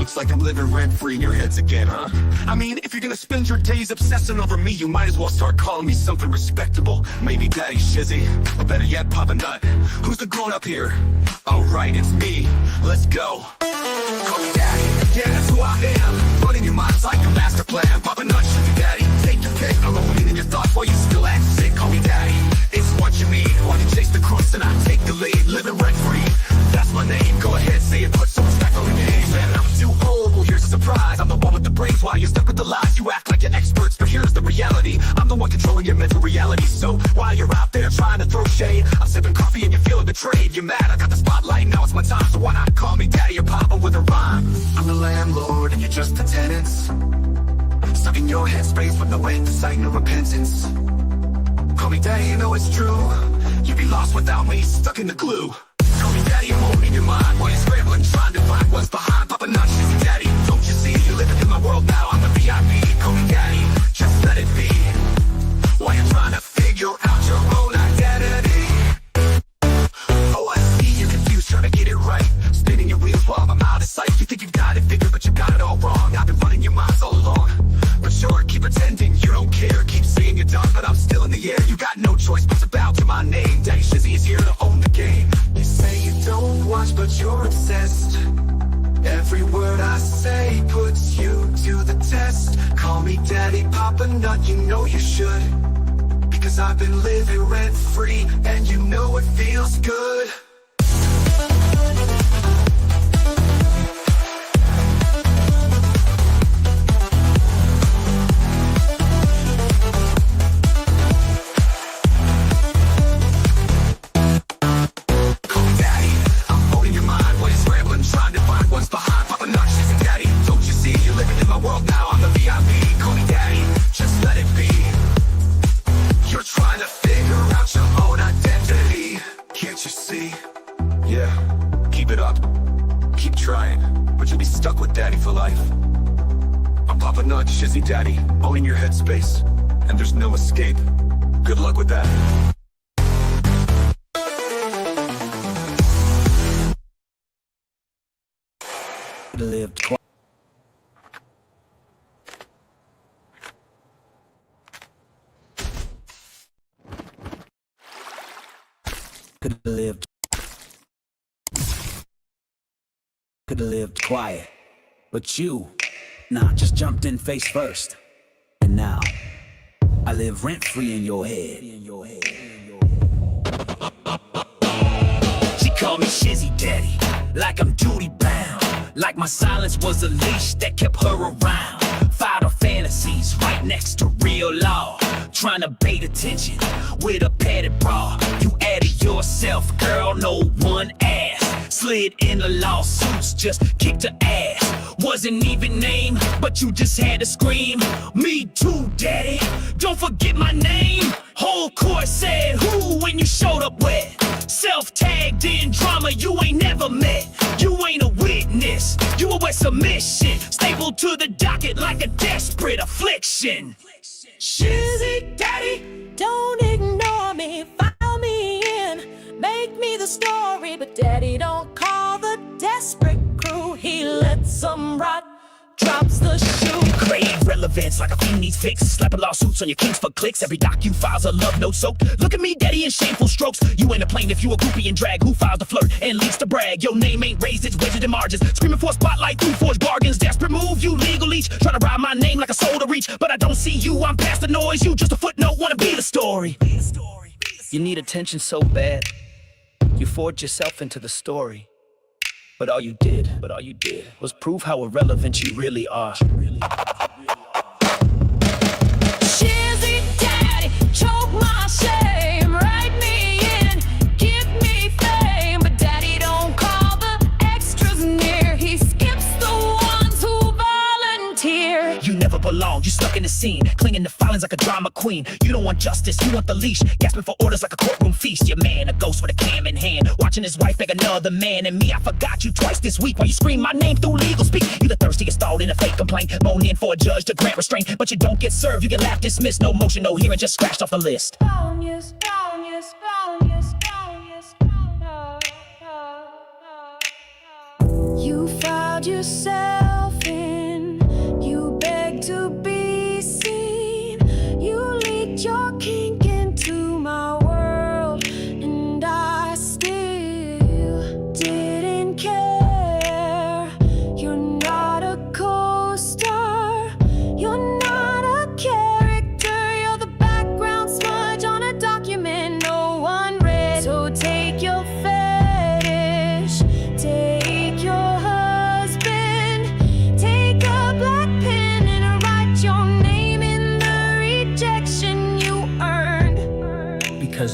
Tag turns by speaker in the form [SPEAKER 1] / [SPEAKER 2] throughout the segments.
[SPEAKER 1] Looks like I'm living rent-free in your heads again, huh? I mean, if you're gonna spend your days obsessing over me, you might as well start calling me something respectable. Maybe Daddy Shizzy, or better yet, Papa Nut. Who's the grown-up here? Alright, it's me. Let's go. Call me Daddy, yeah, that's who I am. Running your mind's like a master plan. Papa Nut, Shizzy Daddy, take your pick. I'm avoiding your thoughts while you still act sick. Call me Daddy, it's what you mean. While you chase the crooks and I take the lead. Living rent-free, that's my name. Go ahead, say it, put some respect on the name. Man, I'm too old, well here's a surprise. I'm the one with the brains while you're stuck with the lies. You act like you're experts, but here's the reality. I'm the one controlling your mental reality. So while you're out there trying to throw shade, I'm sipping coffee and you're feeling betrayed. You're mad, I got the spotlight, now it's my time. So why not call me Daddy or Papa with a rhyme? I'm the landlord and you're just the tenants, stuck in your headspace with no end to sight, no repentance. Call me Daddy, you know it's true. You'd be lost without me, stuck in the glue. Call me Daddy, I'm holding your mind while you're scrambling, trying to find what's behind. Papa Nut, Shizzy Daddy, don't you see? You're living in my world now, I'm the VIP. Call me Daddy, just let it be. While you're trying to figure out your own identity. Oh, I see you're confused, trying to get it right. Spinning your wheels while I'm out of sight. You think you've got it figured, but you got it all wrong. I've been running your minds all along. But sure, keep pretending you don't care. Keep saying you're done, but I'm still in the air. You got no choice but to bow to my name. Daddy Shizzy is here to own the game. You say you don't watch, but you're obsessed. Every word I say puts you to the test. Call me Daddy, Papa Nut, you know you should. Because I've been living rent-free, and you know it feels good. Shizzy Daddy, owning your headspace, and there's no escape. Good luck with that.
[SPEAKER 2] Lived could have lived quiet, but you just jumped in face first. And now I live rent-free in your head. She called me Shizzy Daddy, like I'm duty bound, like my silence was a leash that kept her around. Filed her fantasies right next to real law, trying to bait attention with a padded bra. You added yourself, girl, no one asked. Slid in the lawsuits, just kicked her ass. Wasn't even named, but you just had to scream. Me too, Daddy, don't forget my name. Whole court said who when you showed up wet. Self-tagged in drama you ain't never met. You ain't a witness, you a wet submission. Stapled to the docket like a desperate affliction.
[SPEAKER 3] Shizzy Daddy, don't ignore me, file me in, make me the story. But Daddy don't call the desperate crew, he lets them rot, drops the shoe.
[SPEAKER 2] Crave relevance like a fiend needs fix. Slapping lawsuits on your kings for clicks. Every doc you file's a love note soaked. Look at me, Daddy, in shameful strokes. You ain't a plaintiff, you a groupie in drag. Who files the flirt and leads to brag? Your name ain't raised, it's wedged in margins. Screaming for a spotlight through forged bargains. Desperate move, you legal leech. Trying to ride my name like a soul to reach. But I don't see you, I'm past the noise. You just a footnote, wanna be the story. You need attention so bad, you forged yourself into the story. But all you did was prove how irrelevant you really are.
[SPEAKER 3] Shizzy Daddy, choke my shame, write me in, give me fame. But Daddy don't call the extras near, he skips the ones who volunteer.
[SPEAKER 2] You never belong, you stuck in the scene, clinging to filings like a drama queen. You don't want justice, you want the leash, gasping for orders like a courtroom feast. Your man, a ghost with a cam in hand, watching his wife beg another man. And me, I forgot you twice this week while you scream my name through legal speak. You the thirstiest thought in a fake complaint, moan in for a judge to grant restraint. But you don't get served, you get laughed, dismissed, no motion, no hearing, just scratched off the list.
[SPEAKER 3] You filed yourself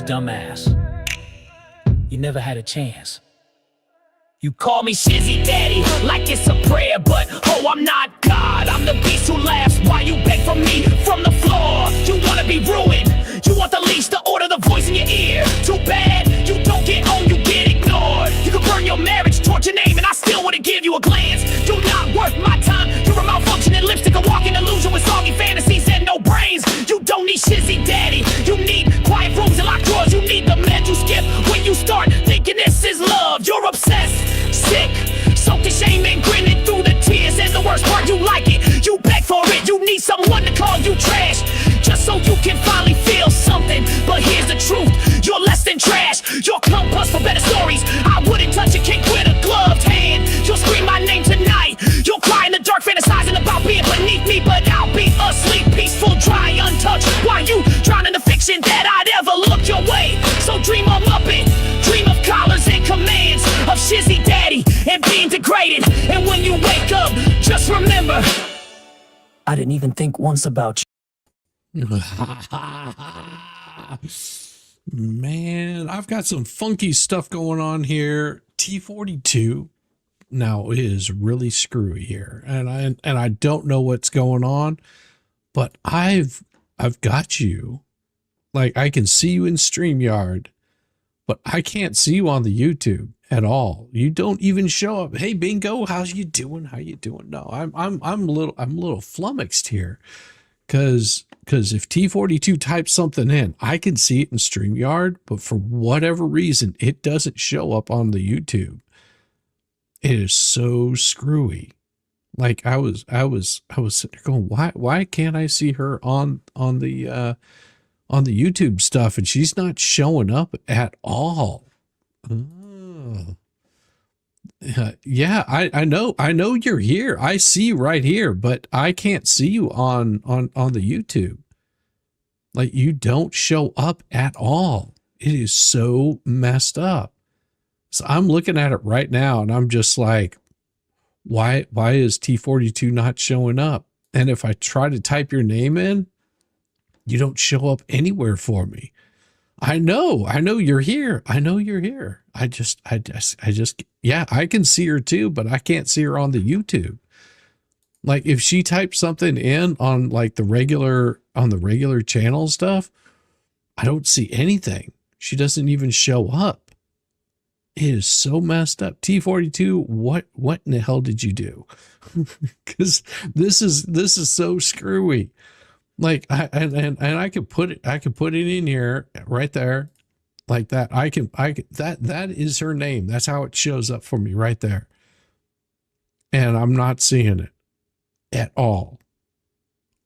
[SPEAKER 2] was dumbass. You never had a chance. You call me Shizzy Daddy like it's a prayer, but oh, I'm not God. I'm the beast who laughs while you beg for me from the floor. You wanna be ruined, you want the leash, the order, the voice in your ear. Too bad, you don't get on, you get ignored. You can burn your marriage, torch your name, and I still wouldn't give you a glance. You're not worth my time, you're a malfunctioning lipstick, a walking illusion with soggy fantasies and no brains. You don't need Shizzy Daddy, you need quiet rooms and locked drawers. You need the meds you skip when you start thinking this is love. You're obsessed, sick, soaked in shame and grinning through the tears. And the worst part, you like it, you beg for it. You need someone to call you trash, just so you can finally feel something. But here's the truth, you're less than trash. You're compass for better stories. I wouldn't touch a kick with a gloved hand. You'll scream my name tonight, you'll cry in the dark, fantasizing about being beneath me. But I'll be asleep, peaceful, dry, untouched, while you drown in the fiction that I'd ever look your way. So dream of Muppet, dream of collars and commands, of Shizzy Daddy and being degraded. And when you wake up, just remember, I didn't even think once about you.
[SPEAKER 4] Man, I've got some funky stuff going on here. T42 now is really screwy here, and I don't know what's going on, but I've got you. Like, I can see you in StreamYard, but I can't see you on the YouTube at all. You don't even show up. Hey, Bingo, how's you doing? How you doing? No, I'm a little flummoxed here, because if T42 types something in, I can see it in StreamYard, but for whatever reason, it doesn't show up on the YouTube. It is so screwy. Like, I was sitting there going, why can't I see her on the YouTube stuff, and she's not showing up at all? Oh. Yeah, I know you're here. I see you right here, but I can't see you on the YouTube. Like, you don't show up at all. It is so messed up. So I'm looking at it right now, and I'm just like, why is T42 not showing up? And if I try to type your name in, you don't show up anywhere for me. I know you're here. I know you're here. I just, yeah, I can see her too, but I can't see her on the YouTube. Like, if she types something in on like the regular channel stuff, I don't see anything. She doesn't even show up. It is so messed up. T42, what in the hell did you do? Because this is so screwy. Like, I could put it in here right there, like that. That is her name. That's how it shows up for me right there. And I'm not seeing it at all.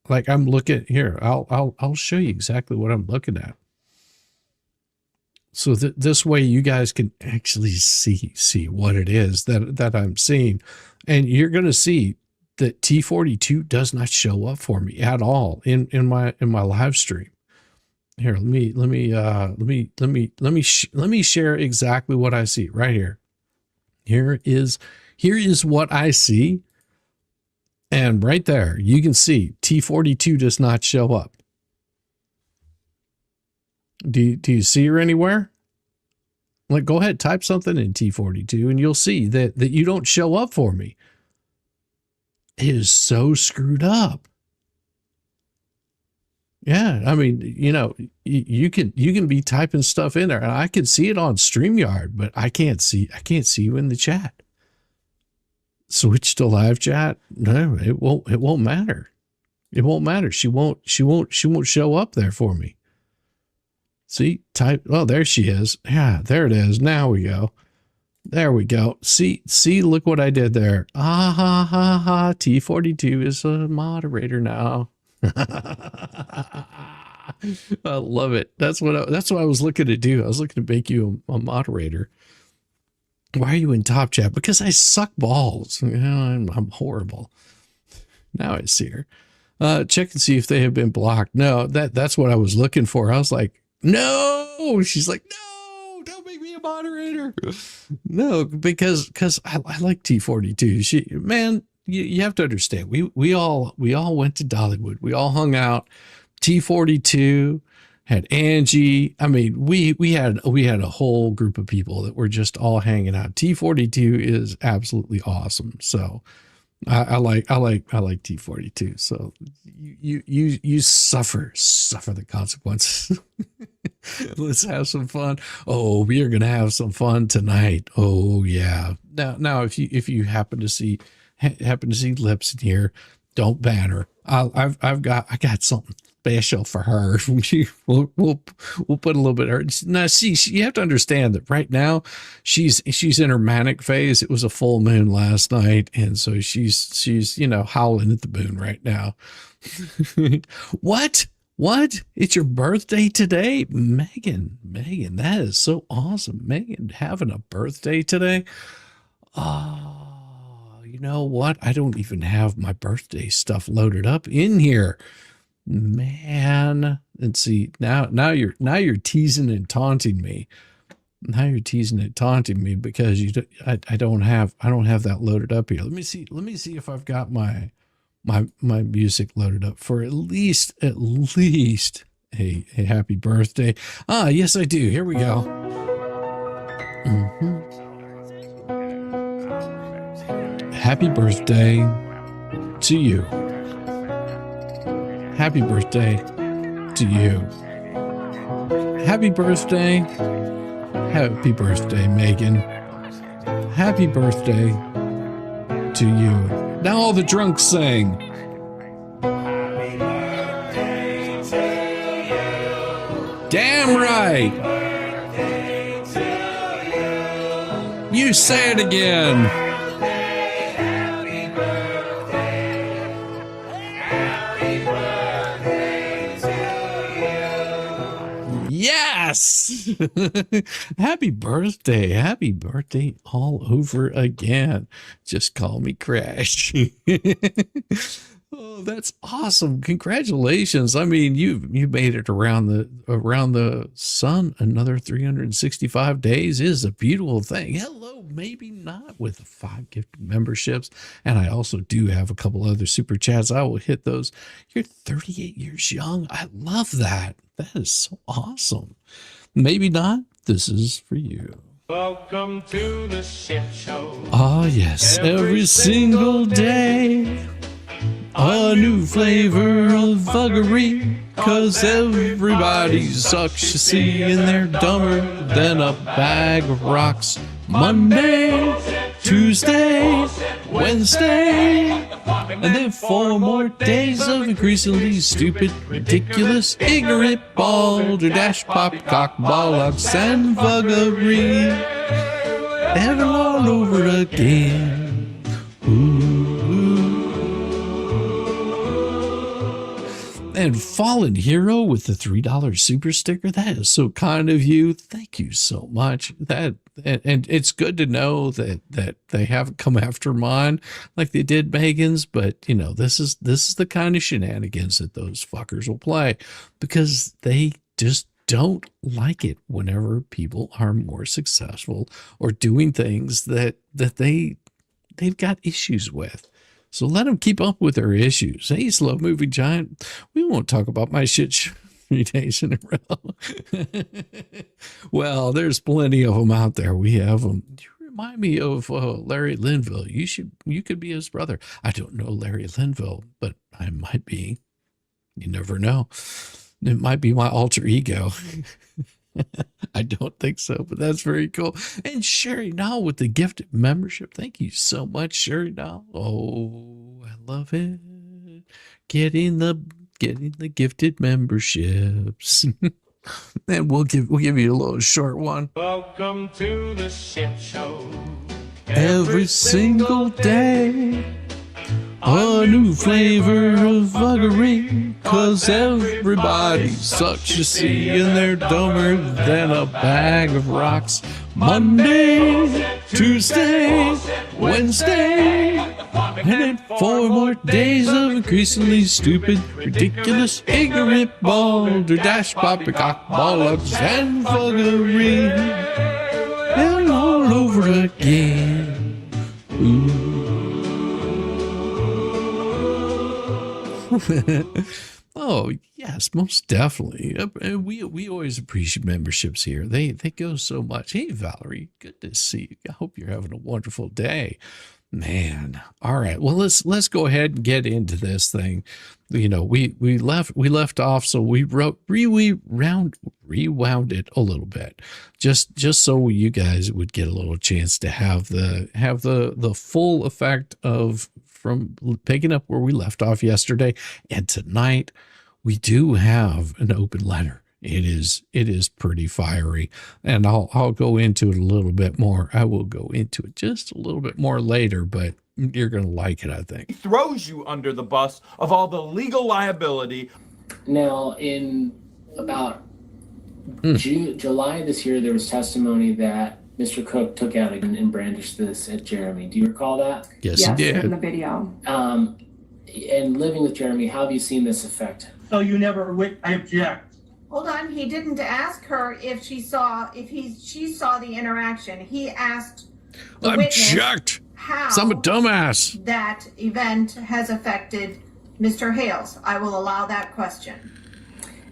[SPEAKER 4] Like, I'm looking here. I'll show you exactly what I'm looking at. So that this way you guys can actually see what it is that I'm seeing. And you're going to see that T42 does not show up for me at all in my live stream. Here, let me share exactly what I see right here. Here is what I see. And right there, you can see T42 does not show up. Do you see her anywhere? Like, go ahead, type something in T42 and you'll see that you don't show up for me. It is so screwed up. Yeah, I mean, you know, you can be typing stuff in there, and I can see it on StreamYard, but I can't see you in the chat. Switch to live chat. No, it won't matter. It won't matter. She won't show up there for me. See, type. Oh, there she is. Yeah, there it is. Now we go. There we go. See, look what I did there. Ah, ha, ha, ha. T42 is a moderator now. I love it. That's what I was looking to do. I was looking to make you a moderator. Why are you in top chat? Because I suck balls. You know, I'm horrible. Now I see her. Check and see if they have been blocked. No, that's what I was looking for. I was like, no. She's like, no, don't make me a moderator. No, because I like T42. Man, you have to understand. We all went to Dollywood. We all hung out. T42, had Angie. I mean, we had a whole group of people that were just all hanging out. T42 is absolutely awesome. So I like T42. So you suffer the consequences. Let's have some fun. Oh, we are gonna have some fun tonight. Oh yeah. Now if you happen to see Lips in here, don't ban her. I got something special for her. we'll put a little bit of her. Now, see, you have to understand that right now she's in her manic phase. It was a full moon last night, and so she's howling at the moon right now. What? It's your birthday today, Megan? That is so awesome, Megan, having a birthday today. Oh, you know what? I don't even have my birthday stuff loaded up in here. Man, and see now you're teasing and taunting me. Now you're teasing and taunting me because I don't have that loaded up here. Let me see if I've got my music loaded up for at least a happy birthday. Ah, yes I do. Here we go. Happy birthday to you. Happy birthday to you. Happy birthday. Happy birthday, Megan. Happy birthday to you. Now all the drunks sing. Happy birthday to you. Damn right. Happy birthday to you. You say it again. Yes. Happy birthday all over again. Just call me Crash. Oh, that's awesome. Congratulations. I mean, you made it around the sun. Another 365 days is a beautiful thing. Hello, maybe not, with 5 gifted memberships. And I also do have a couple other super chats. I will hit those. You're 38 years young. I love that. That is so awesome. Maybe not. This is for you.
[SPEAKER 5] Welcome to the shit show.
[SPEAKER 4] Oh, yes. Every single day, a new flavor of buggery. 'Cause everybody sucks, you see, and they're dumber than a bag of rocks. Monday, Tuesday, Wednesday, and then 4 more days of increasingly stupid, ridiculous, ignorant, balderdash, poppycock, bollocks, and buggery. And all over again. Ooh. And Fallen Hero with the $3 super sticker. That is so kind of you. Thank you so much. And it's good to know that they haven't come after mine like they did Megan's, but this is the kind of shenanigans that those fuckers will play because they just don't like it whenever people are more successful or doing things that they've got issues with. So let them keep up with their issues. Hey, slow moving giant, we won't talk about my shit 3 days in a row. Well, there's plenty of them out there. We have them. You remind me of Larry Linville. You could be his brother. I don't know Larry Linville, but I might be. You never know. It might be my alter ego. I don't think so, but that's very cool. And Sherry Now with the gifted membership. Thank you so much, Sherry Now. Oh, I love it. Getting the gifted memberships. And we'll give you a little short one.
[SPEAKER 5] Welcome to the shit show.
[SPEAKER 4] Every single day, a new flavor of buggery. 'Cause everybody sucks, you see, and they're dumber than a bag of rocks. Monday, Tuesday, Wednesday, and then 4 more days of increasingly stupid, ridiculous, ignorant, balderdash, poppycock, bollocks, and buggery. And all over again. Ooh. Oh, Yes, most definitely. And we always appreciate memberships here. They go so much. Hey, Valerie, good to see you. I hope you're having a wonderful day. Man. All right. Well, let's go ahead and get into this thing. You know, we left off, so we rewound it a little bit, just so you guys would get a little chance to have the full effect of from picking up where we left off yesterday. And tonight we do have an open letter. It is pretty fiery, and I'll go into it a little bit more. I will go into it just a little bit more later, but you're going to like it, I think.
[SPEAKER 6] He throws you under the bus of all the legal liability.
[SPEAKER 7] Now, in about July this year, there was testimony that Mr. Cook took out and brandished this at Jeremy. Do you recall that?
[SPEAKER 4] Yes, he did.
[SPEAKER 8] In the video.
[SPEAKER 7] And living with Jeremy, how have you seen this affect?
[SPEAKER 9] So you never, I object.
[SPEAKER 8] Hold on, he didn't ask her if she saw the interaction. He asked the witness
[SPEAKER 4] Object.
[SPEAKER 8] how
[SPEAKER 4] I'm a dumbass.
[SPEAKER 8] that event has affected Mr. Hales. I will allow that question.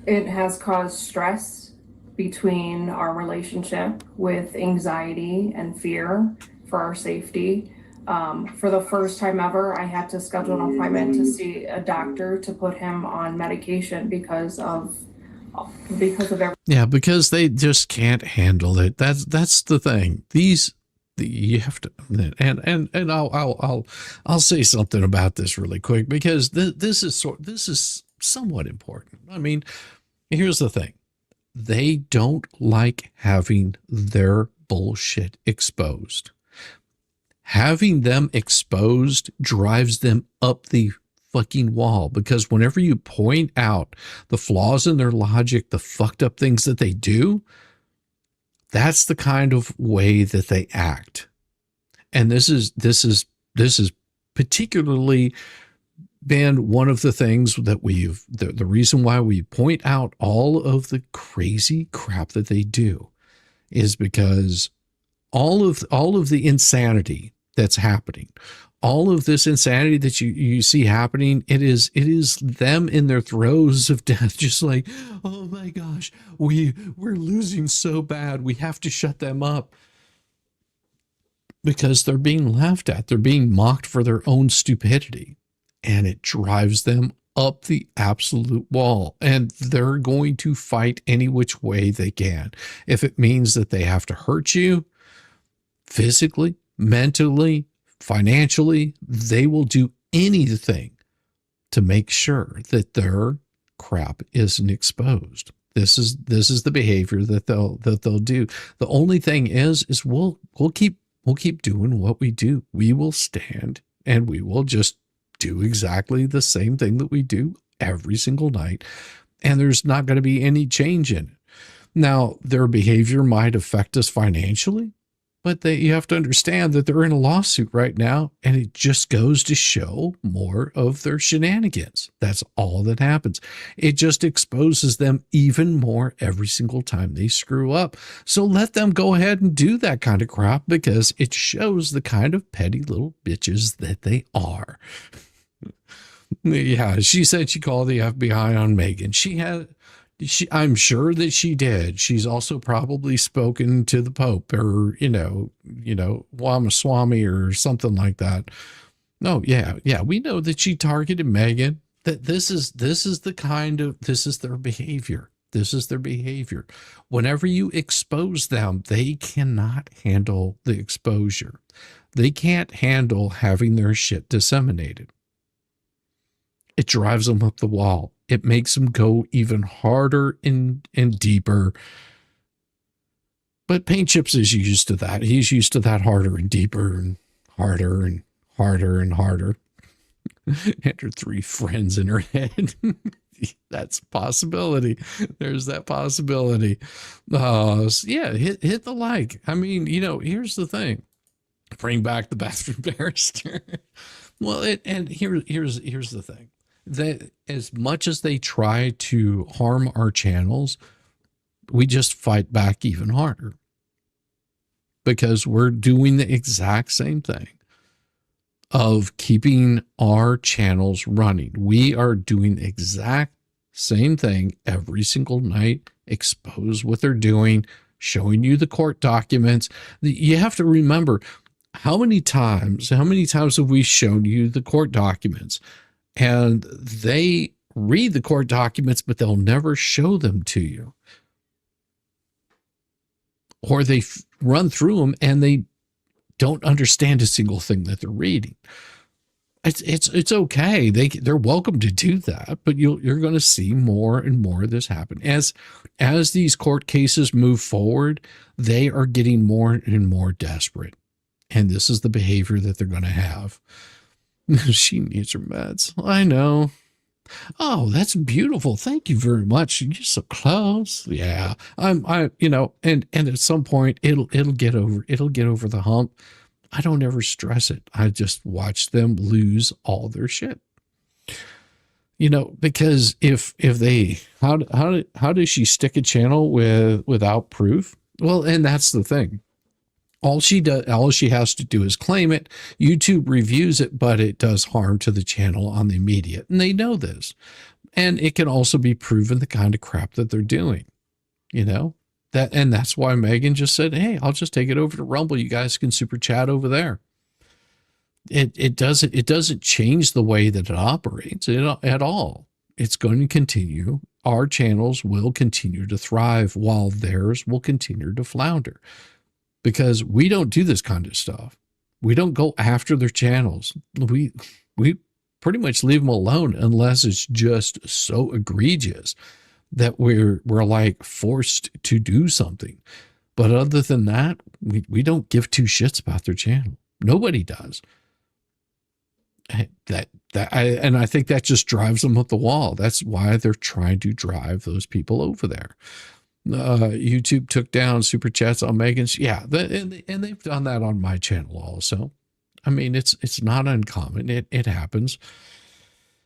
[SPEAKER 10] It has caused stress between our relationship, with anxiety and fear for our safety. For the first time ever, I had to schedule an appointment to see a doctor to put him on medication because of everything.
[SPEAKER 4] Yeah, because they just can't handle it. That's the thing. You have to, and I'll say something about this really quick, because this is somewhat important. I mean, here's the thing. They don't like having their bullshit exposed. Having them exposed drives them up the fucking wall, because whenever you point out the flaws in their logic, the fucked up things that they do, that's the kind of way that they act. And this is particularly been one of the things that the reason why we point out all of the crazy crap that they do is because all of the insanity that's happening, all of this insanity that you see happening, it is them in their throes of death, just like, oh my gosh, we're losing so bad, we have to shut them up, because they're being laughed at, they're being mocked for their own stupidity, and it drives them up the absolute wall, and they're going to fight any which way they can. If it means that they have to hurt you physically, mentally, financially, they will do anything to make sure that their crap isn't exposed. This is the behavior that they'll do. The only thing is we'll keep doing what we do. We will stand and we will just do exactly the same thing that we do every single night, and there's not going to be any change in it. Now, their behavior might affect us financially, but you have to understand that they're in a lawsuit right now, and it just goes to show more of their shenanigans. That's all that happens. It just exposes them even more every single time they screw up. So let them go ahead and do that kind of crap, because it shows the kind of petty little bitches that they are. Yeah, she said she called the FBI on Megan. I'm sure that she did. She's also probably spoken to the Pope, or, Ramaswamy or something like that. No, yeah. We know that she targeted Megan. That this is their behavior. This is their behavior. Whenever you expose them, they cannot handle the exposure. They can't handle having their shit disseminated. It drives them up the wall. It makes them go even harder and deeper. But Paint Chips is used to that. He's used to that harder and deeper and harder and harder and harder. And her 3 friends in her head. That's a possibility. There's that possibility. Yeah, hit the like. I mean, here's the thing. Bring back the bathroom barrister. Well, here's the thing. That as much as they try to harm our channels, we just fight back even harder, because we're doing the exact same thing of keeping our channels running. We are doing the exact same thing every single night, expose what they're doing, showing you the court documents. You have to remember, how many times have we shown you the court documents, and they read the court documents, but they'll never show them to you, or they run through them and they don't understand a single thing that they're reading. It's okay. They're welcome to do that, but you're going to see more and more of this happen as these court cases move forward. They are getting more and more desperate, and this is the behavior that they're going to have. She needs her meds. I know. Oh, that's beautiful. Thank you very much. You're so close. Yeah, and at some point it'll get over the hump. I don't ever stress it. I just watch them lose all their shit. Because if they, how does she stick a channel without proof? Well, and that's the thing. All she has to do is claim it. YouTube reviews it, but it does harm to the channel on the immediate. And they know this. And it can also be proven the kind of crap that they're doing, and that's why Megan just said, hey, I'll just take it over to Rumble. You guys can super chat over there. It doesn't change the way that it operates at all. It's going to continue. Our channels will continue to thrive while theirs will continue to flounder, because we don't do this kind of stuff. We don't go after their channels. We pretty much leave them alone unless it's just so egregious that we're like forced to do something. But other than that, we don't give two shits about their channel. Nobody does. I think that just drives them up the wall. That's why they're trying to drive those people over there. YouTube took down super chats on Megan's. Yeah, and they've done that on my channel also. I mean, it's not uncommon. It happens.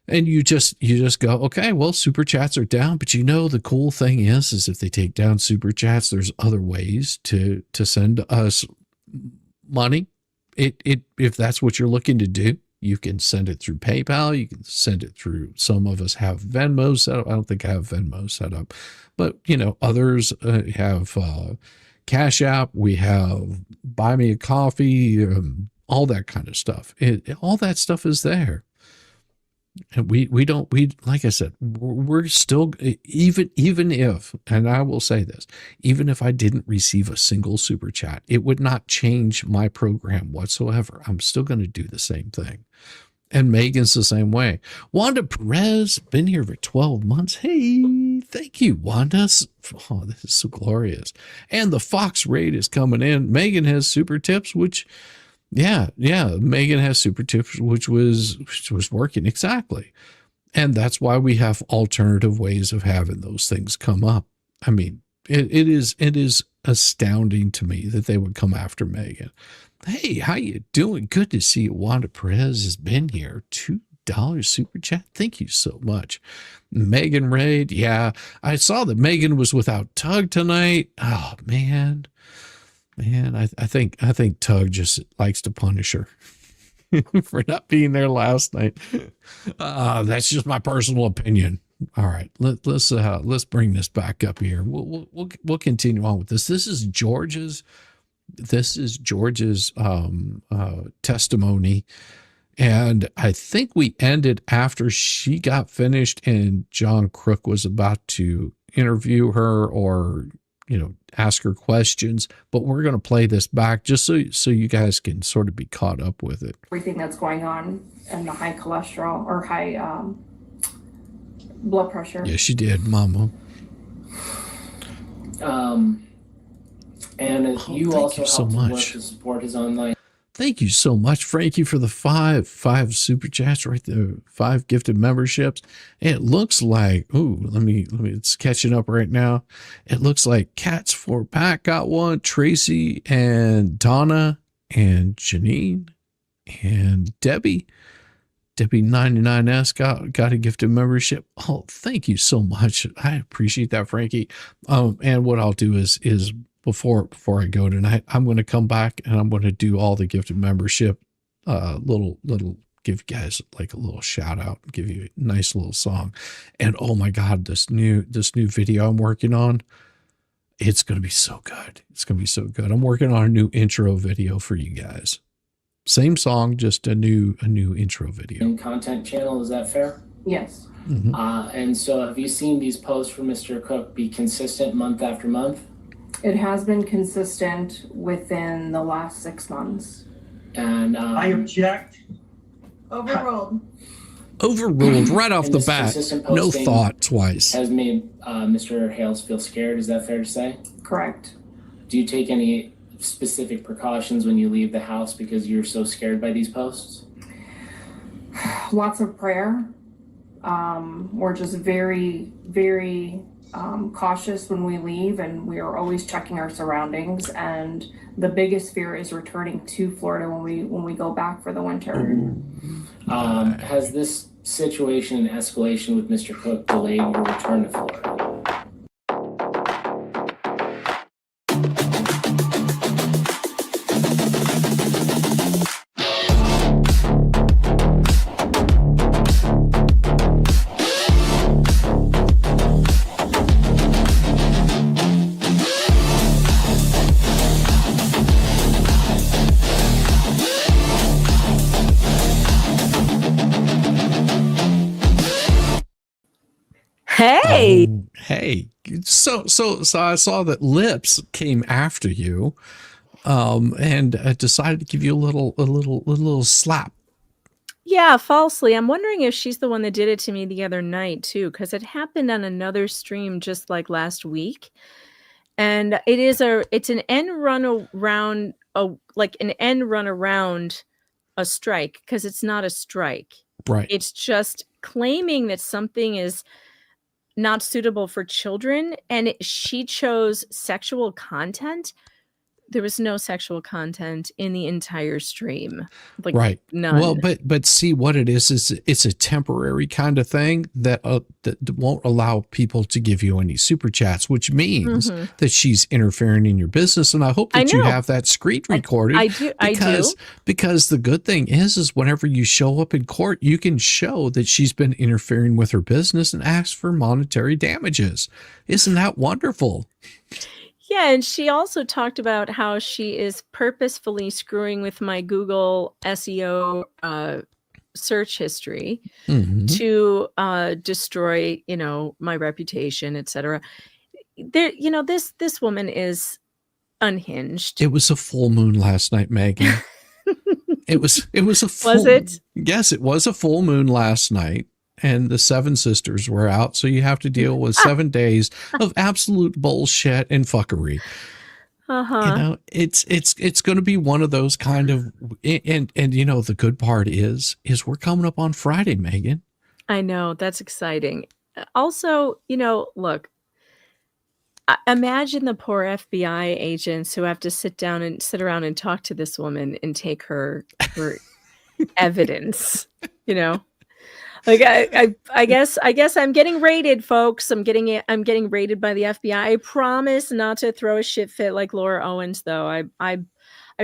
[SPEAKER 4] And you just go, okay, well, super chats are down, but the cool thing is if they take down super chats, there's other ways to send us money. If that's what you're looking to do, you can send it through PayPal. You can send it through, some of us have Venmo set up. I don't think I have Venmo set up, but others have Cash App. We have Buy Me a Coffee, all that kind of stuff. All that stuff is there. And we like I said, we're still, even if, and I will say this, even if I didn't receive a single super chat, it would not change my program whatsoever. I'm still going to do the same thing. And Megan's the same way. Wanda Perez, been here for 12 months. Hey, thank you, Wanda. Oh, this is so glorious. And the Fox raid is coming in. Megan has super tips, which, yeah, Megan has super tips, which was working. Exactly. And that's why we have alternative ways of having those things come up. I mean, it is astounding to me that they would come after Megan. Hey, how you doing? Good to see you. Wanda Perez has been here. $2 super chat. Thank you so much. Megan Raid. Yeah, I saw that Megan was without Tug tonight. Oh, man, I think Tug just likes to punish her for not being there last night. That's just my personal opinion. All right, let's bring this back up here. We'll continue on with this. This is George's testimony, and I think we ended after she got finished and John Crook was about to interview her or ask her questions, but we're going to play this back just so you guys can sort of be caught up with it.
[SPEAKER 10] Everything that's going on and the high cholesterol or high blood pressure.
[SPEAKER 4] Yeah, she did, Mama.
[SPEAKER 7] And you also
[SPEAKER 4] you so
[SPEAKER 7] helped
[SPEAKER 4] much.
[SPEAKER 7] work to support his online.
[SPEAKER 4] Thank you so much, Frankie, for the five super chats right there, 5 gifted memberships. It looks like, let me, it's catching up right now. It looks like Cats 4-pack got one, Tracy and Donna and Janine and Debbie 99S got a gifted membership. Oh, thank you so much. I appreciate that, Frankie. And what I'll do is before I go tonight, I'm going to come back and I'm going to do all the gifted membership little give you guys like a little shout out, give you a nice little song. And oh my God, this new video I'm working on, it's going to be so good. It's going to be so good. I'm working on a new intro video for you guys. Same song, just a new intro video.
[SPEAKER 7] And content channel, is that fair?
[SPEAKER 10] Yes.
[SPEAKER 4] Mhm.
[SPEAKER 7] And so have you seen these posts from Mr. Cook be consistent month after month?
[SPEAKER 10] It has been consistent within the last 6 months.
[SPEAKER 7] And
[SPEAKER 9] I object.
[SPEAKER 8] Overruled.
[SPEAKER 4] Overruled right off
[SPEAKER 7] And
[SPEAKER 4] the
[SPEAKER 7] this
[SPEAKER 4] bat.
[SPEAKER 7] consistent
[SPEAKER 4] No
[SPEAKER 7] posting
[SPEAKER 4] thought twice.
[SPEAKER 7] has made Mr. Hales feel scared. Is that fair to say?
[SPEAKER 10] Correct.
[SPEAKER 7] Do you take any specific precautions when you leave the house because you're so scared by these posts?
[SPEAKER 10] Lots of prayer. We're just very, very cautious when we leave, and we are always checking our surroundings. And the biggest fear is returning to Florida when we go back for the winter.
[SPEAKER 7] Has this situation and escalation with Mr. Cook delayed your return to Florida?
[SPEAKER 11] Hey.
[SPEAKER 4] Hey. So I saw that Lips came after you, and decided to give you a little slap.
[SPEAKER 11] Yeah, falsely. I'm wondering if she's the one that did it to me the other night too, because it happened on another stream just like last week. And it's an end run around a strike, because it's not a strike.
[SPEAKER 4] Right.
[SPEAKER 11] It's just claiming that something is not suitable for children, and she chose sexual content. There was no sexual content in the entire stream. Like,
[SPEAKER 4] right.
[SPEAKER 11] none.
[SPEAKER 4] Well, but see what it is it's a temporary kind of thing that won't allow people to give you any super chats, which means that she's interfering in your business. And I hope that you have that screen recorded.
[SPEAKER 11] I do.
[SPEAKER 4] Because the good thing is whenever you show up in court, you can show that she's been interfering with her business and ask for monetary damages. Isn't that wonderful?
[SPEAKER 11] Yeah, and she also talked about how she is purposefully screwing with my Google SEO search history to destroy, my reputation, etc. There, this woman is unhinged.
[SPEAKER 4] It was a full moon last night, Maggie. It was a full,
[SPEAKER 11] Was it?
[SPEAKER 4] Yes, it was a full moon last night. And the Seven Sisters were out, so you have to deal with 7 days of absolute bullshit and fuckery. It's going to be one of those kind of, and the good part is we're coming up on Friday, Megan.
[SPEAKER 11] I know, that's exciting. Also, look, imagine the poor FBI agents who have to sit around and talk to this woman and take her evidence. Like I guess I'm getting raided, folks. I'm getting raided by the FBI. I promise not to throw a shit fit like Laura Owens, though. I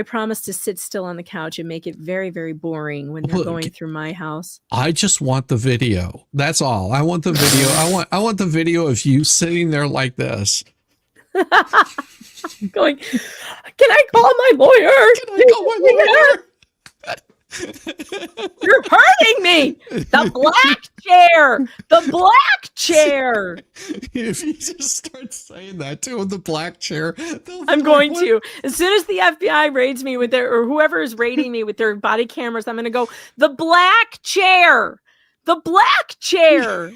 [SPEAKER 11] promise to sit still on the couch and make it very, very boring when they're going through my house.
[SPEAKER 4] I just want the video. That's all. I want the video. I want the video of you sitting there like this.
[SPEAKER 11] Going, can I call my lawyer?
[SPEAKER 4] Can I call my lawyer?
[SPEAKER 11] You're hurting me. The black chair. The black chair.
[SPEAKER 4] If you just start saying that to him, the black chair,
[SPEAKER 11] I'm going to. As soon as the FBI raids me with or whoever is raiding me with their body cameras, I'm going to go, the black chair. The black chair.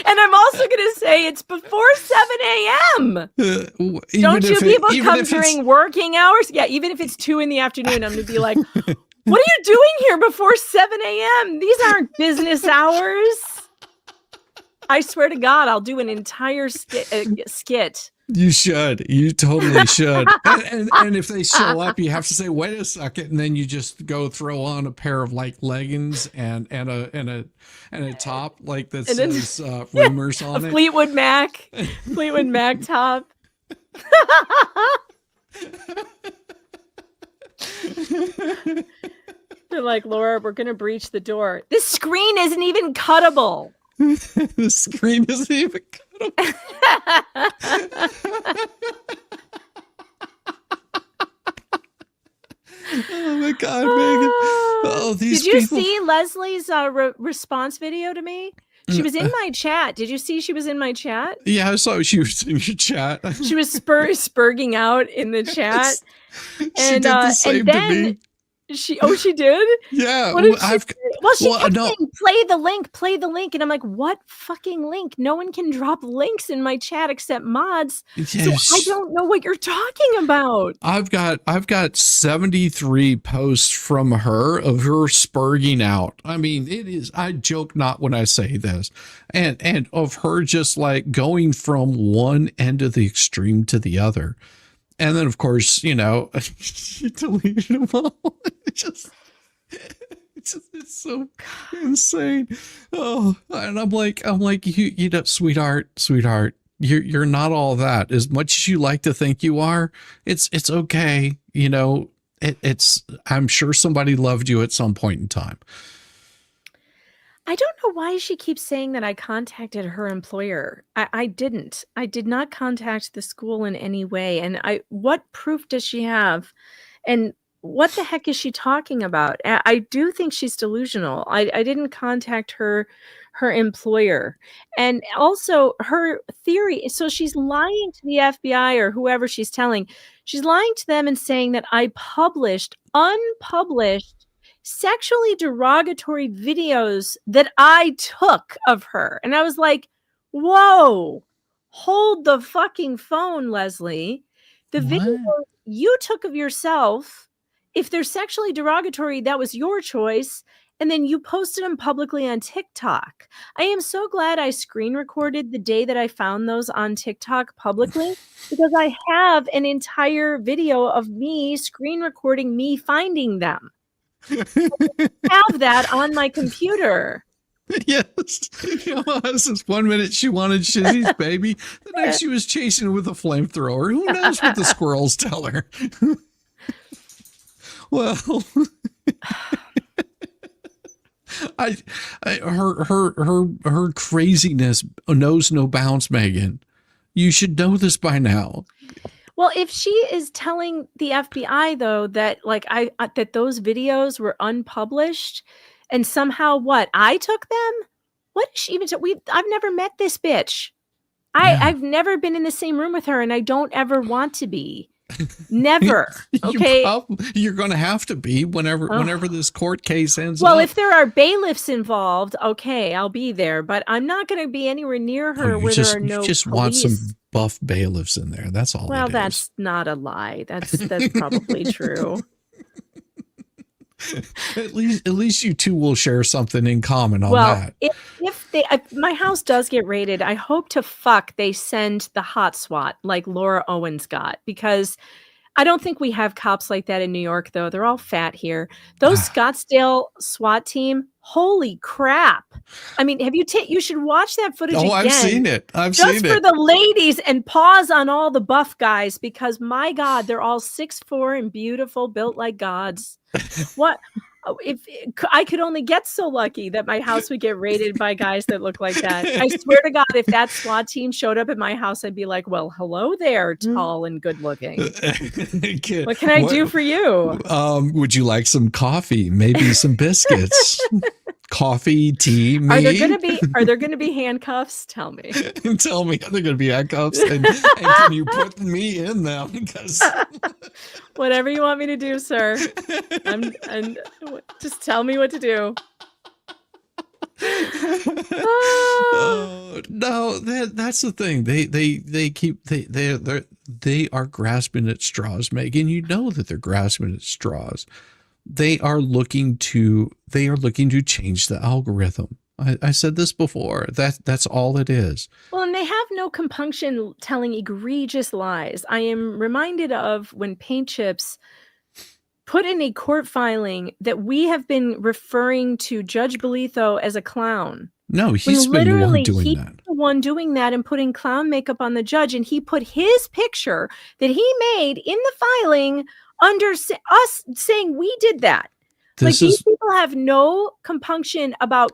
[SPEAKER 11] And I'm also going to say it's before 7 a.m. Don't you people come during working hours? Yeah, even if it's 2 in the afternoon, I'm going to be like, what are you doing here before 7 a.m.? These aren't business hours. I swear to God, I'll do an entire skit.
[SPEAKER 4] You should. You totally should. And if they show up, you have to say, "Wait a second," and then you just go throw on a pair of like leggings and a top like that says rumors on it.
[SPEAKER 11] Fleetwood Mac top. They're like, Laura, we're gonna breach the door. This screen isn't even cuttable.
[SPEAKER 4] The screen isn't even cuttable. Oh my God, Megan! Oh, these
[SPEAKER 11] Did you
[SPEAKER 4] people.
[SPEAKER 11] see Leslie's response video to me? She was in my chat. Did you see she was in my chat?
[SPEAKER 4] Yeah, I saw she was in your chat.
[SPEAKER 11] She was spurging out in the chat.
[SPEAKER 4] She did the same to me.
[SPEAKER 11] She did?
[SPEAKER 4] Yeah.
[SPEAKER 11] What did she say? Well, she kept saying, play the link. And I'm like, what fucking link? No one can drop links in my chat except mods.
[SPEAKER 4] Yes.
[SPEAKER 11] So I don't know what you're talking about.
[SPEAKER 4] I've got 73 posts from her of her spurging out. I mean, it is, I joke not when I say this. And of her just like going from one end of the extreme to the other. And then, of course, you know, she deleted them all. It's so insane. Oh, and I'm like, you know, sweetheart, you're not all that. As much as you like to think you are, it's okay. You know, I'm sure somebody loved you at some point in time.
[SPEAKER 11] I don't know why she keeps saying that I contacted her employer. I didn't. I did not contact the school in any way. And what proof does she have? And what the heck is she talking about? I do think she's delusional. I didn't contact her employer. And also her theory. So she's lying to the FBI or whoever she's telling. She's lying to them and saying that I published unpublished sexually derogatory videos that I took of her. And I was like, whoa, hold the fucking phone, Leslie. The video you took of yourself, if they're sexually derogatory, that was your choice. And then you posted them publicly on TikTok. I am so glad I screen recorded the day that I found those on TikTok publicly, because I have an entire video of me screen recording me finding them. Have that on my computer.
[SPEAKER 4] Yes. You know, this 1 minute she wanted Shizzy's baby. The next she was chasing it with a flamethrower. Who knows what the squirrels tell her? Well, her craziness knows no bounds, Megan. You should know this by now.
[SPEAKER 11] Well, if she is telling the FBI though that like that those videos were unpublished, and somehow I took them? What is she even? I've never met this bitch. I've never been in the same room with her, and I don't ever want to be. Never. Okay.
[SPEAKER 4] You're going to have to be whenever this court case ends.
[SPEAKER 11] Well, if there are bailiffs involved, okay, I'll be there, but I'm not going to be anywhere near her where there are no.
[SPEAKER 4] You just want some buff bailiffs in there. That's all.
[SPEAKER 11] Well, that's not a lie. That's probably true.
[SPEAKER 4] At least you two will share something in common on that.
[SPEAKER 11] If my house does get raided, I hope to fuck they send the hot SWAT like Laura Owens got, because I don't think we have cops like that in New York, though. They're all fat here. Those Scottsdale SWAT team, holy crap. I mean, you should watch that footage again.
[SPEAKER 4] I've seen it.
[SPEAKER 11] Just for the ladies, and pause on all the buff guys, because my God, they're all 6'4" and beautiful, built like gods. What if I could only get so lucky that my house would get raided by guys that look like that? I swear to God, if that SWAT team showed up at my house, I'd be like, well, hello there, tall and good looking. What can I do for you?
[SPEAKER 4] Would you like some coffee? Maybe some biscuits? Coffee, tea, me?
[SPEAKER 11] Are there gonna be handcuffs? Tell me.
[SPEAKER 4] Tell me, are there gonna be handcuffs? And can you put me in them? Because
[SPEAKER 11] whatever you want me to do, sir. And just tell me what to do.
[SPEAKER 4] No, that's the thing. They are grasping at straws, Megan. You know that they're grasping at straws. They are looking to change the algorithm. I said this before. That's all it is.
[SPEAKER 11] Well, and they have no compunction telling egregious lies. I am reminded of when Paint Chips put in a court filing that we have been referring to Judge Belitho as a clown.
[SPEAKER 4] No,
[SPEAKER 11] When
[SPEAKER 4] he's been the one
[SPEAKER 11] literally
[SPEAKER 4] doing
[SPEAKER 11] he's
[SPEAKER 4] that.
[SPEAKER 11] the one doing that and putting clown makeup on the judge, and he put his picture that he made in the filing under us saying we did that.
[SPEAKER 4] This
[SPEAKER 11] These
[SPEAKER 4] is
[SPEAKER 11] people have no compunction about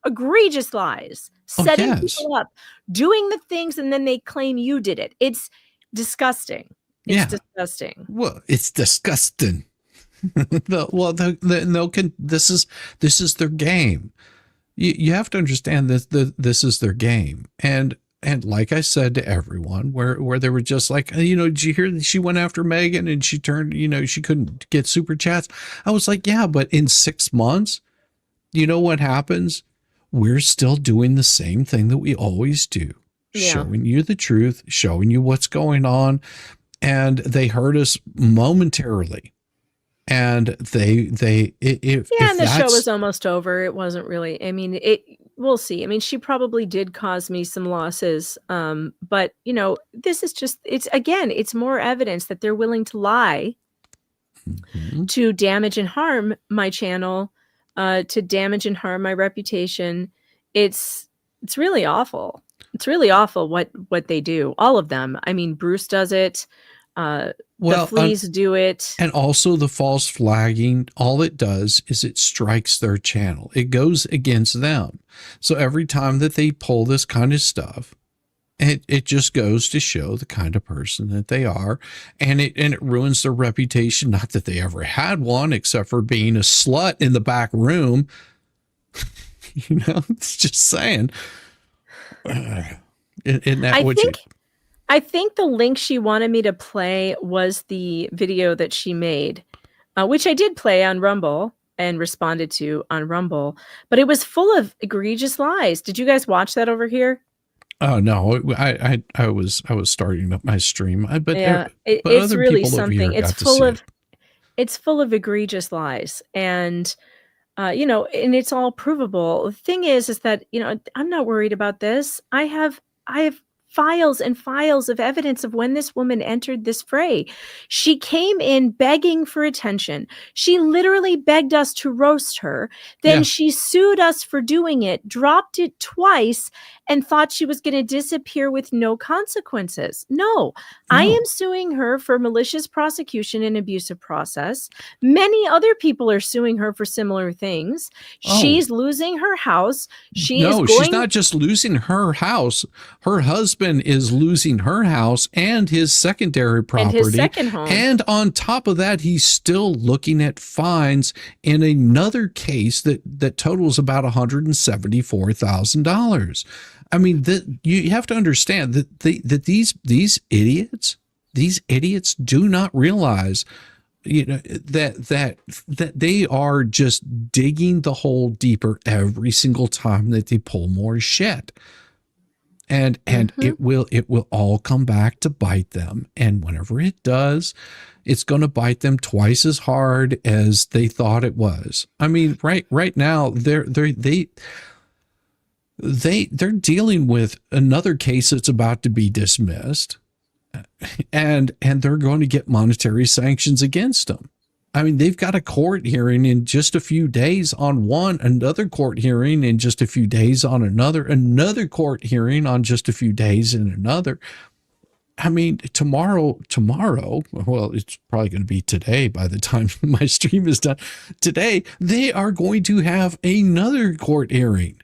[SPEAKER 11] egregious lies, setting
[SPEAKER 4] yes.
[SPEAKER 11] people up, doing the things, and then they claim you did it. It's disgusting. It's
[SPEAKER 4] Yeah.
[SPEAKER 11] disgusting.
[SPEAKER 4] Well, it's disgusting. This is their game. You have to understand that this is their game. And like I said to everyone, where they were just like, did you hear that she went after Megan and she turned, she couldn't get super chats? I was like, yeah, but in 6 months, you know what happens? We're still doing the same thing that we always do.
[SPEAKER 11] Yeah.
[SPEAKER 4] Showing you the truth, showing you what's going on. And they hurt us momentarily. And and
[SPEAKER 11] the show was almost over. It wasn't really, we'll see. I mean, she probably did cause me some losses. But this is just, it's more evidence that they're willing to lie to damage and harm my channel, to damage and harm my reputation. It's really awful. It's really awful what they do. All of them. I mean, Bruce does it. The fleas do it.
[SPEAKER 4] And also the false flagging, all it does is it strikes their channel. It goes against them. So every time that they pull this kind of stuff, it just goes to show the kind of person that they are. And it ruins their reputation. Not that they ever had one, except for being a slut in the back room. It's just saying. Isn't that what
[SPEAKER 11] I think the link she wanted me to play was the video that she made, which I did play on Rumble and responded to on Rumble, but it was full of egregious lies. Did you guys watch that over here?
[SPEAKER 4] Oh no, I was starting up my stream.
[SPEAKER 11] It's really something. It's full of egregious lies, and and it's all provable. The thing is that I'm not worried about this. I have files and files of evidence of when this woman entered this fray. She came in begging for attention. She literally begged us to roast her. Then she sued us for doing it, dropped it twice, and thought she was going to disappear with no consequences. No, I am suing her for malicious prosecution and abusive process. Many other people are suing her for similar things. She's losing her house. She's not just losing her house. Her husband is losing her house and his secondary property. And his second home.
[SPEAKER 4] And on top of that, he's still looking at fines in another case that totals about $174,000. I mean, you have to understand that these idiots do not realize, that they are just digging the hole deeper every single time that they pull more shit. And it will all come back to bite them. And whenever it does, it's going to bite them twice as hard as they thought it was. I mean, right now they're dealing with another case that's about to be dismissed, and they're going to get monetary sanctions against them. I mean, they've got a court hearing in just a few days on one, another court hearing in just a few days on another court hearing on just a few days in another. I mean, tomorrow, well, it's probably going to be today by the time my stream is done. Today, they are going to have another court hearing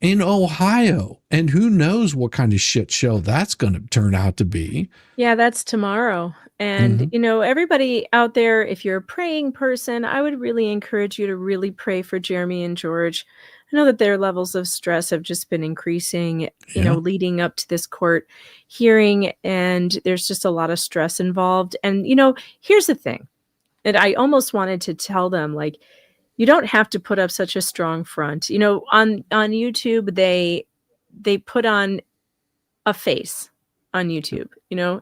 [SPEAKER 4] in Ohio. And who knows what kind of shit show that's going to turn out to be.
[SPEAKER 11] Yeah, that's tomorrow. And, everybody out there, if you're a praying person, I would really encourage you to really pray for Jeremy and George. I know that their levels of stress have just been increasing, leading up to this court hearing. And there's just a lot of stress involved. And, here's the thing. And I almost wanted to tell them, like, you don't have to put up such a strong front. On YouTube, they put on a face on YouTube.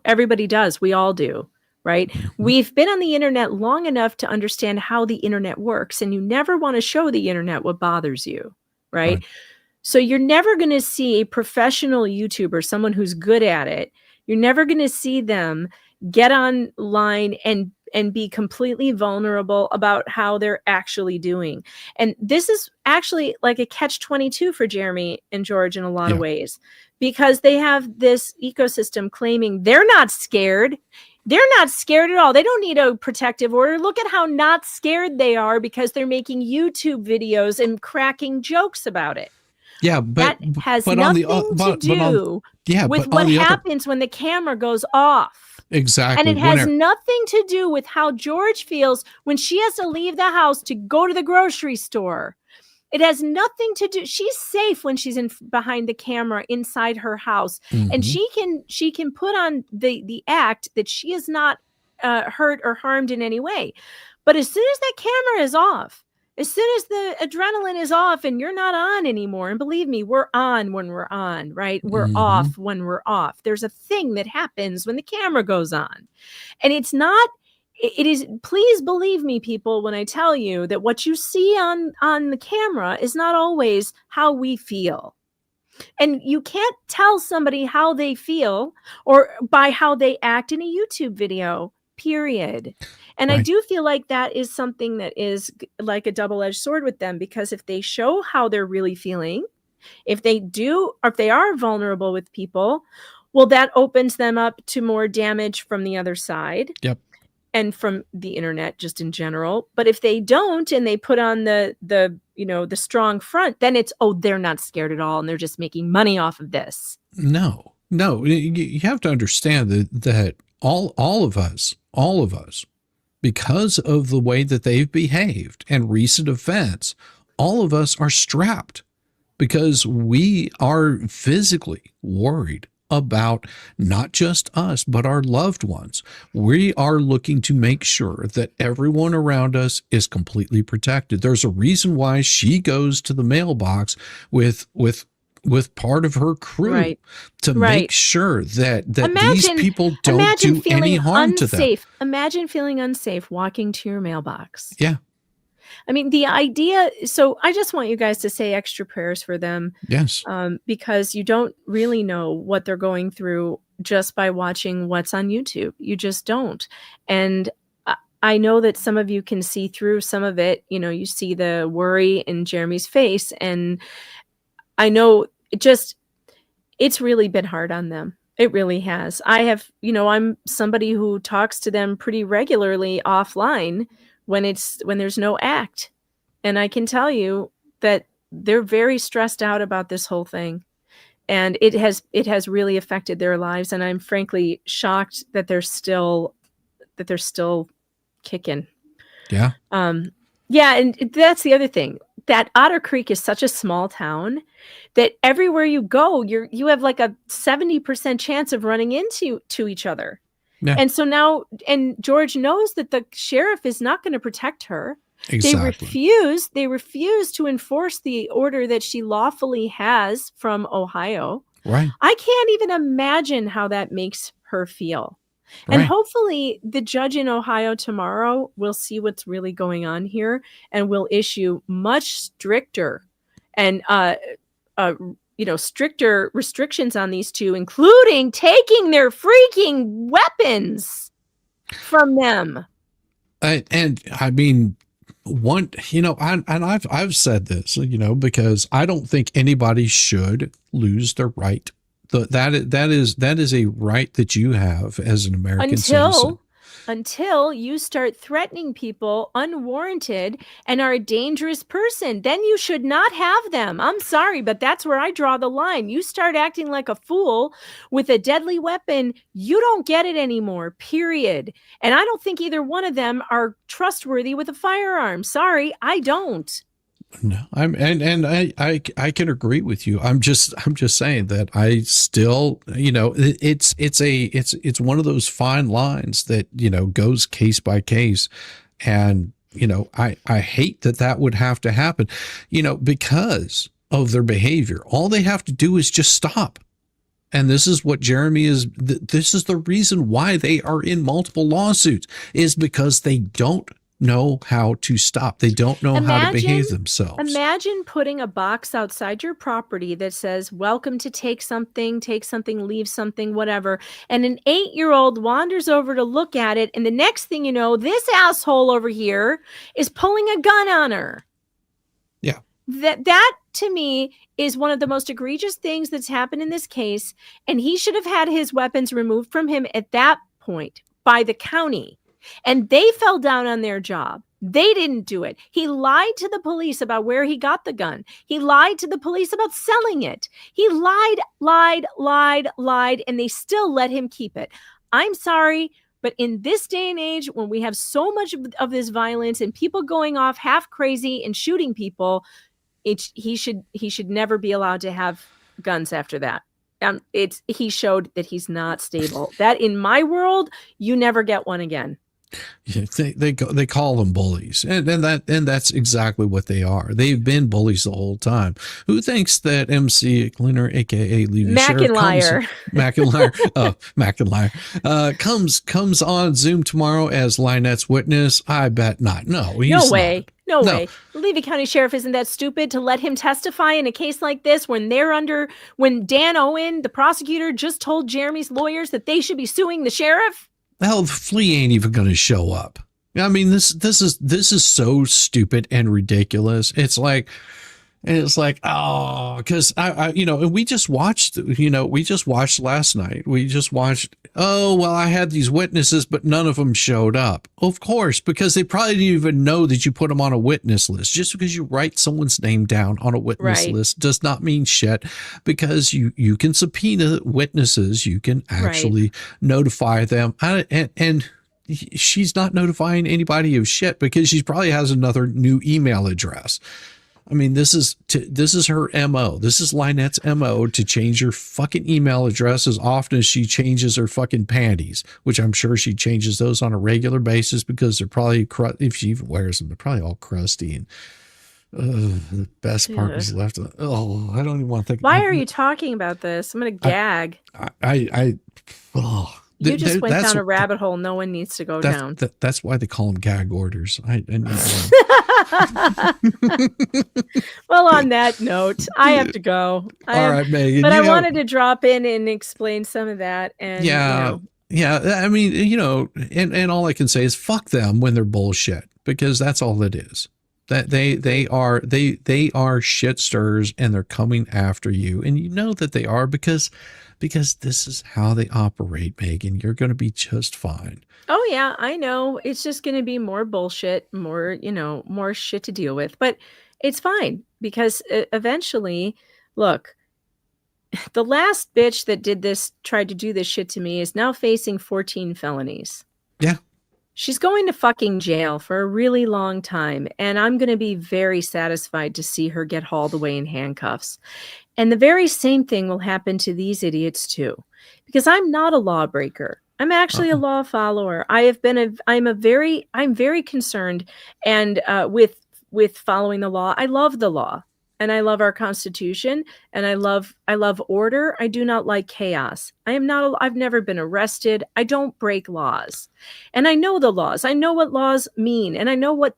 [SPEAKER 11] Everybody does. We all do, right? We've been on the internet long enough to understand how the internet works, and you never want to show the internet what bothers you, right? So you're never going to see a professional YouTuber, someone who's good at it. You're never going to see them get online and and be completely vulnerable about how they're actually doing. And this is actually like a catch-22 for Jeremy and George in a lot of ways, because they have this ecosystem claiming they're not scared. They're not scared at all. They don't need a protective order. Look at how not scared they are because they're making YouTube videos and cracking jokes about it.
[SPEAKER 4] Yeah, but
[SPEAKER 11] that has
[SPEAKER 4] but
[SPEAKER 11] nothing
[SPEAKER 4] to
[SPEAKER 11] do with what happens when the camera goes off.
[SPEAKER 4] Exactly.
[SPEAKER 11] And it has nothing to do with how George feels when she has to leave the house to go to the grocery store. It has nothing to do. She's safe when she's behind the camera inside her house, and she can put on the act that she is not hurt or harmed in any way. But as soon as that camera is off, as soon as the adrenaline is off and you're not on anymore, and believe me, we're on when we're on, right? We're off when we're off. There's a thing that happens when the camera goes on, and it's not. It is, please believe me, people, when I tell you that what you see on the camera is not always how we feel. And you can't tell somebody how they feel or by how they act in a YouTube video, period. And I do feel like that is something that is like a double-edged sword with them, because if they show how they're really feeling, if they do, or if they are vulnerable with people, well, that opens them up to more damage from the other side.
[SPEAKER 4] Yep.
[SPEAKER 11] And from the internet just in general. But if they don't, and they put on the strong front, then it's, oh, they're not scared at all, and they're just making money off of this.
[SPEAKER 4] No, you have to understand that all of us, because of the way that they've behaved and recent events, all of us are strapped because we are physically worried about not just us, but our loved ones. We are looking to make sure that everyone around us is completely protected. There's a reason why she goes to the mailbox with part of her crew to make sure that these people don't do any harm to them.
[SPEAKER 11] Imagine feeling unsafe walking to your mailbox.
[SPEAKER 4] Yeah.
[SPEAKER 11] I mean, the idea, so I just want you guys to say extra prayers for them.
[SPEAKER 4] Yes.
[SPEAKER 11] Because you don't really know what they're going through just by watching what's on YouTube. You just don't. And I know that some of you can see through some of it. You know, you see the worry in Jeremy's face. And I know it's really been hard on them. It really has. I'm somebody who talks to them pretty regularly offline when there's no act. And I can tell you that they're very stressed out about this whole thing. And it has really affected their lives. And I'm frankly shocked that they're still kicking.
[SPEAKER 4] Yeah.
[SPEAKER 11] Yeah. And that's the other thing, that Otter Creek is such a small town that everywhere you go, you have like a 70% chance of running into each other. Yeah. And so now, and George knows that the sheriff is not going to protect her.
[SPEAKER 4] Exactly.
[SPEAKER 11] They refuse to enforce the order that she lawfully has from Ohio.
[SPEAKER 4] Right.
[SPEAKER 11] I can't even imagine how that makes her feel. Right. And hopefully the judge in Ohio tomorrow will see what's really going on here and will issue much stricter and stricter restrictions on these two, including taking their freaking weapons from them.
[SPEAKER 4] And I mean, I've said this, because I don't think anybody should lose their right. That is a right that you have as an American citizen.
[SPEAKER 11] Until you start threatening people unwarranted and are a dangerous person, then you should not have them. I'm sorry, but that's where I draw the line. You start acting like a fool with a deadly weapon, you don't get it anymore, period. And I don't think either one of them are trustworthy with a firearm. Sorry, I don't.
[SPEAKER 4] No, I can agree with you. I'm just saying that I still, it's one of those fine lines that, goes case by case. And, I hate that would have to happen, because of their behavior. All they have to do is just stop. And this is what Jeremy this is the reason why they are in multiple lawsuits, is because they don't know how to stop. They don't know how to behave themselves.
[SPEAKER 11] Imagine putting a box outside your property that says, welcome to take something, leave something, whatever. And an 8-year-old wanders over to look at it. And the next thing you know, this asshole over here is pulling a gun on her.
[SPEAKER 4] Yeah.
[SPEAKER 11] That to me is one of the most egregious things that's happened in this case. And he should have had his weapons removed from him at that point by the county. And they fell down on their job. They didn't do it. He lied to the police about where he got the gun. He lied to the police about selling it. He lied, and they still let him keep it. I'm sorry, but in this day and age, when we have so much of this violence and people going off half crazy and shooting people, he should never be allowed to have guns after that. He showed that he's not stable. That in my world, you never get one again.
[SPEAKER 4] Yeah, they call them bullies, and that's exactly what they are. They've been bullies the whole time. Who thinks that MC Cleaner, aka Levy
[SPEAKER 11] McIntyre,
[SPEAKER 4] comes on Zoom tomorrow as Lynette's witness? I bet not. No way.
[SPEAKER 11] No way. The Levy County Sheriff isn't that stupid to let him testify in a case like this when Dan Owen, the prosecutor, just told Jeremy's lawyers that they should be suing the sheriff.
[SPEAKER 4] Hell, the flea ain't even going to show up. I mean, this is so stupid and ridiculous. It's like, oh, because and we just watched last night. I had these witnesses, but none of them showed up. Of course, because they probably didn't even know that you put them on a witness list. Just because you write someone's name down on a witness list does not mean shit, because you can subpoena witnesses. You can actually notify them. And she's not notifying anybody of shit because she probably has another new email address. I mean, this is her MO. This is Lynette's MO, to change her fucking email address as often as she changes her fucking panties, which I'm sure she changes those on a regular basis because they're probably, if she even wears them, they're probably all crusty. And the best part is left. Oh, I don't even want to think.
[SPEAKER 11] Why are you talking about this? I'm going to gag. You just went down a rabbit hole no one needs to go down.
[SPEAKER 4] That's why they call them gag orders. I need
[SPEAKER 11] Well, on that note, I have to go.
[SPEAKER 4] All right, Megan.
[SPEAKER 11] But I wanted to drop in and explain some of that. And
[SPEAKER 4] yeah. I mean, and all I can say is fuck them when they're bullshit, because that's all it is. That they are shit stirrers, and they're coming after you, and you know that they are because this is how they operate, Megan. You're going to be just fine.
[SPEAKER 11] Oh yeah, I know. It's just going to be more bullshit, more shit to deal with, but it's fine because eventually, look, the last bitch that tried to do this shit to me is now facing 14 felonies.
[SPEAKER 4] Yeah.
[SPEAKER 11] She's going to fucking jail for a really long time, and I'm going to be very satisfied to see her get hauled away in handcuffs. And the very same thing will happen to these idiots too, because I'm not a lawbreaker. I'm actually a law follower. I'm very concerned and with following the law. I love the law, and I love our Constitution, and I love order. I do not like chaos. I've never been arrested. I don't break laws. And I know the laws. I know what laws mean, and I know what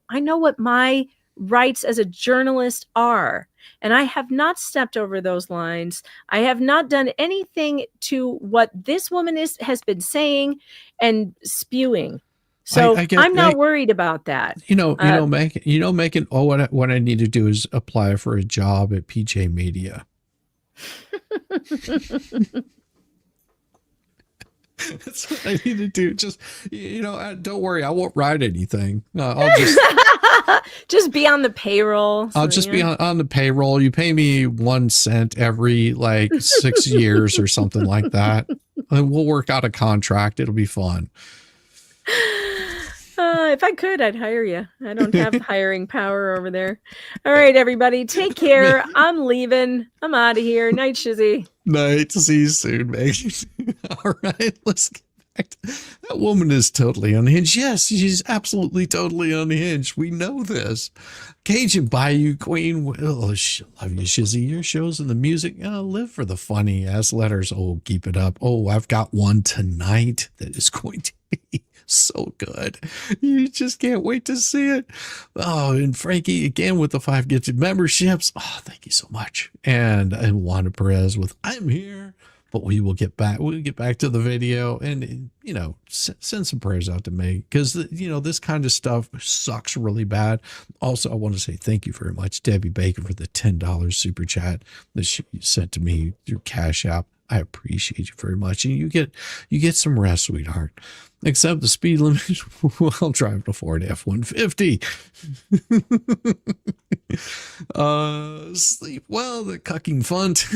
[SPEAKER 11] my rights as a journalist are. And I have not stepped over those lines. I have not done anything to what this woman has been saying and spewing. So I'm not worried about that.
[SPEAKER 4] Megan, what I need to do is apply for a job at PJ Media. That's what I need to do. Just, don't worry. I won't write anything. I'll just
[SPEAKER 11] just be on the payroll.
[SPEAKER 4] I'll just be on the payroll. You pay me 1 cent every 6 years or something like that. And we'll work out a contract. It'll be fun.
[SPEAKER 11] If I could, I'd hire you. I don't have hiring power over there. All right, everybody. Take care. I'm leaving. I'm out of here. Night, Shizzy.
[SPEAKER 4] Night. See you soon, Megan. All right. Let's get back to that woman is totally unhinged. Yes, she's absolutely totally unhinged. We know this. Cajun Bayou Queen. Oh, love you, Shizzy. Your shows and the music. Live for the funny ass letters. Oh, keep it up. Oh, I've got one tonight that is going to So good. You just can't wait to see it. Oh, and Frankie again with the 5 gifted memberships. Oh, thank you so much. And Wanda Perez with I'm here. But we will get back. We'll get back to the video and, you know, send some prayers out to me because, you know, this kind of stuff sucks really bad. Also, I want to say thank you very much, Debbie Baker, for the $10 super chat that she sent to me through Cash App. I appreciate you very much. And you get some rest, sweetheart. Except the speed limit while driving a Ford F-150. Sleep well, the cucking font.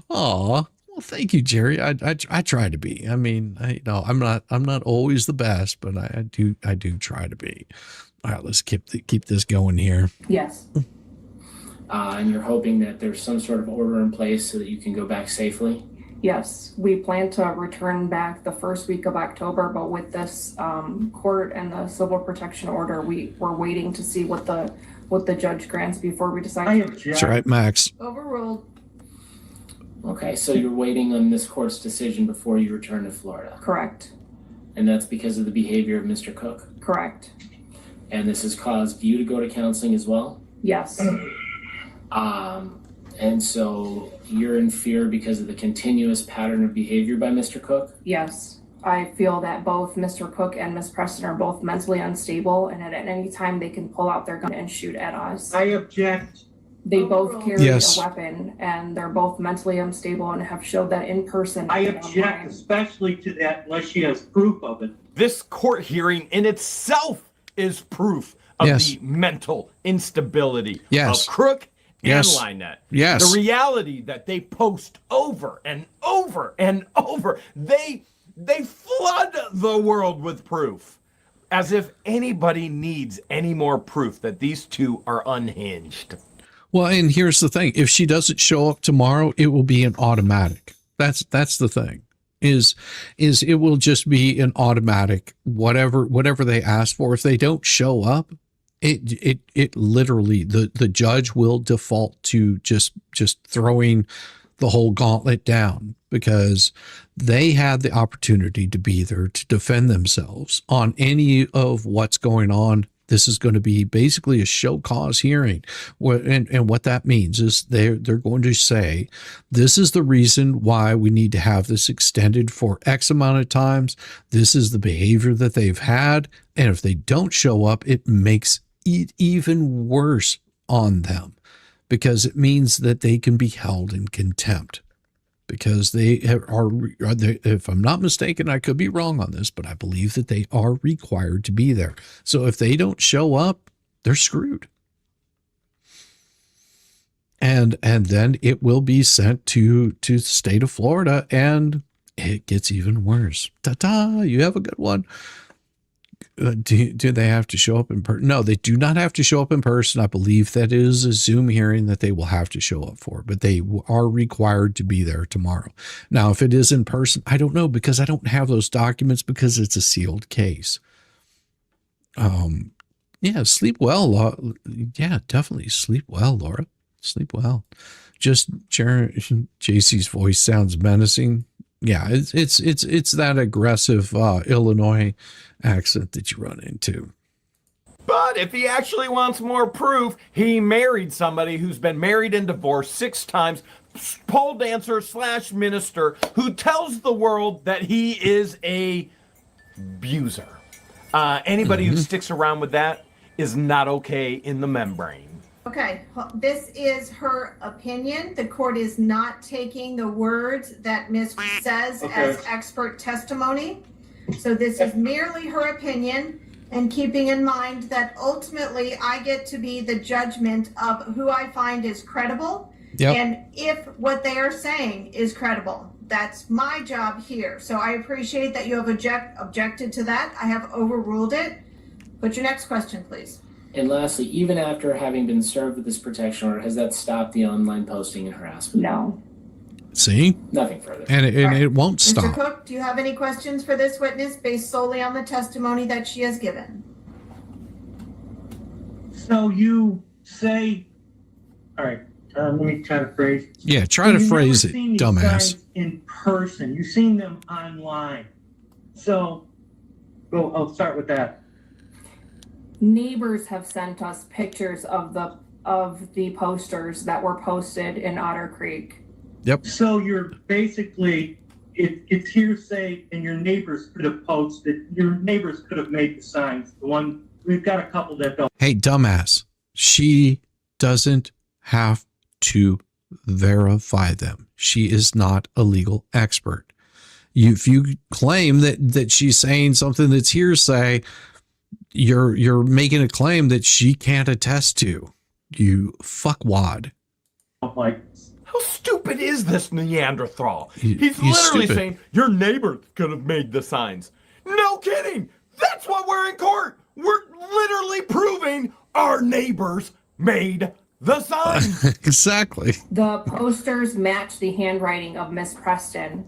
[SPEAKER 4] Aw, well, thank you, Jerry. I try to be. I mean, I'm not always the best, but I do try to be. All right, let's keep this going here.
[SPEAKER 10] Yes.
[SPEAKER 7] And you're hoping that there's some sort of order in place so that you can go back safely?
[SPEAKER 10] Yes, we plan to return back the first week of October, but with this court and the civil protection order, we're waiting to see what the judge grants before we decide.
[SPEAKER 4] That's right, Max.
[SPEAKER 8] Overruled.
[SPEAKER 7] Okay, so you're waiting on this court's decision before you return to Florida?
[SPEAKER 10] Correct.
[SPEAKER 7] And that's because of the behavior of Mr. Cook?
[SPEAKER 10] Correct.
[SPEAKER 7] And this has caused you to go to counseling as well?
[SPEAKER 10] Yes.
[SPEAKER 7] And so you're in fear because of the continuous pattern of behavior by Mr. Cook?
[SPEAKER 10] Yes. I feel that both Mr. Cook and Ms. Preston are both mentally unstable, and at any time they can pull out their gun and shoot at us.
[SPEAKER 9] I object.
[SPEAKER 10] They both carry
[SPEAKER 4] Yes.
[SPEAKER 10] a weapon, and they're both mentally unstable and have showed that in person.
[SPEAKER 9] I
[SPEAKER 10] and
[SPEAKER 9] object
[SPEAKER 10] online.
[SPEAKER 9] especially to that unless she has proof of it.
[SPEAKER 6] This court hearing in itself is proof of
[SPEAKER 4] Yes.
[SPEAKER 6] the mental instability
[SPEAKER 4] Yes.
[SPEAKER 6] of Crook and
[SPEAKER 4] Yes.
[SPEAKER 6] Lynette.
[SPEAKER 4] Yes.
[SPEAKER 6] The reality that they post over and over and over. They flood the world with proof. As if anybody needs any more proof that these two are unhinged.
[SPEAKER 4] Well, and here's the thing. If she doesn't show up tomorrow, it will be an automatic. That's the thing. Is it will just be an automatic whatever they ask for. If they don't show up, it literally the judge will default to just throwing the whole gauntlet down because they had the opportunity to be there to defend themselves on any of what's going on. This is going to be basically a show cause hearing. And what that means is they're going to say, this is the reason why we need to have this extended for X amount of times. This is the behavior that they've had. And if they don't show up, it makes it even worse on them because it means that they can be held in contempt. Because they are, if I'm not mistaken, I could be wrong on this, but I believe that they are required to be there. So if they don't show up, they're screwed. And then it will be sent to the state of Florida, and it gets even worse. Ta-ta! You have a good one. Do they have to show up in person? No, they do not have to show up in person. I believe that is a Zoom hearing that they will have to show up for, but they are required to be there tomorrow. Now, if it is in person, I don't know because I don't have those documents because it's a sealed case. Yeah, sleep well. Yeah, definitely sleep well, Laura. Sleep well. Just JC's voice sounds menacing. Yeah, it's that aggressive Illinois accent that you run into.
[SPEAKER 6] But if he actually wants more proof, he married somebody who's been married and divorced 6 times, pole dancer / minister, who tells the world that he is a abuser. Anybody who sticks around with that is not okay in the membrane.
[SPEAKER 8] Okay, this is her opinion. The court is not taking the words that Ms. says as expert testimony. So this is merely her opinion, and keeping in mind that ultimately I get to be the judgment of who I find is credible. Yep. And if what they are saying is credible. That's my job here. So I appreciate that you have objected to that. I have overruled it. But your next question, please.
[SPEAKER 7] And lastly, even after having been served with this protection order, has that stopped the online posting and harassment?
[SPEAKER 10] No.
[SPEAKER 4] See?
[SPEAKER 7] Nothing further.
[SPEAKER 4] And it won't stop.
[SPEAKER 8] Mr. Cook, do you have any questions for this witness based solely on the testimony that she has given?
[SPEAKER 9] So you say, all right, let me try to phrase.
[SPEAKER 4] Yeah, try to phrase it, dumbass.
[SPEAKER 9] in person. You've seen them online. So, I'll start with that.
[SPEAKER 10] Neighbors have sent us pictures of the posters that were posted in Otter Creek.
[SPEAKER 4] Yep.
[SPEAKER 9] So you're basically, it's hearsay, and your neighbors could have posted. Your neighbors could have made the signs. The one we've got a couple that don't.
[SPEAKER 4] Hey, dumbass. She doesn't have to verify them. She is not a legal expert. If you claim that she's saying something that's hearsay, you're making a claim that she can't attest to. You fuckwad.
[SPEAKER 9] Like,
[SPEAKER 6] How stupid is this Neanderthal?
[SPEAKER 4] He's
[SPEAKER 6] literally
[SPEAKER 4] stupid.
[SPEAKER 6] saying your neighbor could have made the signs. No kidding. That's why we're in court. We're literally proving our neighbors made the signs.
[SPEAKER 4] Exactly.
[SPEAKER 10] The posters match the handwriting of Miss Preston.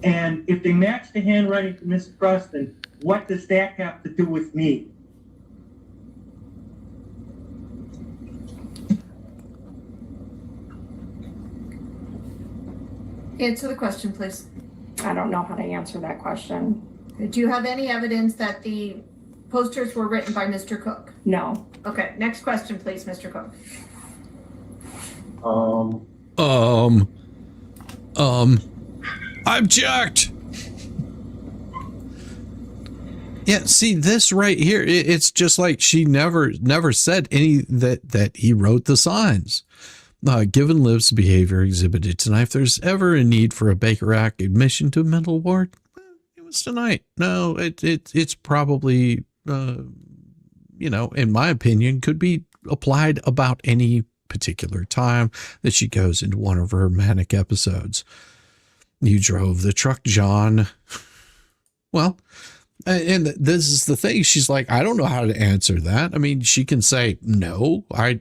[SPEAKER 9] and if they match the handwriting to Miss Preston, what does that have to do with me?
[SPEAKER 8] Answer the question, please.
[SPEAKER 10] I don't know how to answer that question.
[SPEAKER 8] Do you have any evidence that the posters were written by Mr. Cook?
[SPEAKER 10] No.
[SPEAKER 8] Okay, next question, please, Mr. Cook.
[SPEAKER 4] Object. Yeah, see this right here. It's just like she never said any that he wrote the signs. Given Liv's behavior exhibited tonight, if there's ever a need for a Baker Act admission to a mental ward, it was tonight. No, it's probably, in my opinion, could be applied about any particular time that she goes into one of her manic episodes. You drove the truck, John. Well, and this is the thing. She's like, I don't know how to answer that. I mean, she can say, no, I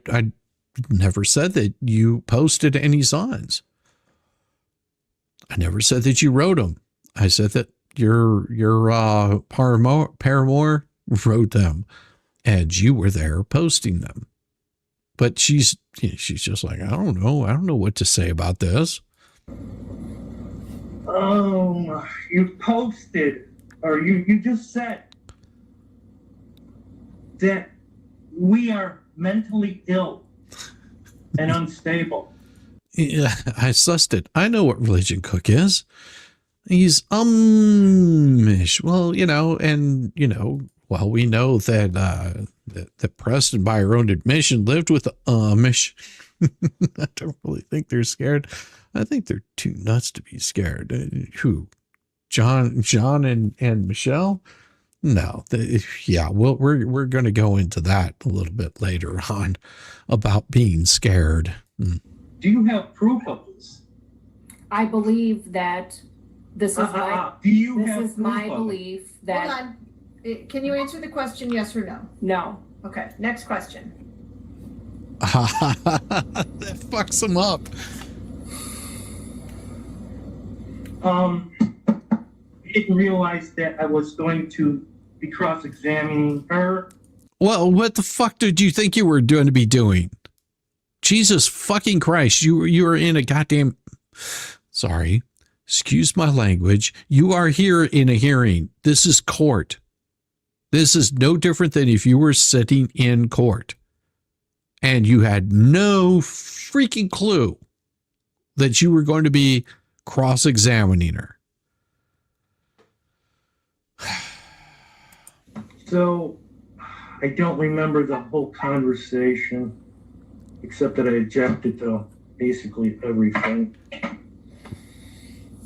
[SPEAKER 4] never said that you posted any signs. I never said that you wrote them. I said that your paramour wrote them and you were there posting them. But she's just like, I don't know what to say about this.
[SPEAKER 9] You posted, or you just said that we are mentally ill and unstable.
[SPEAKER 4] Yeah, I sussed it. I know what religion Cook is. He's Amish. Well, well, we know that that Preston, by her own admission, lived with the Amish. I don't really think they're scared. I think they're too nuts to be scared. Who? John and Michelle? No. We're going to go into that a little bit later on about being scared.
[SPEAKER 9] Do you have proof of this?
[SPEAKER 10] I believe that this is my belief that.
[SPEAKER 8] Hold on. Can you answer the question, yes or no?
[SPEAKER 10] No.
[SPEAKER 8] Okay, next question.
[SPEAKER 4] That fucks him up.
[SPEAKER 9] I didn't realize that I was going to be cross-examining her.
[SPEAKER 4] Well, what the fuck did you think you were going to be doing? Jesus fucking Christ. You are in a goddamn... Sorry. Excuse my language. You are here in a hearing. This is court. This is no different than if you were sitting in court and you had no freaking clue that you were going to be cross-examining her.
[SPEAKER 9] So, I don't remember the whole conversation, except that I objected to basically everything.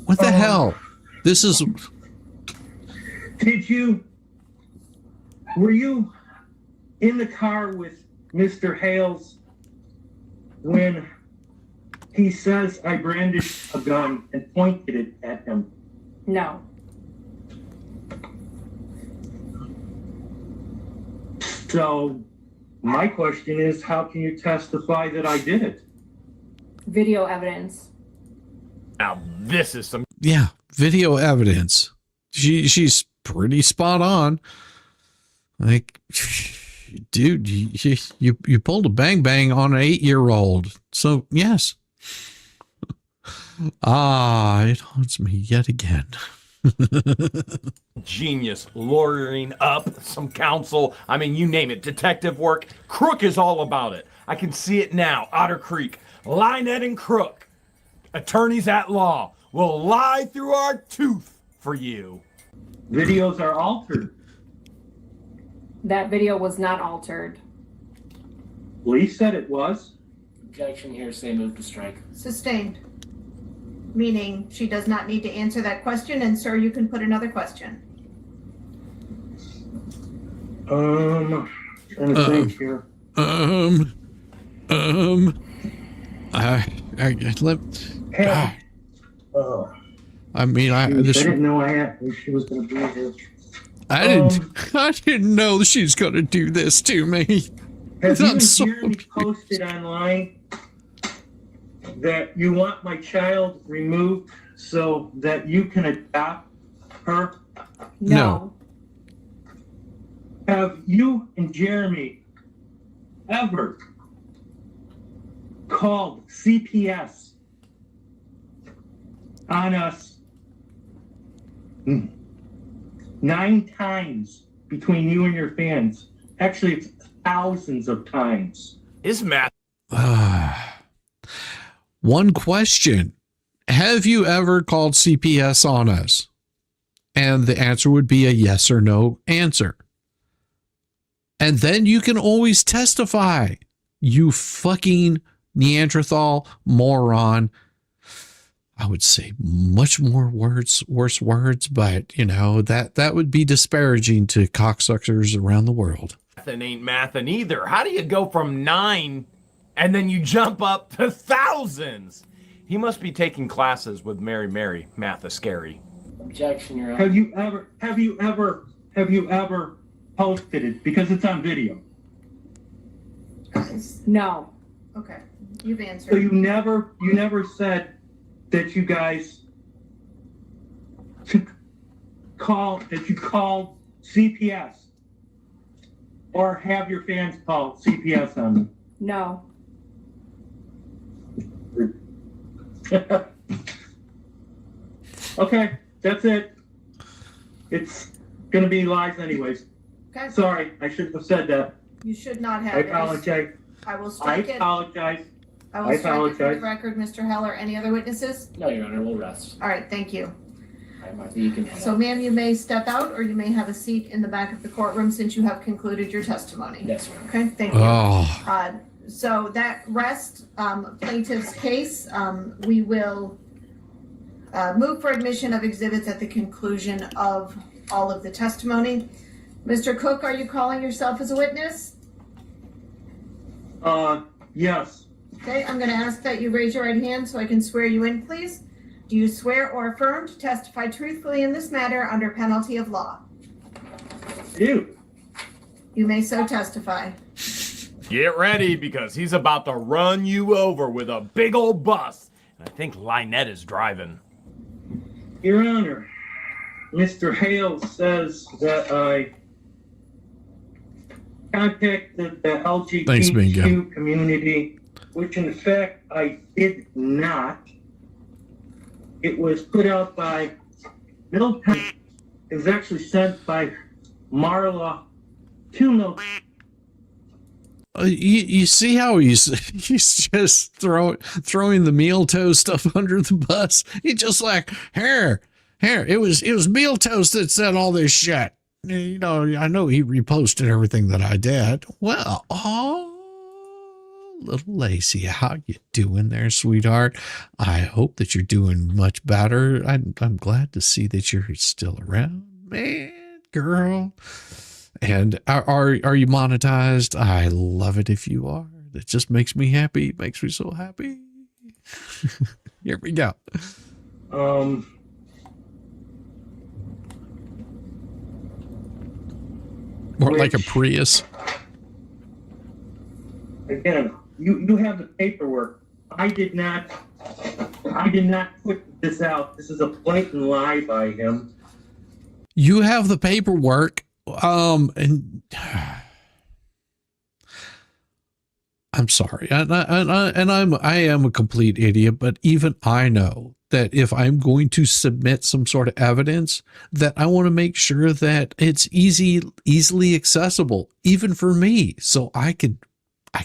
[SPEAKER 4] What the hell? This is...
[SPEAKER 9] Were you in the car with Mr. Hales when he says I brandished a gun and pointed it at him?
[SPEAKER 10] No.
[SPEAKER 9] So, my question is, how can you testify that I did it?
[SPEAKER 10] Video evidence.
[SPEAKER 6] Now, this is some...
[SPEAKER 4] Yeah, video evidence. She's pretty spot on. Like, dude, you pulled a bang bang on an 8-year-old. So, yes. It haunts me yet again.
[SPEAKER 6] Genius, lawyering up some counsel. I mean, you name it. Detective work. Crook is all about it. I can see it now. Otter Creek, Lynette and Crook, attorneys at law, will lie through our tooth for you.
[SPEAKER 9] Videos are altered.
[SPEAKER 10] That video was not altered.
[SPEAKER 9] Police said it was.
[SPEAKER 7] Objection, hearsay, move to strike.
[SPEAKER 8] Sustained. Meaning she does not need to answer that question, and sir, you can put another question.
[SPEAKER 9] Trying to think here.
[SPEAKER 4] I mean, I
[SPEAKER 9] didn't know she was going to be here.
[SPEAKER 4] I didn't know she's going to do this to me.
[SPEAKER 9] Have you and Jeremy posted online that you want my child removed so that you can adopt her?
[SPEAKER 4] No.
[SPEAKER 9] Have you and Jeremy ever called CPS on us 9 times between you and your fans? Actually, it's thousands of times.
[SPEAKER 6] Is math.
[SPEAKER 4] One question. Have you ever called CPS on us? And the answer would be a yes or no answer. And then you can always testify. You fucking Neanderthal moron. I would say much more worse words, but you know, that would be disparaging to cocksuckers around the world.
[SPEAKER 6] And ain't mathin' either. How do you go from 9 and then you jump up to thousands? He must be taking classes with Mary Math is scary.
[SPEAKER 7] Objection, Your Honor.
[SPEAKER 9] Have you ever posted it? Because it's on video.
[SPEAKER 10] No.
[SPEAKER 8] Okay, you've answered.
[SPEAKER 9] So you never said that you guys called CPS or have your fans call CPS on them?
[SPEAKER 10] No.
[SPEAKER 9] Okay, that's it. It's gonna be lies anyways.
[SPEAKER 8] Okay.
[SPEAKER 9] Sorry, I shouldn't have said that.
[SPEAKER 8] You should not have.
[SPEAKER 9] I apologize.
[SPEAKER 8] I will
[SPEAKER 9] I
[SPEAKER 8] strike it.
[SPEAKER 9] apologize.
[SPEAKER 8] I will strike it for the record, Mr. Heller. Any other witnesses?
[SPEAKER 7] No, Your Honor, we'll rest.
[SPEAKER 8] All right, thank you.
[SPEAKER 7] All right, Martha, you can head
[SPEAKER 8] So,
[SPEAKER 7] out.
[SPEAKER 8] ma'am, you may step out, or you may have a seat in the back of the courtroom since you have concluded your testimony.
[SPEAKER 7] Yes, Your Honor.
[SPEAKER 8] Okay, thank you.
[SPEAKER 4] Oh,
[SPEAKER 8] So that rests plaintiff's case. We will move for admission of exhibits at the conclusion of all of the testimony. Mr. Cook, are you calling yourself as a witness?
[SPEAKER 9] Yes.
[SPEAKER 8] Okay, I'm going to ask that you raise your right hand so I can swear you in, please. Do you swear or affirm to testify truthfully in this matter under penalty of law?
[SPEAKER 9] I do.
[SPEAKER 8] You may so testify.
[SPEAKER 6] Get ready, because he's about to run you over with a big old bus. And I think Lynette is driving.
[SPEAKER 9] Your Honor, Mr. Hales says that I contacted the
[SPEAKER 4] Thanks, Bingo.
[SPEAKER 9] LGBTQ community, which in fact I did not. It was put out by Milton. It was actually sent by Marla to Milton.
[SPEAKER 4] You see how he's just throwing the meal toast stuff under the bus. He's just like, here. It was meal toast that said all this shit. You know, I know he reposted everything that I did. Well, little Lacey, how you doing there, sweetheart? I hope that you're doing much better. I'm glad to see that you're still around, man, girl. And are you monetized? I love it if you are. It just makes me happy. It makes me so happy. Here we go. More like a Prius.
[SPEAKER 9] Again, you have the paperwork. I did not put this out. This is a blatant lie by him.
[SPEAKER 4] You have the paperwork. And I'm sorry. I am a complete idiot, but even I know that if I'm going to submit some sort of evidence, that I want to make sure that it's easily accessible, even for me. So I can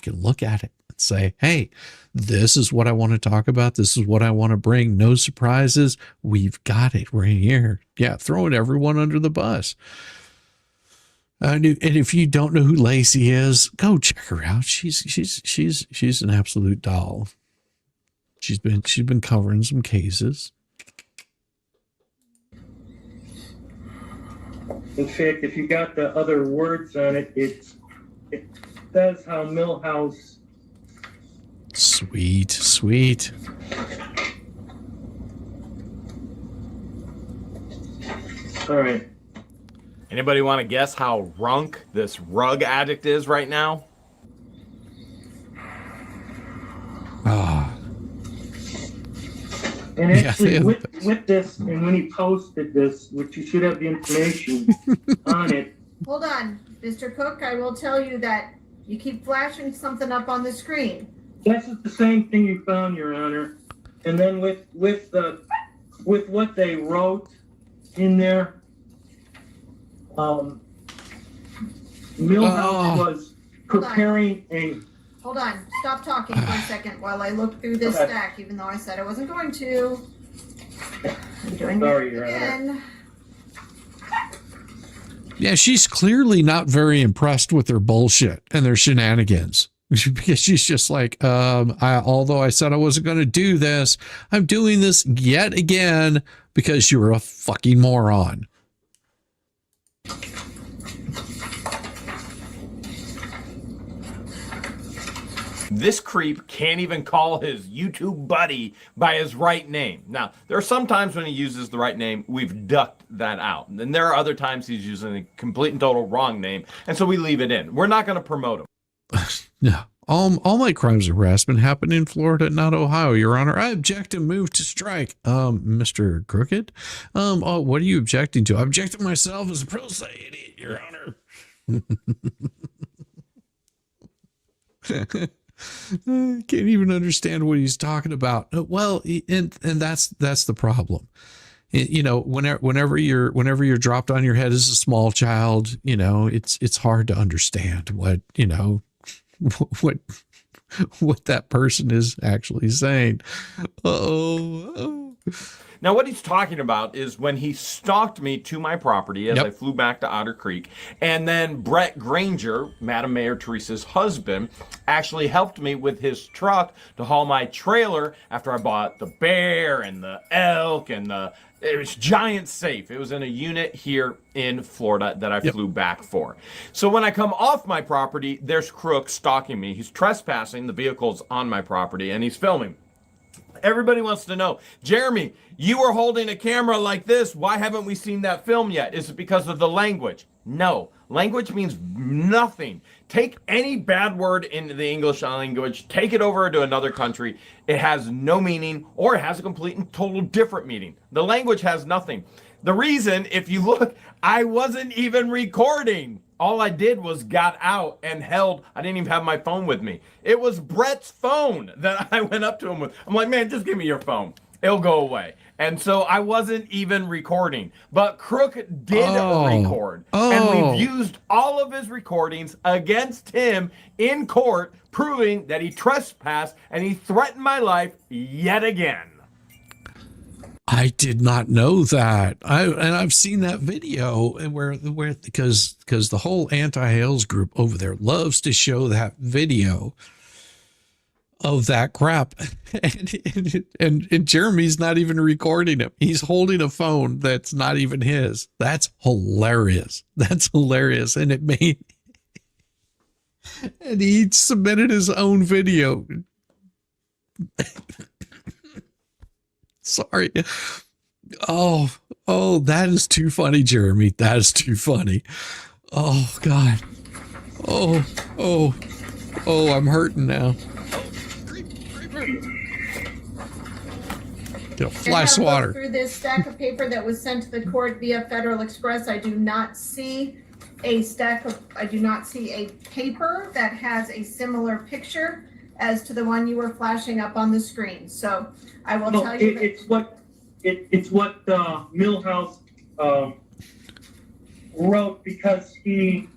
[SPEAKER 4] look at it and say, hey, this is what I want to talk about. This is what I want to bring. No surprises. We've got it right here. Yeah. Throwing everyone under the bus. And if you don't know who Lacey is, go check her out. She's an absolute doll. She's been covering some cases.
[SPEAKER 9] In fact, if you got the other words on it, it says how Millhouse.
[SPEAKER 4] Sweet.
[SPEAKER 9] All right.
[SPEAKER 6] Anybody want to guess how runk this rug addict is right now?
[SPEAKER 4] Ah.
[SPEAKER 9] And actually, with this, and when he posted this, which you should have the information on it.
[SPEAKER 8] Hold on, Mr. Cook, I will tell you that you keep flashing something up on the screen.
[SPEAKER 9] This is the same thing you found, Your Honor. And then with what they wrote in there, Millhouse was preparing a...
[SPEAKER 8] Hold on, stop talking for a second while I look through this stack, even though I said I wasn't going to. I'm doing it again.
[SPEAKER 4] Yeah, she's clearly not very impressed with their bullshit and their shenanigans. Because she's just like, although I said I wasn't going to do this, I'm doing this yet again because you're a fucking moron.
[SPEAKER 6] This creep can't even call his YouTube buddy by his right name. Now, there are some times when he uses the right name, we've ducked that out. And there are other times he's using a complete and total wrong name, and so we leave it in. We're not going to promote him.
[SPEAKER 4] No. All my crimes of harassment happen in Florida, not Ohio, Your Honor. I object to move to strike. Mr. Crooked? What are you objecting to? I object to myself as a pro se idiot, Your Honor. I can't even understand what he's talking about. Well, and that's the problem. You know, whenever you're dropped on your head as a small child, you know, it's hard to understand what that person is actually saying. Oh.
[SPEAKER 6] Now, what he's talking about is when he stalked me to my property as I flew back to Otter Creek, and then Brett Granger, Madam Mayor Teresa's husband, actually helped me with his truck to haul my trailer after I bought the bear and the elk and it was giant safe. It was in a unit here in Florida that I flew back for. So when I come off my property, there's Crook stalking me. He's trespassing. The vehicle's on my property, and he's filming. Everybody wants to know, Jeremy, you were holding a camera like this. Why haven't we seen that film yet? Is it because of the language? No. Language means nothing. Take any bad word in the English language, take it over to another country. It has no meaning, or it has a complete and total different meaning. The language has nothing. The reason, if you look, I wasn't even recording. All I did was got out and held, I didn't even have my phone with me. It was Brett's phone that I went up to him with. I'm like, man, just give me your phone. It'll go away. And so I wasn't even recording. But Crook did record. And we've used all of his recordings against him in court, proving that he trespassed and he threatened my life yet again.
[SPEAKER 4] I did not know that. I've seen that video where because the whole Anti-Hales group over there loves to show that video of that crap, and Jeremy's not even recording him. He's holding a phone that's not even his. That's hilarious. And and he submitted his own video. Sorry. Oh, that is too funny, Jeremy. That is too funny. Oh, God. Oh, I'm hurting now. Get a flash of water.
[SPEAKER 8] Through this stack of paper that was sent to the court via Federal Express, I do not see a stack of, I do not see a paper that has a similar picture as to the one you were flashing up on the screen. So I will tell you that
[SPEAKER 9] it's what Millhouse wrote because he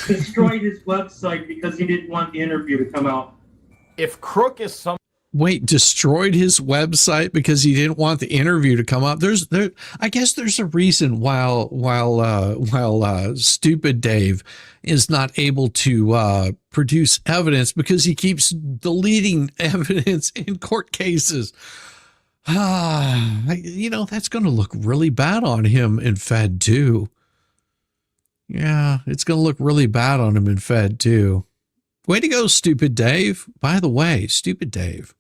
[SPEAKER 9] destroyed his website because he didn't want the interview to come out.
[SPEAKER 6] If Crook is some
[SPEAKER 4] Wait, destroyed his website because he didn't want the interview to come up. I guess there's a reason while Stupid Dave is not able to produce evidence because he keeps deleting evidence in court cases. You know, that's going to look really bad on him in Fed too. Yeah, it's going to look really bad on him in Fed too. Way to go, Stupid Dave. By the way, Stupid Dave,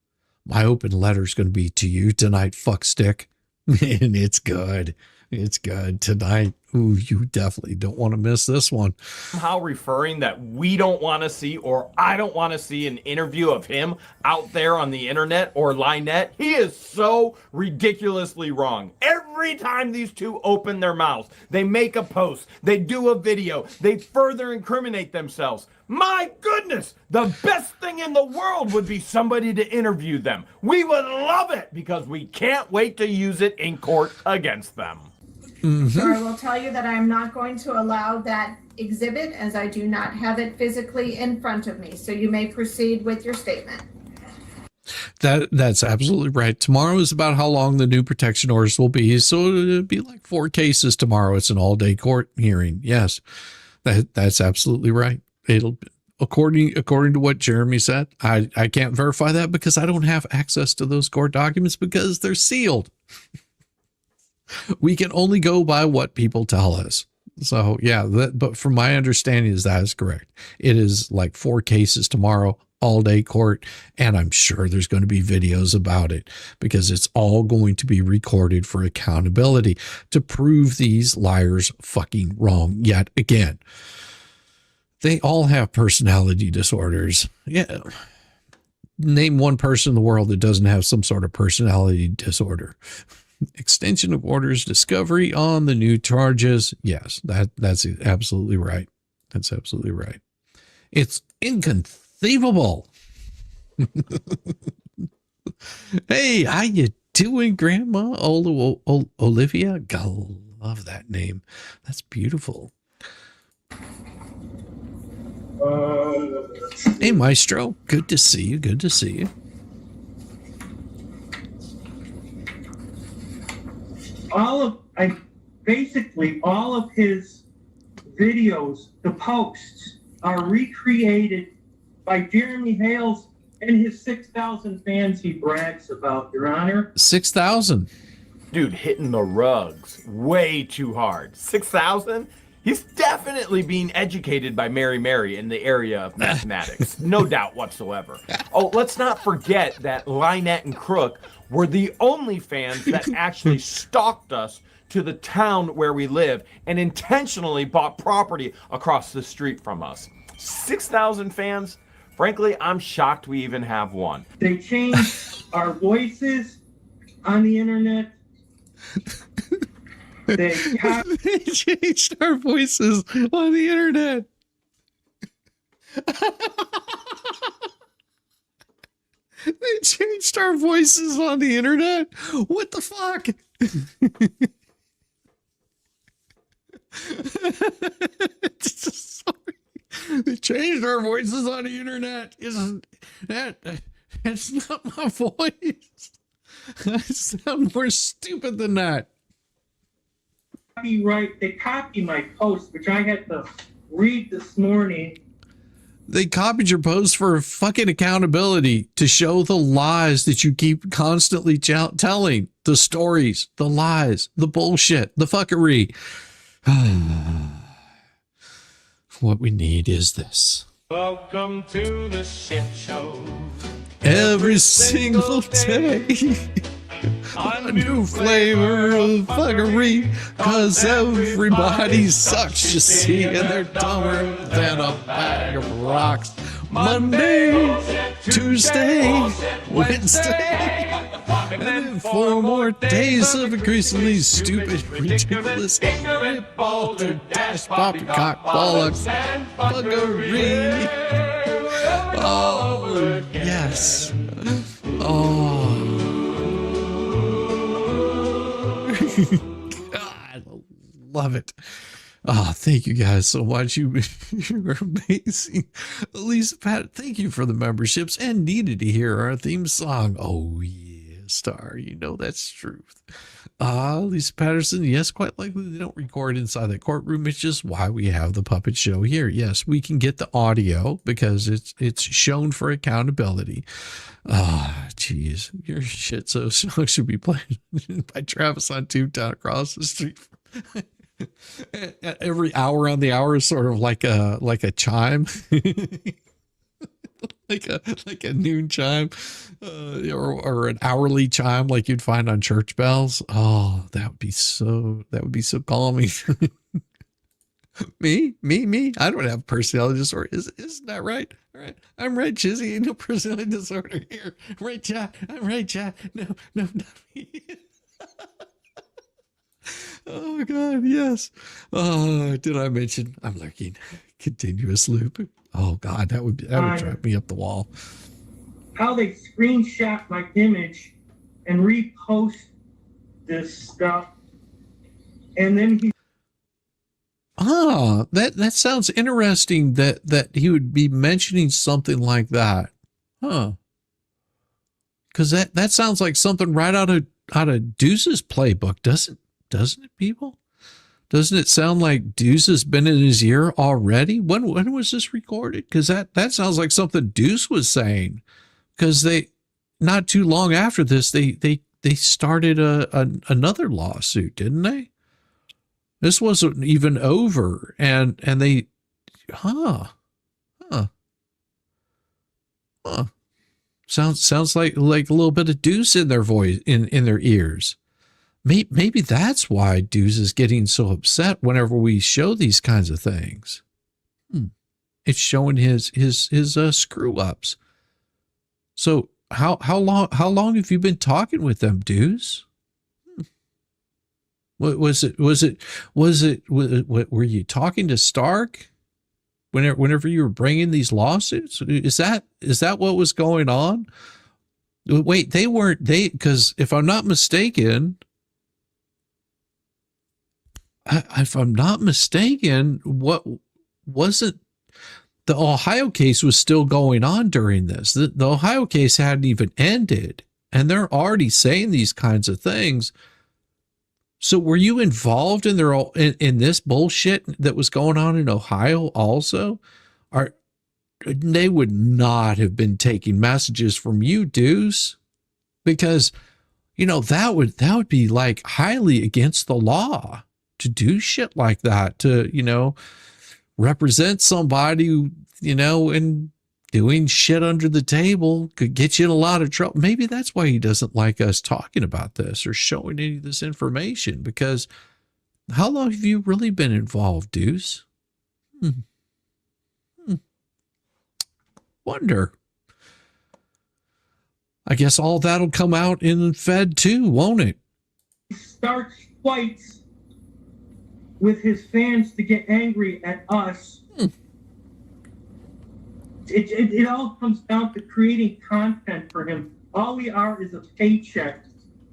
[SPEAKER 4] my open letter is going to be to you tonight, fuckstick. And it's good. It's good tonight. Ooh, you definitely don't want to miss this one.
[SPEAKER 6] somehow referring that we don't want to see, or I don't want to see an interview of him out there on the internet or Linet. He is so ridiculously wrong. Every time these two open their mouths, they make a post, they do a video, they further incriminate themselves. My goodness, the best thing in the world would be somebody to interview them. We would love it because we can't wait to use it in court against them.
[SPEAKER 8] So I will tell you that I am not going to allow that exhibit as I do not have it physically in front of me. So you may proceed with your statement.
[SPEAKER 4] That's absolutely right. Tomorrow is about how long the new protection orders will be. So it'll be like 4 cases tomorrow. It's an all-day court hearing. Yes, that's absolutely right. It'll according to what Jeremy said. I can't verify that because I don't have access to those court documents because they're sealed. We can only go by what people tell us. So yeah, but from my understanding that is correct. It is like 4 cases tomorrow, all day court. And I'm sure there's going to be videos about it because it's all going to be recorded for accountability to prove these liars fucking wrong yet again. They all have personality disorders. Yeah. Name one person in the world that doesn't have some sort of personality disorder. Extension of orders, discovery on the new charges. Yes, that's absolutely right. That's absolutely right. It's inconceivable. Hey, how you doing, Grandma Olivia? God, love that name. That's beautiful. Hey, Maestro. Good to see you. Good to see you.
[SPEAKER 9] Basically all of his videos, the posts, are recreated by Jeremy Hales and his 6,000 fans he brags about, Your Honor.
[SPEAKER 4] 6,000.
[SPEAKER 6] Dude, hitting the rugs way too hard. 6,000? He's definitely being educated by Mary in the area of mathematics. No doubt whatsoever. Oh, let's not forget that Linet and Crook were the only fans that actually stalked us to the town where we live and intentionally bought property across the street from us. 6,000 fans? Frankly, I'm shocked we even have one.
[SPEAKER 9] They changed our voices on the internet. They
[SPEAKER 4] changed our voices on the internet. They changed our voices on the internet. What the fuck? Sorry. They changed our voices on the internet. Isn't that's not my voice. I sound more stupid than that.
[SPEAKER 9] They copied my post, which I had to read this morning.
[SPEAKER 4] They copied your post for fucking accountability to show the lies that you keep constantly telling. The stories, the lies, the bullshit, the fuckery. What we need is this.
[SPEAKER 5] Welcome to the shit show.
[SPEAKER 4] Every single day. A new flavor of fuckery, cause everybody sucks, you see, and they're dumber than a bag of rocks. Monday, Tuesday, Wednesday.
[SPEAKER 5] And
[SPEAKER 4] then 4 more days of increasingly stupid, ridiculous, ignorant, balderdash, poppycock, bollocks, and buggery. Oh, yes. Oh. God, I love it. Oh, thank you guys so much. You're amazing. Lisa Pat, thank you for the memberships and needed to hear our theme song. Oh, yeah, Star. You know that's truth. Lisa Patterson, yes, quite likely they don't record inside the courtroom. It's just why we have the puppet show here. Yes, we can get the audio because it's shown for accountability. Jeez, your shit so song should be played by Travis on Tubetown across the street. Every hour on the hour is sort of like a chime. like a noon chime, or an hourly chime like you'd find on church bells. Oh, that would be so calming. Me. I don't have personality disorder. Isn't that right? All right. I'm right, Shizzy. Ain't no personality disorder here. Right, chat. I'm right, chat. No, not me. Oh God, yes. Oh, did I mention I'm lurking? Continuous loop. Oh God, that would drive me up the wall.
[SPEAKER 9] How they screenshot my image and repost this stuff, and then he.
[SPEAKER 4] That sounds interesting. That he would be mentioning something like that, huh? Because that sounds like something right out of Deuce's playbook, doesn't it, people? Doesn't it sound like Deuce has been in his ear already? When was this recorded? Because that sounds like something Deuce was saying. Because they, not too long after this, they started another lawsuit, didn't they? This wasn't even over, and they, sounds like a little bit of Deuce in their voice, in their ears. Maybe that's why Deuce is getting so upset whenever we show these kinds of things. It's showing his screw ups. So how long have you been talking with them, Deuce? Were you talking to Stark whenever you were bringing these lawsuits? Is that what was going on? Wait, because if I'm not mistaken, what wasn't the Ohio case was still going on during this. The Ohio case hadn't even ended, and they're already saying these kinds of things. So were you involved in this bullshit that was going on in Ohio also? They would not have been taking messages from you, Deuce, because that would be like highly against the law to do shit like that, to represent somebody who, and doing shit under the table could get you in a lot of trouble. Maybe that's why he doesn't like us talking about this or showing any of this information, because how long have you really been involved, Deuce? Wonder. I guess all that'll come out in Fed too, won't it?
[SPEAKER 9] He starts fights with his fans to get angry at us. It all comes down to creating content for him. All we are is a paycheck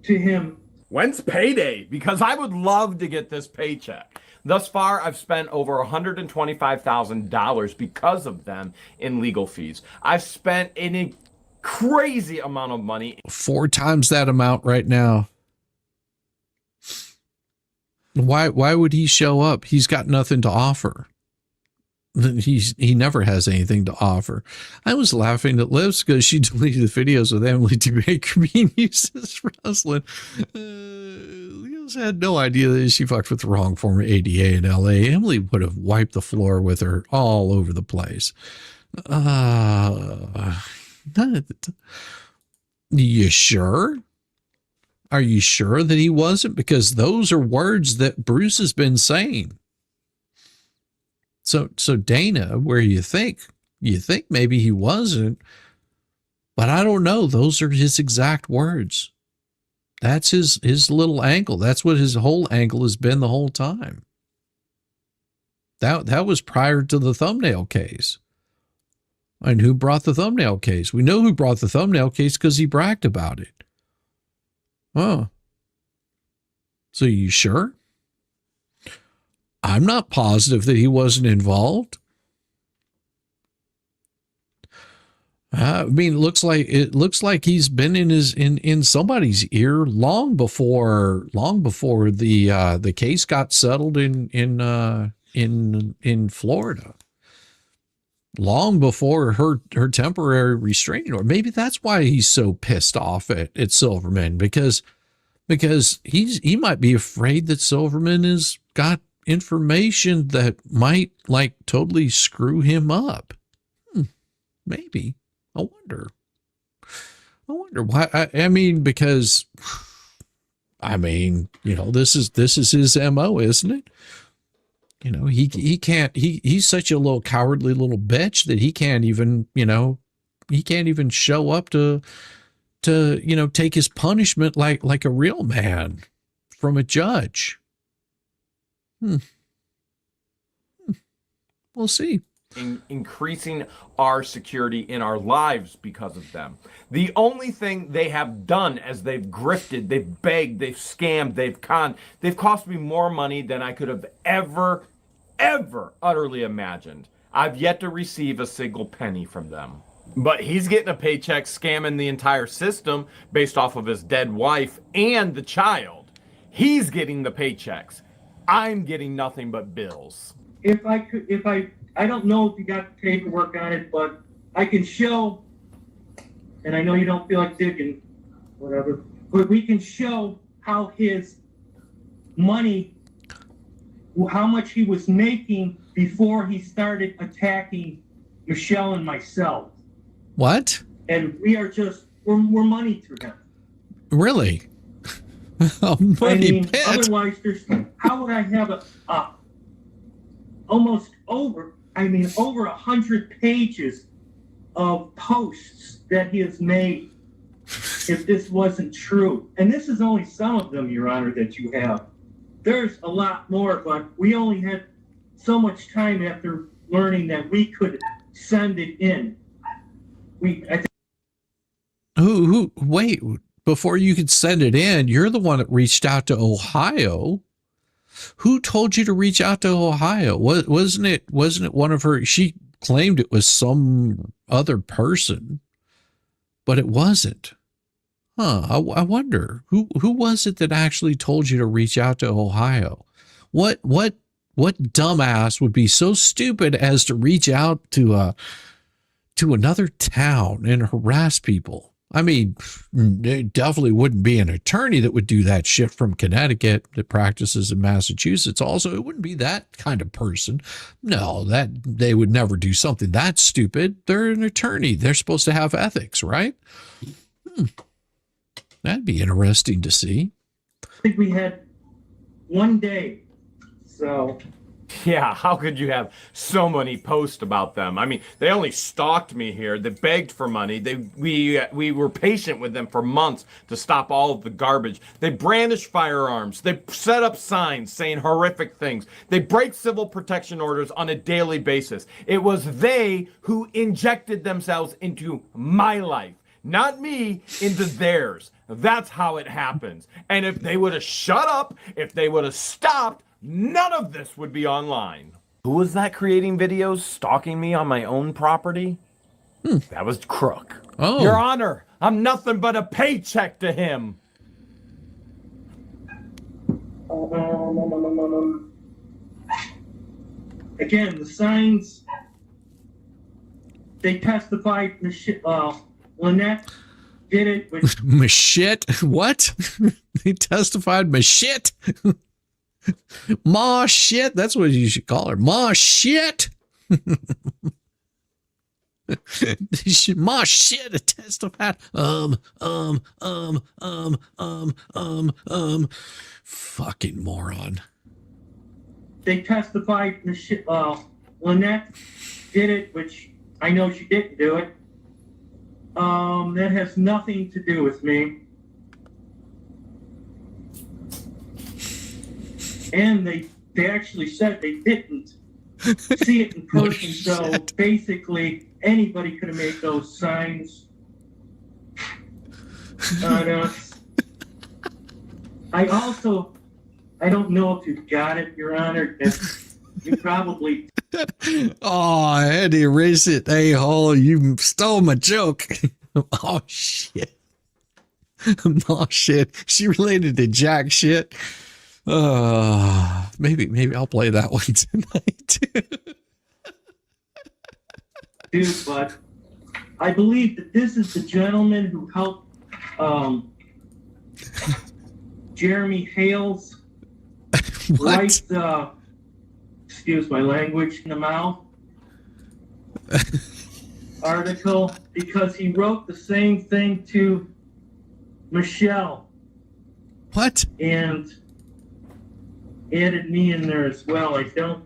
[SPEAKER 9] to him.
[SPEAKER 6] When's payday? Because I would love to get this paycheck. Thus far, I've spent over $125,000 because of them in legal fees. I've spent a crazy amount of money.
[SPEAKER 4] 4 times that amount right now. Why would he show up? He's got nothing to offer. He never has anything to offer. I was laughing at Liz because she deleted the videos with Emily D. Baker being used as wrestling. Liz had no idea that she fucked with the wrong former ADA in LA. Emily would have wiped the floor with her all over the place. You sure? Are you sure that he wasn't? Because those are words that Bruce has been saying. So Dana, where you think maybe he wasn't, but I don't know. Those are his exact words. That's his little angle. That's what his whole angle has been the whole time. That was prior to the thumbnail case. And who brought the thumbnail case? We know who brought the thumbnail case because he bragged about it. Oh. So you sure? I'm not positive that he wasn't involved. I mean, it looks like he's been in somebody's ear long before the case got settled in Florida. Long before her temporary restraining order. Maybe that's why he's so pissed off at Silverman, because he might be afraid that Silverman has got information that might like totally screw him up. Maybe. I wonder why. I mean, because I mean, you know, this is his MO, isn't it? You know, he can't, he's such a little cowardly little bitch that he can't even show up to, you know, take his punishment like a real man from a judge. We'll see.
[SPEAKER 6] Increasing our security in our lives because of them. The only thing they have done as they've grifted, they've begged, they've scammed, they've conned, they've cost me more money than I could have ever utterly imagined. I've yet to receive a single penny from them. But he's getting a paycheck scamming the entire system based off of his dead wife and the child. He's getting the paychecks. I'm getting nothing but bills.
[SPEAKER 9] I don't know if you got the paperwork on it, but I can show, and I know you don't feel like digging, whatever, but we can show how his money, how much he was making before he started attacking Michelle and myself.
[SPEAKER 4] What?
[SPEAKER 9] And we're money to him.
[SPEAKER 4] Really? Money
[SPEAKER 9] I mean,
[SPEAKER 4] pit.
[SPEAKER 9] Otherwise, how would I have over 100 pages of posts that he has made if this wasn't true? And this is only some of them, Your Honor, that you have. There's a lot more, but we only had so much time after learning that we could send it in.
[SPEAKER 4] Wait, before you could send it in, you're the one that reached out to Ohio. Who told you to reach out to Ohio? Wasn't it one of her? She claimed it was some other person, but it wasn't. I wonder who was it that actually told you to reach out to Ohio? What dumbass would be so stupid as to reach out to another town and harass people? I mean, it definitely wouldn't be an attorney that would do that shit from Connecticut that practices in Massachusetts. Also, it wouldn't be that kind of person. No, that they would never do something that stupid. They're an attorney. They're supposed to have ethics, right? That'd be interesting to see.
[SPEAKER 9] I think we had one day, so...
[SPEAKER 6] Yeah, how could you have so many posts about them? I mean, they only stalked me here. They begged for money. We were patient with them for months to stop all of the garbage. They brandish firearms. They set up signs saying horrific things. They break civil protection orders on a daily basis. It was they who injected themselves into my life, not me into theirs. That's how it happens. And if they would have shut up, if they would have stopped, none of this would be online. Who was that creating videos stalking me on my own property? That was Crook.
[SPEAKER 4] Oh.
[SPEAKER 6] Your Honor, I'm nothing but a paycheck to him.
[SPEAKER 9] Again, the signs, they testified, Lynette did it.
[SPEAKER 4] Mashit? What? They testified Mashit? Ma shit. That's what you should call her. Ma shit. Ma shit testified. Fucking moron.
[SPEAKER 9] They testified, Lynette did it, which I know she didn't do it. That has nothing to do with me. And they actually said they didn't see it in person, so basically anybody could have made those signs on us. I don't know if you've got it, Your Honor. You probably.
[SPEAKER 4] Oh, I had to erase it, a-hole. You stole my joke. Oh, shit. Oh, shit. She related to jack shit. Maybe I'll play that one tonight.
[SPEAKER 9] Dude, but I believe that this is the gentleman who helped Jeremy Hales write the, excuse my language, in the mouth article, because he wrote the same thing to Michelle.
[SPEAKER 4] What?
[SPEAKER 9] And added me in there as well. I don't.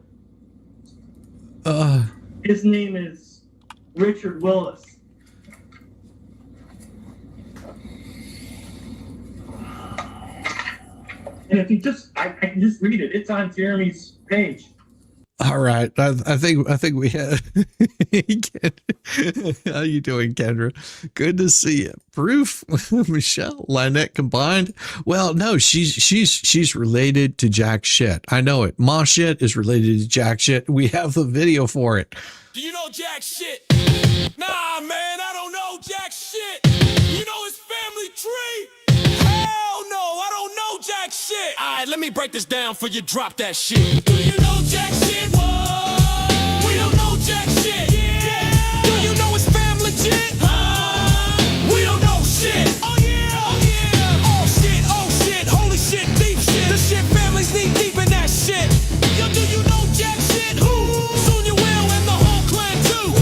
[SPEAKER 9] His name is Richard Willis. And if you just, I can just read it. It's on Jeremy's page.
[SPEAKER 4] All right. I think we had. How you doing, Kendra? Good to see you. Proof, Michelle, Lynette combined. Well, no, she's related to jack shit. I know it. Ma shit is related to jack shit. We have the video for it.
[SPEAKER 2] Do you know jack shit? Nah, man, I don't know jack shit. You know his family tree? Hell no, I don't know jack shit. All right, let me break this down for you. Drop that shit. Do you know jack shit? What? We don't know jack shit. Yeah. Do you know his family shit? We don't know shit. Oh yeah, oh yeah. Oh shit, holy shit, deep shit. The shit families knee deep in that shit. Yo, do you know jack shit? Who? Soon you will, and the whole clan too.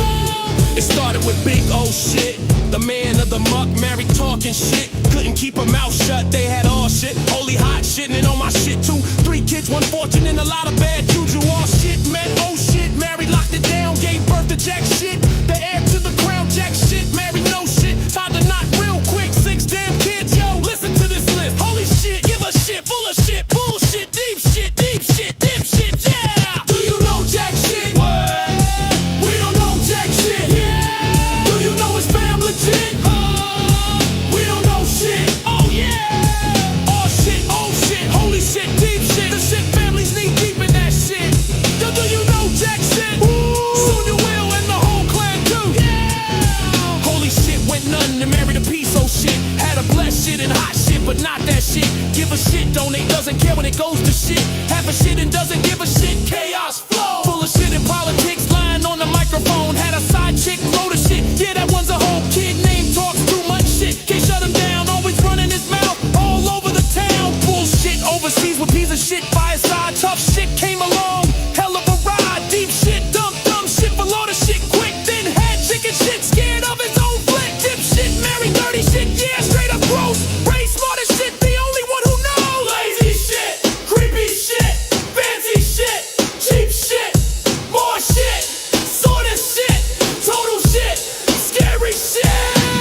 [SPEAKER 2] It started with big old shit. The man of the muck, married talking shit. Couldn't keep her mouth shut, they had all shit. Holy hot shit, and on my shit too. 3 kids, 1 fortune, and a lot of bad juju. All shit, man, oh shit. Married, locked it down, gave birth to jack shit. The heir to the crown, jack shit. Married, no shit. Tied the knot real quick, 6 damn kids. Yo, listen to this list. Holy shit, give a shit, full of shit. Bullshit, deep shit, dim shit, yeah. Do you know jack shit? What? We don't know jack shit. Yeah. Do you know his family shit? We don't know shit. Oh yeah. Oh shit, holy shit, deep shit. The shit families knee deep in that shit. Yo, do you know jack shit? Soon you will, and the whole clan too. Yeah. Holy shit, went none and married a piece of shit. Had a blessed shit and hot shit, but not that shit. Give a shit, donate, doesn't care when it goes to shit. Half a shit and doesn't give a shit. Chaos flow. Full of shit and politics, lying on the microphone. Had a side chick, load of shit. Yeah, that one's a whole kid name, talks too much shit. Can't shut him down, always running his mouth all over the town. Bullshit overseas with piece of shit by his side. Tough shit came along, hell of a ride. Deep shit, dumb shit, below the shit quick. Then had chicken shit, scared of his own flick. Dip shit, married dirty shit, yeah, straight up gross. Raised smart as shit, the only one who knows. Lazy shit, creepy shit, fancy shit, cheap shit, more shit, sort of shit, total shit, scary shit.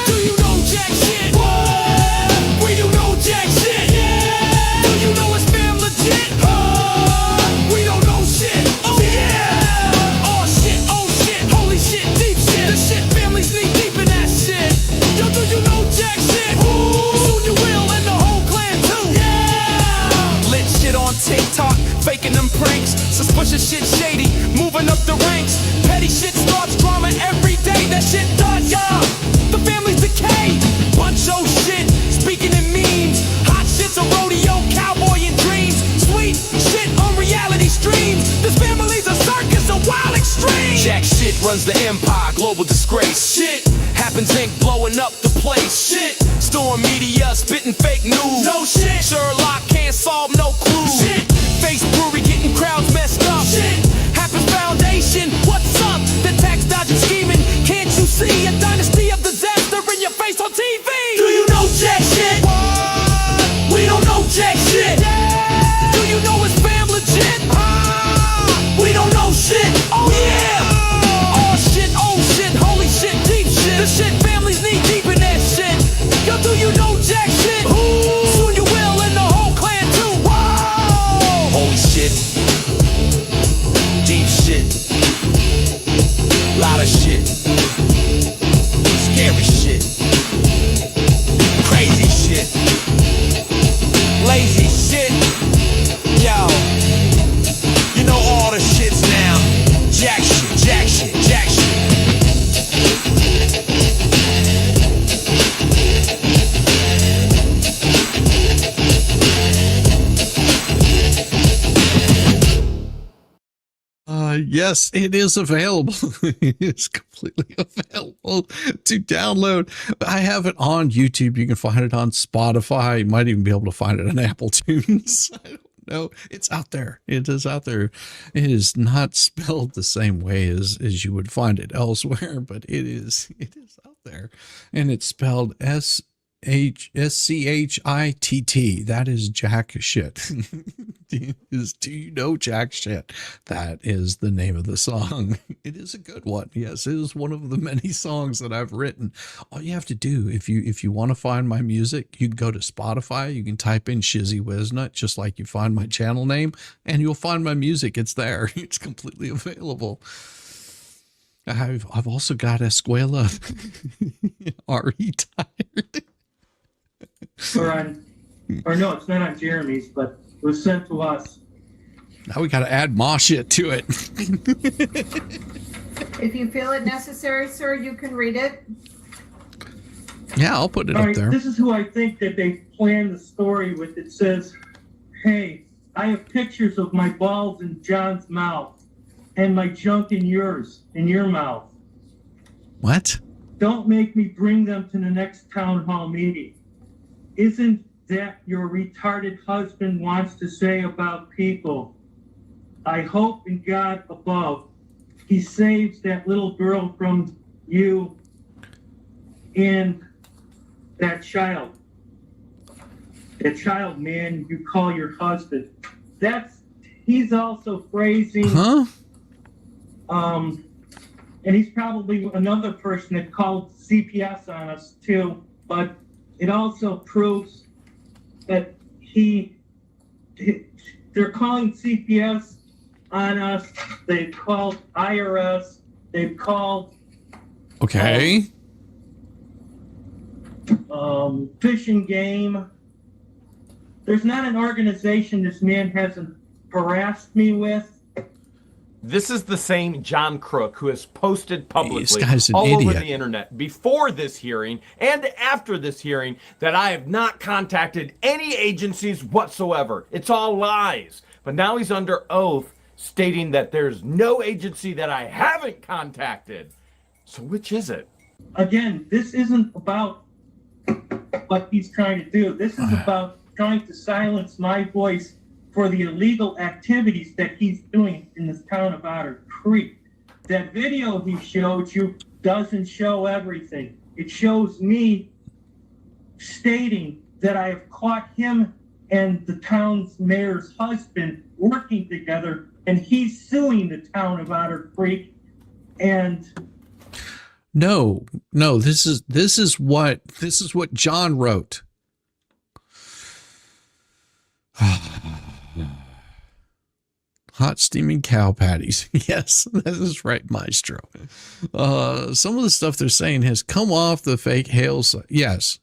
[SPEAKER 2] Do you know jack shit? What? We do know jack shit. Yeah. Do you know his family legit? We don't know shit. Oh yeah. Oh shit, holy shit, deep shit. The shit families knee deep in that shit. Yo, do you know jack shit? Soon you will, and the whole clan too. Yeah. Lit shit on Tick-tock, faking them pranks. Suspicious shit shady, moving up the ranks. Petty shit starts drama every day. That shit does, yeah. The family's decay. Bunch of shit, speaking in memes. Hot shit's a rodeo, cowboy in dreams. Sweet shit on reality streams. This family's a circus, a wild extreme. Jack shit runs the empire, global disgrace. Shit happens, ain't blowing up the place. Shit, storm media, spitting fake news. No shit, Sherlock can't solve no clues. Shit, face brewery getting crowds messed up. Shit, happens foundation, what's up? The tax dodging scheming, can't you see a dynasty of disaster in your face on TV? Do you know jack shit? What? We don't know jack shit. Yeah. Do you know his family legit? We don't know shit. Oh yeah. Oh shit, holy shit, deep shit. The shit families knee deep in that shit. Yo, do you know jack shit? Soon you will, and the whole clan too. Whoa. Holy shit.
[SPEAKER 4] Yes, it is available. It is completely available to download. I have it on YouTube. You can find it on Spotify. You might even be able to find it on Apple Tunes. I don't know. It's out there. It is out there. It is not spelled the same way as you would find it elsewhere, but it is out there. And it's spelled SCHITT. That is jack shit. Do you know jack shit? That is the name of the song. It is a good one. Yes, it is one of the many songs that I've written. All you have to do, if you want to find my music, you can go to Spotify. You can type in Shizzywhiznut, just like you find my channel name, and you'll find my music. It's there. It's completely available. I've also got Escuela. Are you tired?
[SPEAKER 9] Or no, it's not on Jeremy's, but it was sent to us.
[SPEAKER 4] Now we got to add more shit to it.
[SPEAKER 8] If you feel it necessary, sir, you can read it.
[SPEAKER 4] Yeah, I'll put it
[SPEAKER 9] All
[SPEAKER 4] up
[SPEAKER 9] right,
[SPEAKER 4] there.
[SPEAKER 9] This is who I think that they planned the story with. It says, hey, I have pictures of my balls in John's mouth and my junk in yours, in your mouth.
[SPEAKER 4] What?
[SPEAKER 9] Don't make me bring them to the next town hall meeting. Isn't that your retarded husband wants to say about people? I hope in God above he saves that little girl from you and that child. That child, man, you call your husband. He's also phrasing.
[SPEAKER 4] Huh?
[SPEAKER 9] And he's probably another person that called CPS on us too, but it also proves that they're calling CPS on us. They've called IRS. They've called
[SPEAKER 4] Okay.
[SPEAKER 9] Fish and Game. There's not an organization this man hasn't harassed me with.
[SPEAKER 6] This is the same John Crook who has posted publicly
[SPEAKER 4] This guy's an
[SPEAKER 6] all over
[SPEAKER 4] idiot.
[SPEAKER 6] the internet before this hearing and after this hearing that I have not contacted any agencies whatsoever. It's all lies. But now he's under oath stating that there's no agency that I haven't contacted. So which is it?
[SPEAKER 9] Again, this isn't about what he's trying to do. This is about trying to silence my voice for the illegal activities that he's doing in this town of Otter Creek. That video he showed you doesn't show everything. It shows me stating that I have caught him and the town's mayor's husband working together, and he's suing the town of Otter Creek. And
[SPEAKER 4] No, this is what John wrote. Hot steaming cow patties. Yes, that is right, Maestro. Some of the stuff they're saying has come off the fake Hales. Yes.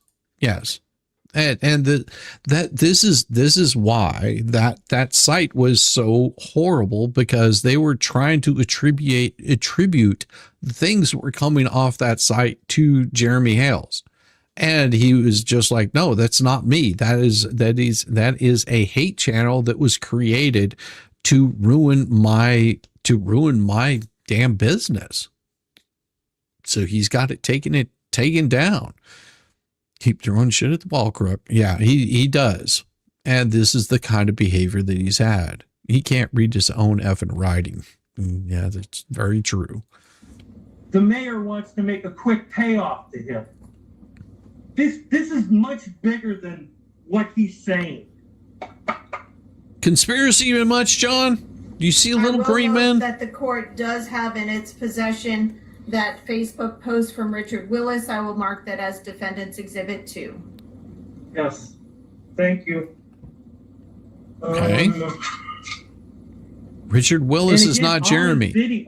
[SPEAKER 4] And this is why that site was so horrible, because they were trying to attribute things that were coming off that site to Jeremy Hales. And he was just like, no, that's not me. That is a hate channel that was created to ruin my damn business. So he's got it taken down. Keep throwing shit at the ball, Crook. Yeah, he does. And this is the kind of behavior that he's had. He can't read his own effing writing. Yeah, that's very true.
[SPEAKER 9] the mayor wants to make a quick payoff to him. This is much bigger than what he's saying.
[SPEAKER 4] Conspiracy even much, John? Do you see a little green man?
[SPEAKER 8] That the court does have in its possession that Facebook post from Richard Willis. I will mark that as Defendant's Exhibit 2.
[SPEAKER 9] Yes. Thank you.
[SPEAKER 4] Okay. Richard Willis
[SPEAKER 9] again,
[SPEAKER 4] is not Jeremy.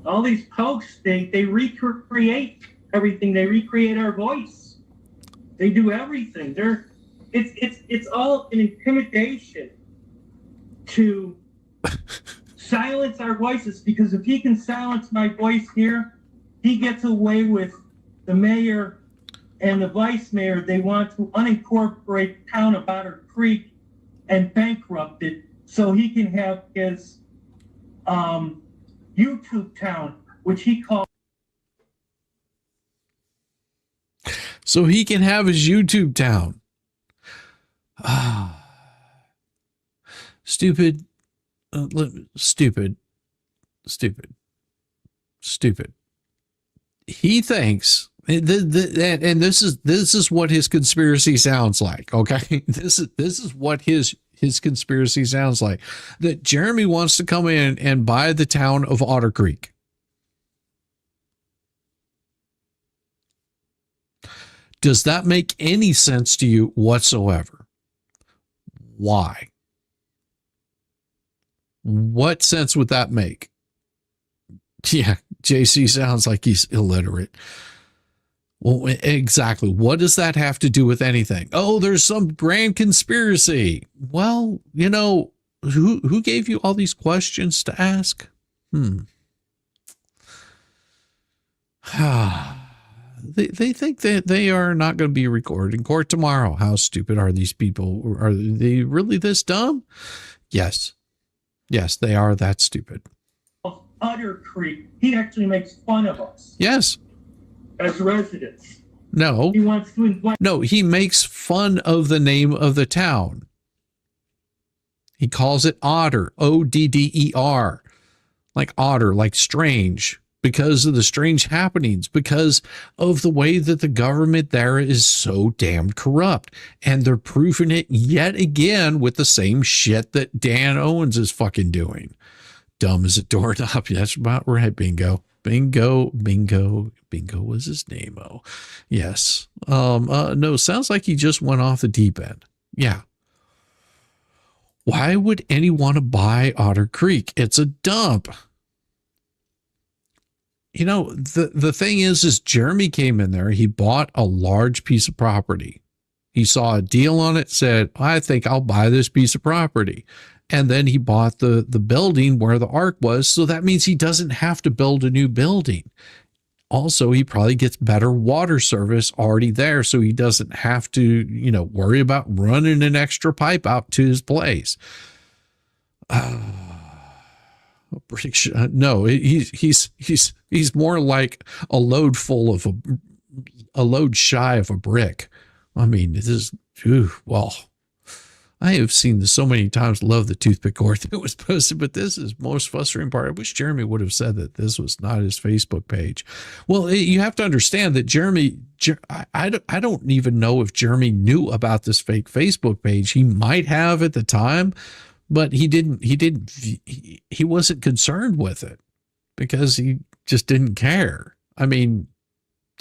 [SPEAKER 9] All these posts, they recreate everything. They recreate our voice. They do everything. It's all an intimidation to silence our voices, because if he can silence my voice here, he gets away with the mayor and the vice mayor. They want to unincorporate the town of Otter Creek and bankrupt it so he can have his YouTube town, which he calls.
[SPEAKER 4] So he can have his YouTube town. Stupid. Stupid. He thinks, and this is what his conspiracy sounds like. Okay, this is what his conspiracy sounds like. That Jeremy wants to come in and buy the town of Otter Creek. Does that make any sense to you whatsoever? Why? What sense would that make? Yeah, JC sounds like he's illiterate. Well, exactly. What does that have to do with anything? Oh, there's some grand conspiracy. Well, you know, who gave you all these questions to ask? They think that they are not going to be recorded in court tomorrow. How stupid are these people? Are they really this dumb? Yes. Yes, they are that stupid.
[SPEAKER 9] Otter Creek. He actually makes fun of us.
[SPEAKER 4] Yes.
[SPEAKER 9] As residents.
[SPEAKER 4] No.
[SPEAKER 9] He wants to invite.
[SPEAKER 4] No, he makes fun of the name of the town. He calls it Otter, Odder, like otter, like strange, because of the strange happenings, because of the way that the government there is so damn corrupt. And they're proving it yet again with the same shit that Dan Owens is fucking doing. Dumb as a doorknob. That's about right. Bingo. Bingo was his name. Oh, yes. No, sounds like he just went off the deep end. Yeah. Why would anyone want to buy Otter Creek? It's a dump. You know, the thing is Jeremy came in there. He bought a large piece of property. He saw a deal on it, said, I think I'll buy this piece of property. And then he bought the building where the Ark was. So that means he doesn't have to build a new building. Also, he probably gets better water service already there. So he doesn't have to, you know, worry about running an extra pipe out to his place. No, he's more like a load shy of a brick. I mean, this is, well, I have seen this so many times. Love the toothpick court that was posted, but this is most frustrating part. I wish Jeremy would have said that this was not his Facebook page. Well, you have to understand that Jeremy, I don't even know if Jeremy knew about this fake Facebook page. He might have at the time, but he wasn't concerned with it because he just didn't care. I mean,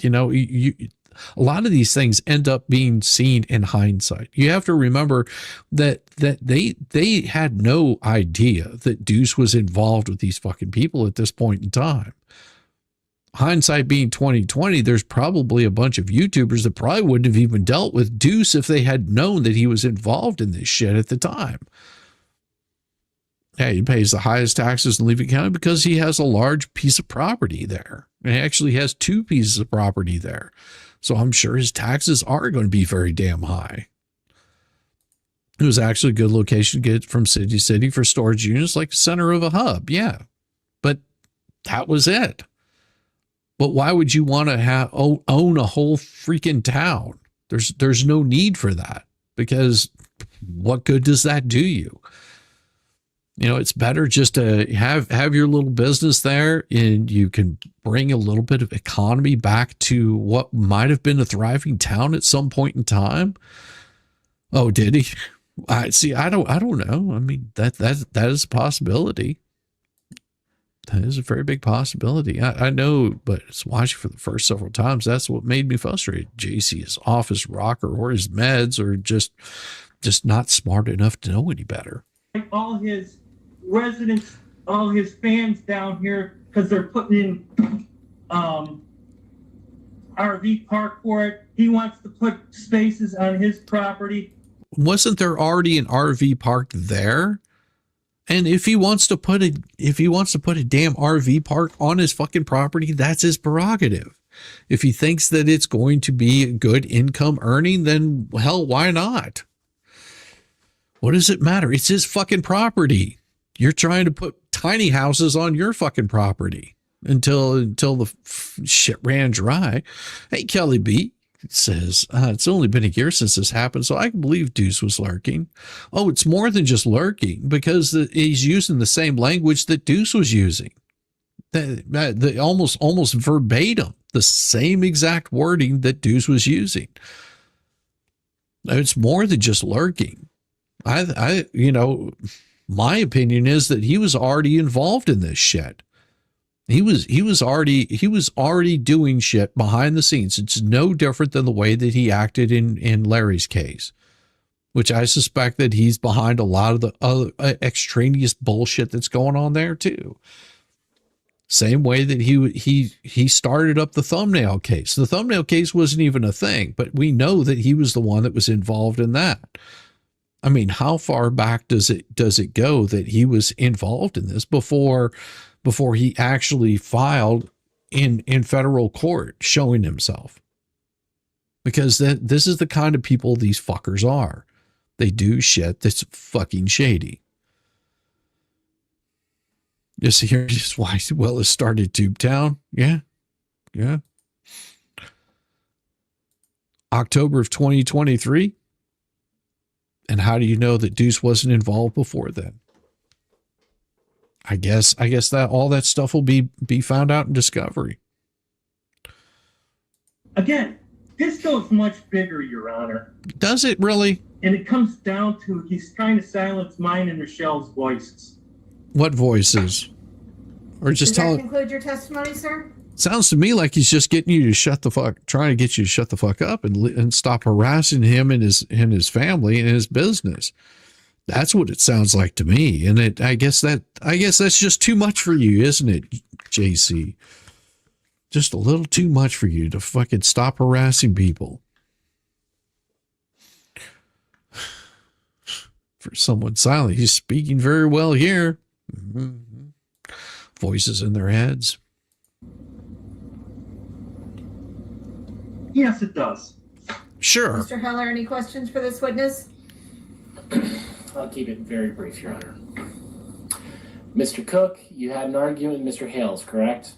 [SPEAKER 4] you know, a lot of these things end up being seen in hindsight. You have to remember that they had no idea that Deuce was involved with these fucking people at this point in time. Hindsight being 2020, there's probably a bunch of YouTubers that probably wouldn't have even dealt with Deuce if they had known that he was involved in this shit at the time. Yeah, he pays the highest taxes in Levy County because he has a large piece of property there. And he actually has 2 pieces of property there. So I'm sure his taxes are going to be very damn high. It was actually a good location to get from city to city for storage units, like the center of a hub. Yeah, but that was it. But why would you want to own a whole freaking town? There's no need for that, because what good does that do you? You know, it's better just to have your little business there, and you can bring a little bit of economy back to what might have been a thriving town at some point in time. Oh, did he? I see. I don't know. I mean, that is a possibility. That is a very big possibility. I know, but it's watching for the first several times. That's what made me frustrated. JC is off his rocker or his meds, or just not smart enough to know any better.
[SPEAKER 9] All his residents, all his fans down here, because they're putting in RV park for it. He wants to put spaces on his property.
[SPEAKER 4] Wasn't there already an RV park there? And if he wants to put a damn RV park on his fucking property, that's his prerogative. If he thinks that it's going to be a good income earning, then hell, why not? What does it matter? It's his fucking property. You're trying to put tiny houses on your fucking property until the shit ran dry. Hey, Kelly B says, it's only been a year since this happened, so I can believe Deuce was lurking. Oh, it's more than just lurking, because he's using the same language that Deuce was using. The almost verbatim, the same exact wording that Deuce was using. It's more than just lurking. I my opinion is that he was already involved in this shit. He was already doing shit behind the scenes. It's no different than the way that he acted in Larry's case, which I suspect that he's behind a lot of the other extraneous bullshit that's going on there too. Same way that he started up the thumbnail case. The thumbnail case wasn't even a thing, but we know that he was the one that was involved in that. I mean, how far back does it go that he was involved in this before he actually filed in federal court showing himself? Because this is the kind of people these fuckers are. They do shit that's fucking shady. Just here's why Willis started Tubetown. Yeah. October of 2023. And how do you know that Deuce wasn't involved before then? I guess that all that stuff will be found out in discovery.
[SPEAKER 9] Again, this goes much bigger, Your Honor.
[SPEAKER 4] Does it really?
[SPEAKER 9] And it comes down to he's trying to silence mine and Michelle's voices.
[SPEAKER 4] What voices? Or just
[SPEAKER 8] Does that conclude your testimony, sir?
[SPEAKER 4] Sounds to me like he's just getting you to trying to get you to shut the fuck up and stop harassing him and his family and his business. That's what it sounds like to me. And I guess that's just too much for you, isn't it, JC? Just a little too much for you to fucking stop harassing people. For someone silent, he's speaking very well here. Mm-hmm. Voices in their heads.
[SPEAKER 9] Yes, it does.
[SPEAKER 4] Sure.
[SPEAKER 8] Mr. Heller, any questions for this witness?
[SPEAKER 7] I'll keep it very brief, Your Honor. Mr. Cook, you had an argument with Mr. Hales, correct?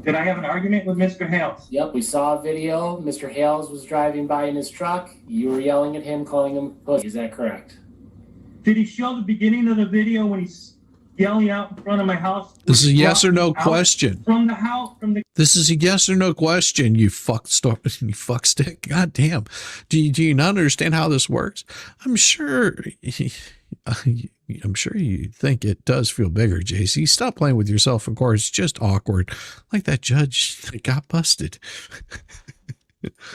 [SPEAKER 9] Did I have an argument with Mr. Hales?
[SPEAKER 7] Yep, we saw a video. Mr. Hales was driving by in his truck. You were yelling at him, calling him pussy. Is that correct?
[SPEAKER 9] Did he show the beginning of the video when he's yelling out in front of my house?
[SPEAKER 4] This is a yes or no question.
[SPEAKER 9] From the house,
[SPEAKER 4] This is a yes or no question, you fuck stick. God damn. Do you not understand how this works? I'm sure you think it does feel bigger, JC. Stop playing with yourself, of course. It's just awkward. Like that judge that got busted.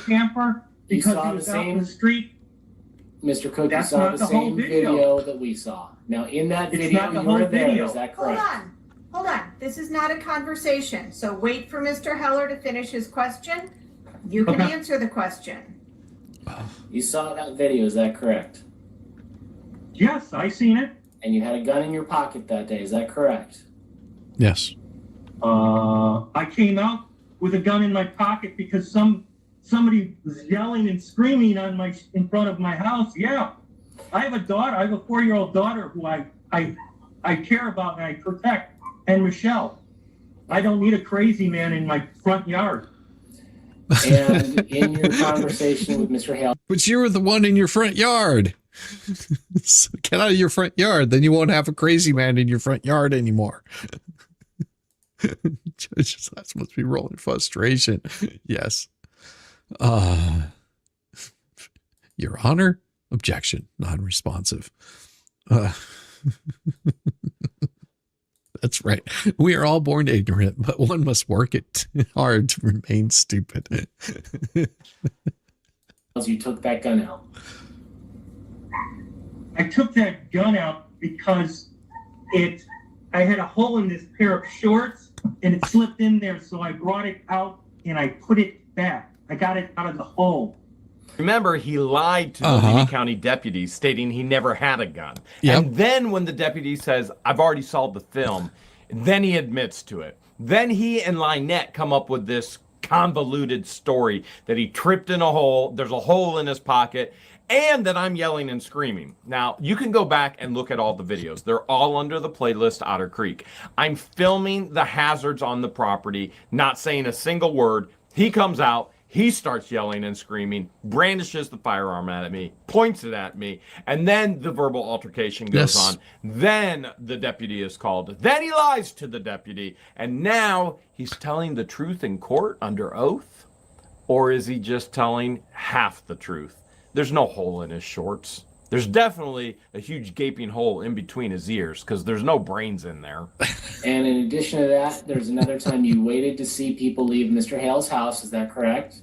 [SPEAKER 9] Camper, because he was out in the street.
[SPEAKER 7] Mr. Cook, you saw the same video that we saw. Now, in that video, you were there. Is that correct?
[SPEAKER 8] Hold on. This is not a conversation. So wait for Mr. Heller to finish his question. You can answer the question.
[SPEAKER 7] You saw that video. Is that correct?
[SPEAKER 9] Yes, I seen it.
[SPEAKER 7] And you had a gun in your pocket that day. Is that correct?
[SPEAKER 4] Yes.
[SPEAKER 9] I came out with a gun in my pocket because somebody was yelling and screaming in front of my house. Yeah. I have a daughter. I have a 4-year-old daughter who I care about and I protect. And Michelle, I don't need a crazy man in my front yard.
[SPEAKER 7] And in your conversation with Mr. Hale.
[SPEAKER 4] But you were the one in your front yard. So get out of your front yard. Then you won't have a crazy man in your front yard anymore. Judge's eyes must be rolling frustration. Yes. Your Honor, objection, non-responsive. That's right. We are all born ignorant, but one must work it hard to remain stupid.
[SPEAKER 7] You took that gun out.
[SPEAKER 9] I took that gun out because I had a hole in this pair of shorts and it slipped in there, so I brought it out and I put it back. I got it out of the hole.
[SPEAKER 6] Remember, he lied to the Lee County deputy, stating he never had a gun.
[SPEAKER 4] Yep.
[SPEAKER 6] And then when the deputy says, I've already solved the film, then he admits to it. Then he and Lynette come up with this convoluted story that he tripped in a hole, there's a hole in his pocket, and that I'm yelling and screaming. Now, you can go back and look at all the videos. They're all under the playlist Otter Creek. I'm filming the hazards on the property, not saying a single word. He comes out, he starts yelling and screaming, brandishes the firearm at me, points it at me, and then the verbal altercation goes on. Then the deputy is called. Then he lies to the deputy, and now he's telling the truth in court under oath? Or is he just telling half the truth? There's no hole in his shorts. There's definitely a huge gaping hole in between his ears because there's no brains in there.
[SPEAKER 7] And in addition to that, there's another time you waited to see people leave Mr. Hale's house. Is that correct?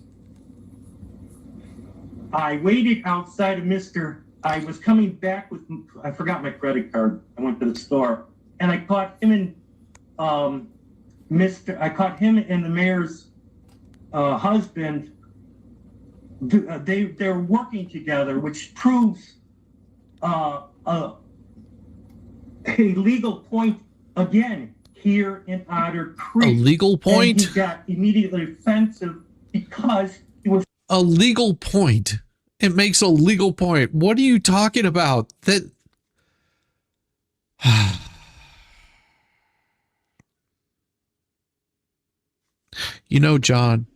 [SPEAKER 9] I waited outside of I was coming back with, I forgot my credit card. I went to the store and I caught him and I caught him and the mayor's husband. They're working together, which proves a legal point again here in Otter Creek.
[SPEAKER 4] A legal point?
[SPEAKER 9] And he got immediately offensive because he was
[SPEAKER 4] a legal point. It makes a legal point. What are you talking about? That you know, John,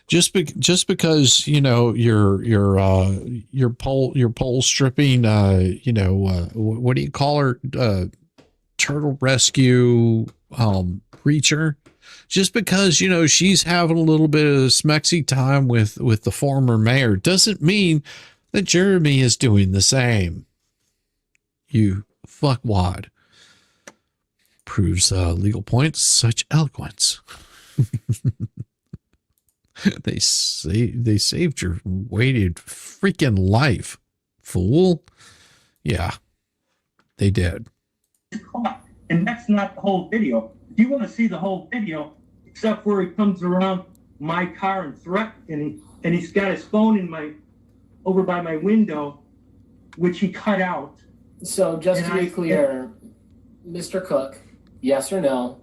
[SPEAKER 4] just because you're pole stripping what do you call her, turtle rescue preacher, just because she's having a little bit of smexy time with the former mayor doesn't mean that Jeremy is doing the same. You fuckwad. Proves legal points, such eloquence. They saved your weighted freaking life, fool. Yeah, they did.
[SPEAKER 9] And that's not the whole video. If you want to see the whole video, except where he comes around my car and threatens, and he's got his phone over by my window, which he cut out.
[SPEAKER 7] So just to be clear, Mr. Cook, yes or no?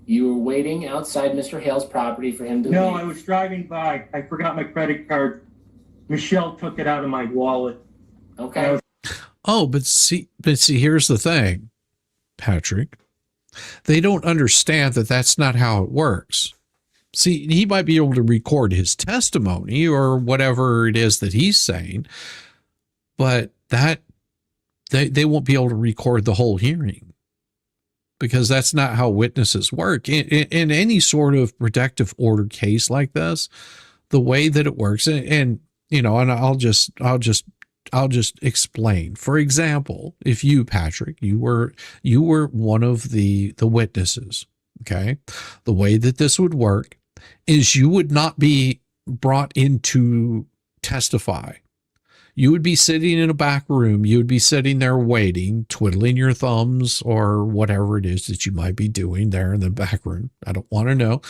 [SPEAKER 7] You were waiting outside Mr. Hale's property for him to
[SPEAKER 9] No,
[SPEAKER 7] leave.
[SPEAKER 9] I was driving by. I forgot my credit card. Michelle took it out of my wallet.
[SPEAKER 7] Okay.
[SPEAKER 4] Oh, but see, here's the thing, Patrick. They don't understand that that's not how it works. See, he might be able to record his testimony or whatever it is that he's saying, but that they won't be able to record the whole hearing. Because that's not how witnesses work. In any sort of protective order case like this, the way that it works, and I'll just explain. For example, if you, Patrick, you were one of the witnesses, okay? The way that this would work is you would not be brought in to testify. You would be sitting in a back room. You would be sitting there waiting, twiddling your thumbs or whatever it is that you might be doing there in the back room. I don't want to know.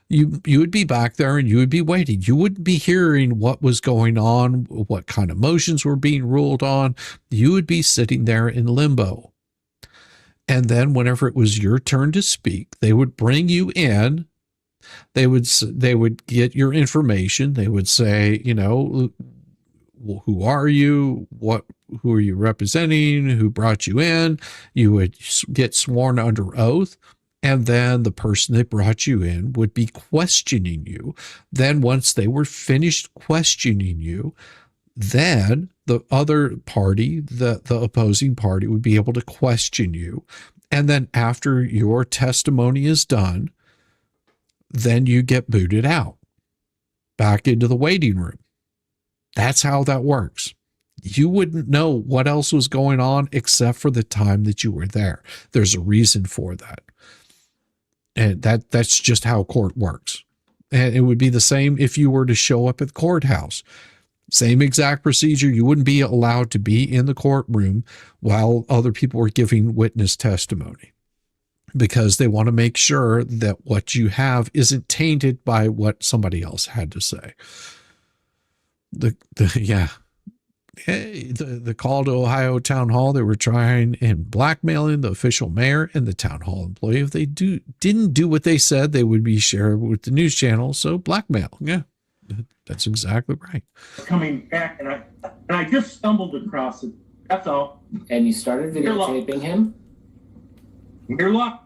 [SPEAKER 4] You would be back there and you would be waiting. You wouldn't be hearing what was going on, what kind of motions were being ruled on. You would be sitting there in limbo. And then whenever it was your turn to speak, they would bring you in. They would get your information. They would say, who are you? Who are you representing? Who brought you in? You would get sworn under oath. And then the person that brought you in would be questioning you. Then once they were finished questioning you, then the other party, the opposing party, would be able to question you. And then after your testimony is done, then you get booted out back into the waiting room. That's how that works. You wouldn't know what else was going on except for the time that you were there. There's a reason for that. And that's just how court works. And it would be the same if you were to show up at the courthouse. Same exact procedure. You wouldn't be allowed to be in the courtroom while other people were giving witness testimony, because they want to make sure that what you have isn't tainted by what somebody else had to say. The call to Ohio Town Hall, they were trying and blackmailing the official mayor and the town hall employee. If they didn't do what they said, they would be shared with the news channel. So blackmail. Yeah. That's exactly right.
[SPEAKER 9] Coming back, and I just stumbled across it. That's all.
[SPEAKER 7] And you started videotaping him?
[SPEAKER 9] Your luck.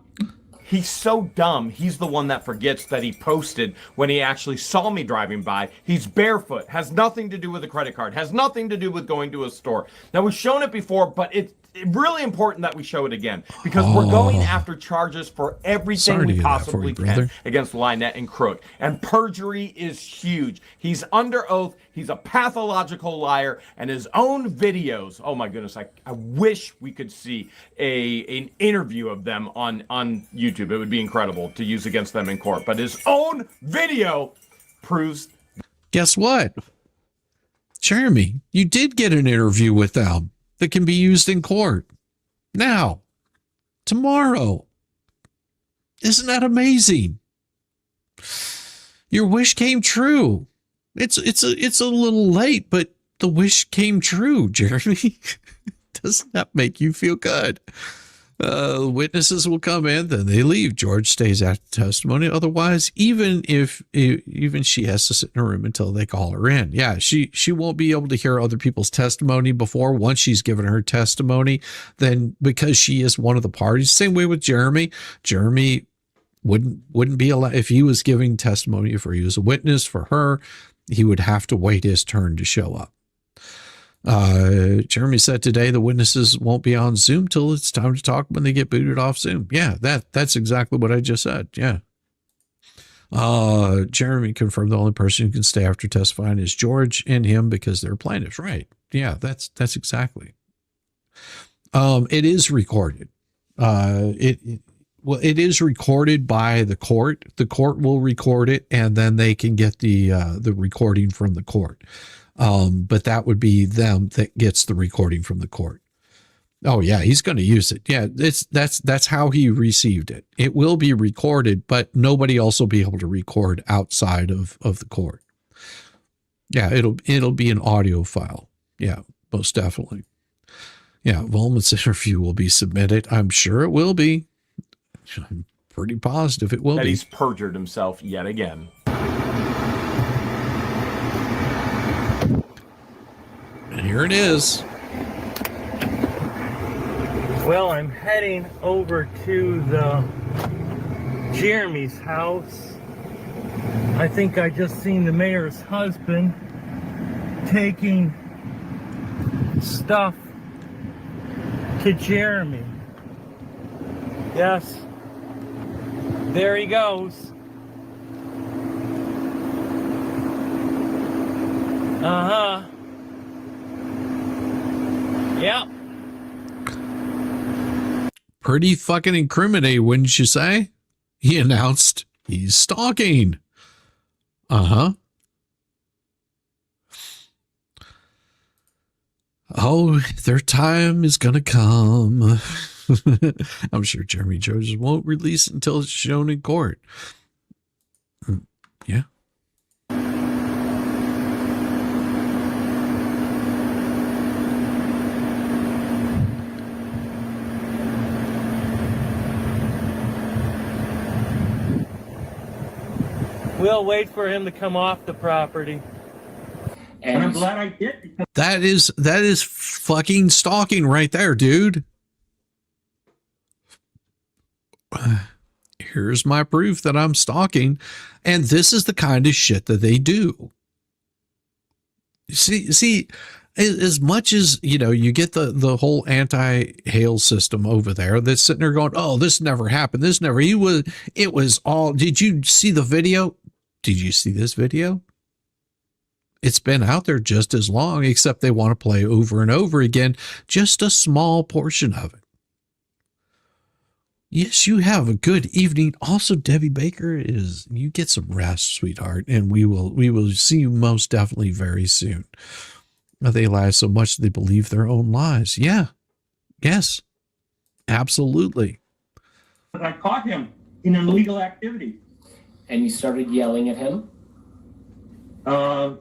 [SPEAKER 6] He's so dumb. He's the one that forgets that he posted when he actually saw me driving by. He's barefoot. Has nothing to do with a credit card. Has nothing to do with going to a store. Now, we've shown it before, but it's really important that we show it again because we're going after charges for everything we possibly can against Lynette and Crook. And perjury is huge. He's under oath. He's a pathological liar, and his own videos. Oh my goodness! I wish we could see an interview of them on YouTube. It would be incredible to use against them in court. But his own video proves.
[SPEAKER 4] Guess what, Jeremy? You did get an interview with them that can be used in court now, tomorrow. Isn't that amazing? Your wish came true. It's a little late, but the wish came true, Jeremy. Doesn't that make you feel good? Witnesses will come in, then they leave. George stays at the testimony. Otherwise, even she has to sit in a room until they call her in. Yeah, she won't be able to hear other people's testimony before. Once she's given her testimony, then because she is one of the parties. Same way with Jeremy. Jeremy wouldn't be allowed if he was giving testimony. If he was a witness for her, he would have to wait his turn to show up. Jeremy said today the witnesses won't be on Zoom till it's time to talk when they get booted off Zoom. Yeah, that's exactly what I just said. Yeah. Jeremy confirmed the only person who can stay after testifying is George and him because they're plaintiffs. Right. Yeah, that's exactly. It is recorded. It is recorded by the court. The court will record it, and then they can get the recording from the court. But that would be them that gets the recording from the court. Oh yeah, he's going to use it. Yeah, that's how he received it. It will be recorded, but nobody else will be able to record outside of the court. Yeah, it'll be an audio file. Yeah, most definitely. Yeah, Volman's interview will be submitted. I'm sure it will be. I'm pretty positive it will be.
[SPEAKER 6] He's perjured himself yet again.
[SPEAKER 4] And here it is.
[SPEAKER 9] Well, I'm heading over to the Jeremy's house. I think I just seen the mayor's husband taking stuff to Jeremy. Yes. There he goes. Uh-huh. Yep.
[SPEAKER 4] Pretty fucking incriminating, wouldn't you say? He announced he's stalking. Uh-huh. Oh, their time is gonna come. I'm sure Jeremy Joseph won't release it until it's shown in court. Yeah.
[SPEAKER 9] We'll wait for him to come off the property. And I'm glad I did.
[SPEAKER 4] That is fucking stalking right there, dude. Here's my proof that I'm stalking. And this is the kind of shit that they do. See, as much as, you know, you get the whole anti-Hales system over there that's sitting there going, oh, this never happened. It was all, did you see the video? Did you see this video? It's been out there just as long, except they want to play over and over again, just a small portion of it. Yes, you have a good evening. Also, Debbie Baker, you get some rest, sweetheart, and we will see you most definitely very soon. They lie so much they believe their own lies. Yeah. Yes. Absolutely.
[SPEAKER 9] But I caught him in an illegal activity.
[SPEAKER 7] And you started yelling at him?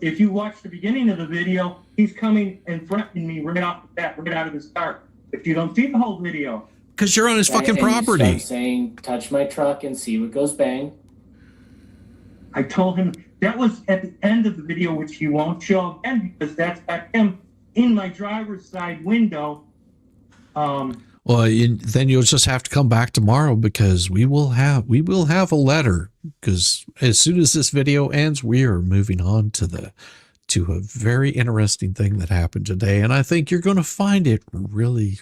[SPEAKER 9] If you watch the beginning of the video, he's coming and threatening me right off the bat, right out of his car. If you don't see the whole video.
[SPEAKER 4] Because you're on his fucking property.
[SPEAKER 7] You start saying, touch my truck and see what goes bang.
[SPEAKER 9] I told him That was at the end of the video, which you won't show again because that's got him in my driver's side window.
[SPEAKER 4] Well, then you'll just have to come back tomorrow because we will have a letter, because as soon as this video ends, we are moving on to a very interesting thing that happened today. And I think you're going to find it really,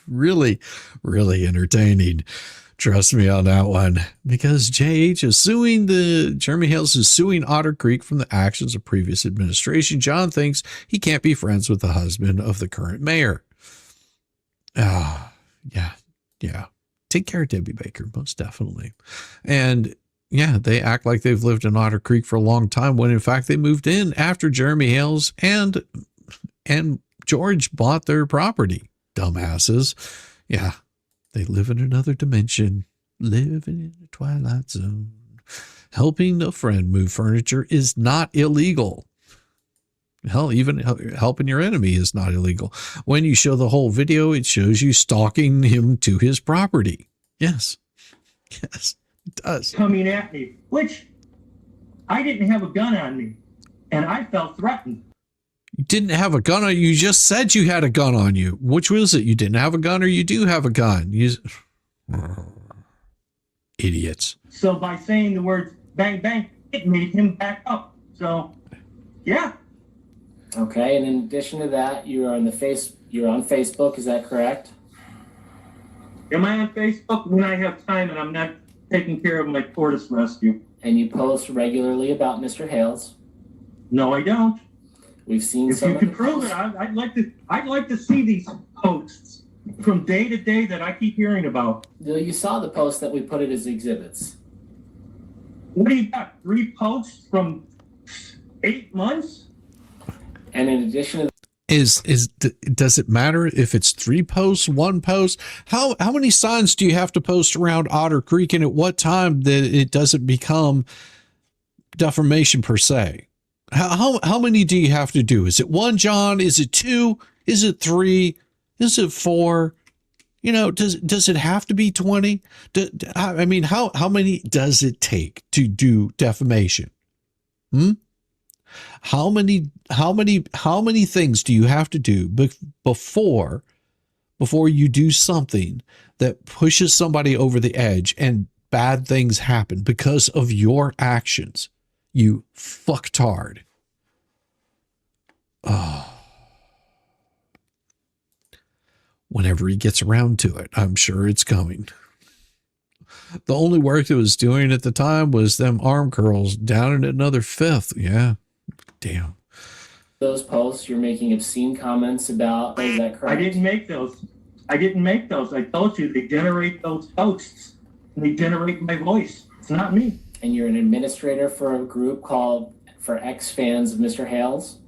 [SPEAKER 4] really, really entertaining. Trust me on that one, because JH is suing Jeremy Hales is suing Otter Creek from the actions of previous administration. John thinks he can't be friends with the husband of the current mayor. Yeah. Take care of Debbie Baker, most definitely. And yeah, they act like they've lived in Otter Creek for a long time when in fact they moved in after Jeremy Hales and George bought their property. Dumbasses. Yeah. They live in another dimension, living in a twilight zone. Helping a friend move furniture is not illegal. Hell, even helping your enemy is not illegal. When you show the whole video, it shows you stalking him to his property. Yes, it does.
[SPEAKER 9] Coming at me, which I didn't have a gun on me, and I felt threatened.
[SPEAKER 4] You didn't have a gun on you. You just said you had a gun on you. Which was it? You didn't have a gun or you do have a gun? Idiots.
[SPEAKER 9] So by saying the words bang, bang, it made him back up. So, yeah.
[SPEAKER 7] Okay, and in addition to that, you're on Facebook, is that correct?
[SPEAKER 9] Am I on Facebook? When I have time and I'm not taking care of my tortoise rescue.
[SPEAKER 7] And you post regularly about Mr. Hales?
[SPEAKER 9] No, I don't.
[SPEAKER 7] We've seen
[SPEAKER 9] if
[SPEAKER 7] some
[SPEAKER 9] you can prove it, I'd like to see these posts from day to day that I keep hearing about.
[SPEAKER 7] You saw the post that we put it as exhibits.
[SPEAKER 9] What do you got? 3 posts from 8 months?
[SPEAKER 7] And in addition to
[SPEAKER 4] does it matter if it's 3 posts, 1 post? How many signs do you have to post around Otter Creek, and at what time that it doesn't become defamation per se? How many do you have to do? Is it 1, John? Is it 2? Is it 3? Is it 4? You know, does it have to be 20? I mean, how many does it take to do defamation? How many things do you have to do before you do something that pushes somebody over the edge and bad things happen because of your actions? You fucktard. Oh. Whenever he gets around to it, I'm sure it's coming. The only work that was doing at the time was them arm curls down in another 5th. Yeah. Damn.
[SPEAKER 7] Those posts, you're making obscene comments about, is that correct?
[SPEAKER 9] I didn't make those. I told you they generate those posts. And they generate my voice. It's not me.
[SPEAKER 7] And you're an administrator for a group called For Ex-Fans of Mr. Hales?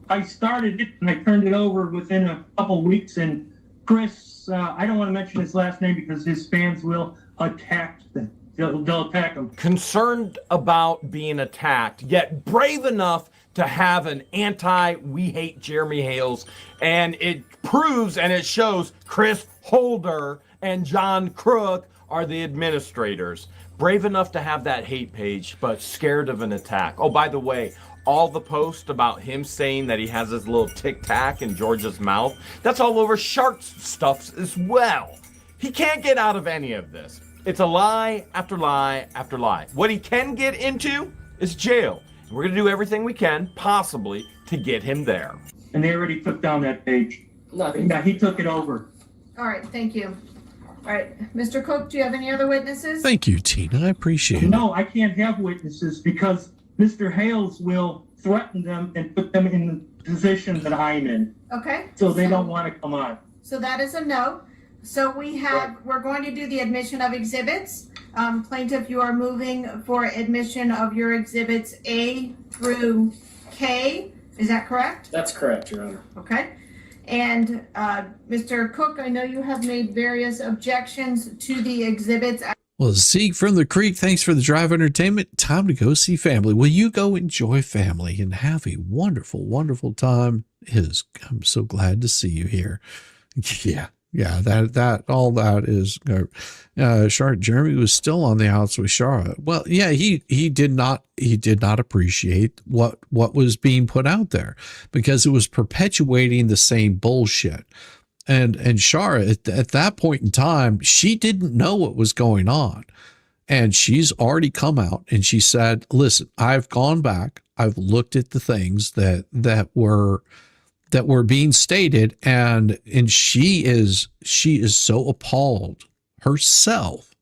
[SPEAKER 9] I started it and I turned it over within a couple weeks, and Chris, I don't want to mention his last name because his fans will attack them. They'll attack him.
[SPEAKER 6] Concerned about being attacked, yet brave enough to have an We Hate Jeremy Hales, and it proves and it shows Chris Holder and John Crook are the administrators. Brave enough to have that hate page, but scared of an attack. Oh, by the way, all the posts about him saying that he has this little tic-tac in George's mouth, that's all over Shark's stuff as well. He can't get out of any of this. It's a lie after lie after lie. What he can get into is jail. We're going to do everything we can, possibly, to get him there.
[SPEAKER 9] And they already took down that page.
[SPEAKER 7] Nothing.
[SPEAKER 9] Yeah, he took it over.
[SPEAKER 8] All right, thank you. All right, Mr. Cook, do you have any other witnesses?
[SPEAKER 4] Thank you, Tina. I appreciate it.
[SPEAKER 9] No, I can't have witnesses because Mr. Hales will threaten them and put them in the position that I'm in.
[SPEAKER 8] Okay.
[SPEAKER 9] So they don't want to come on.
[SPEAKER 8] So that is a no. So we're going to do the admission of exhibits. Plaintiff, you are moving for admission of your exhibits A through K. Is that correct?
[SPEAKER 7] That's correct, Your Honor.
[SPEAKER 8] Okay. And Mr. Cook, I know you have made various objections to the exhibits.
[SPEAKER 4] Well, Zeke from the Creek, thanks for the drive entertainment. Time to go see family. Will you go enjoy family and have a wonderful, wonderful time? I'm so glad to see you here. Yeah. Yeah, all that is Shara. Jeremy was still on the outs with Shara. Well, yeah, he did not appreciate what was being put out there because it was perpetuating the same bullshit. And Shara at that point in time, she didn't know what was going on. And she's already come out and she said, listen, I've gone back, I've looked at the things that were being stated, and she is so appalled herself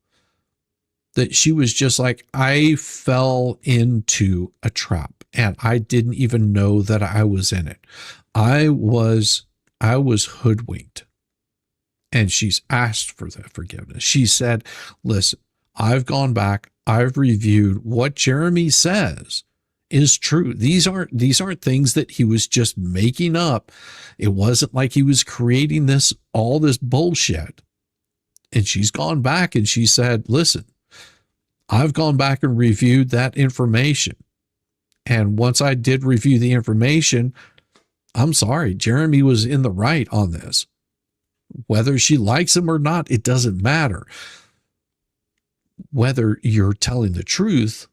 [SPEAKER 4] that she was just like, I fell into a trap and I didn't even know that I was in it. I was hoodwinked. And she's asked for that forgiveness. She said, listen, I've gone back, I've reviewed what Jeremy says is true. These aren't things that he was just making up. It wasn't like he was creating all this bullshit. And she's gone back and she said, listen, I've gone back and reviewed that information. And once I did review the information, I'm sorry, Jeremy was in the right on this. Whether she likes him or not, it doesn't matter. Whether you're telling the truth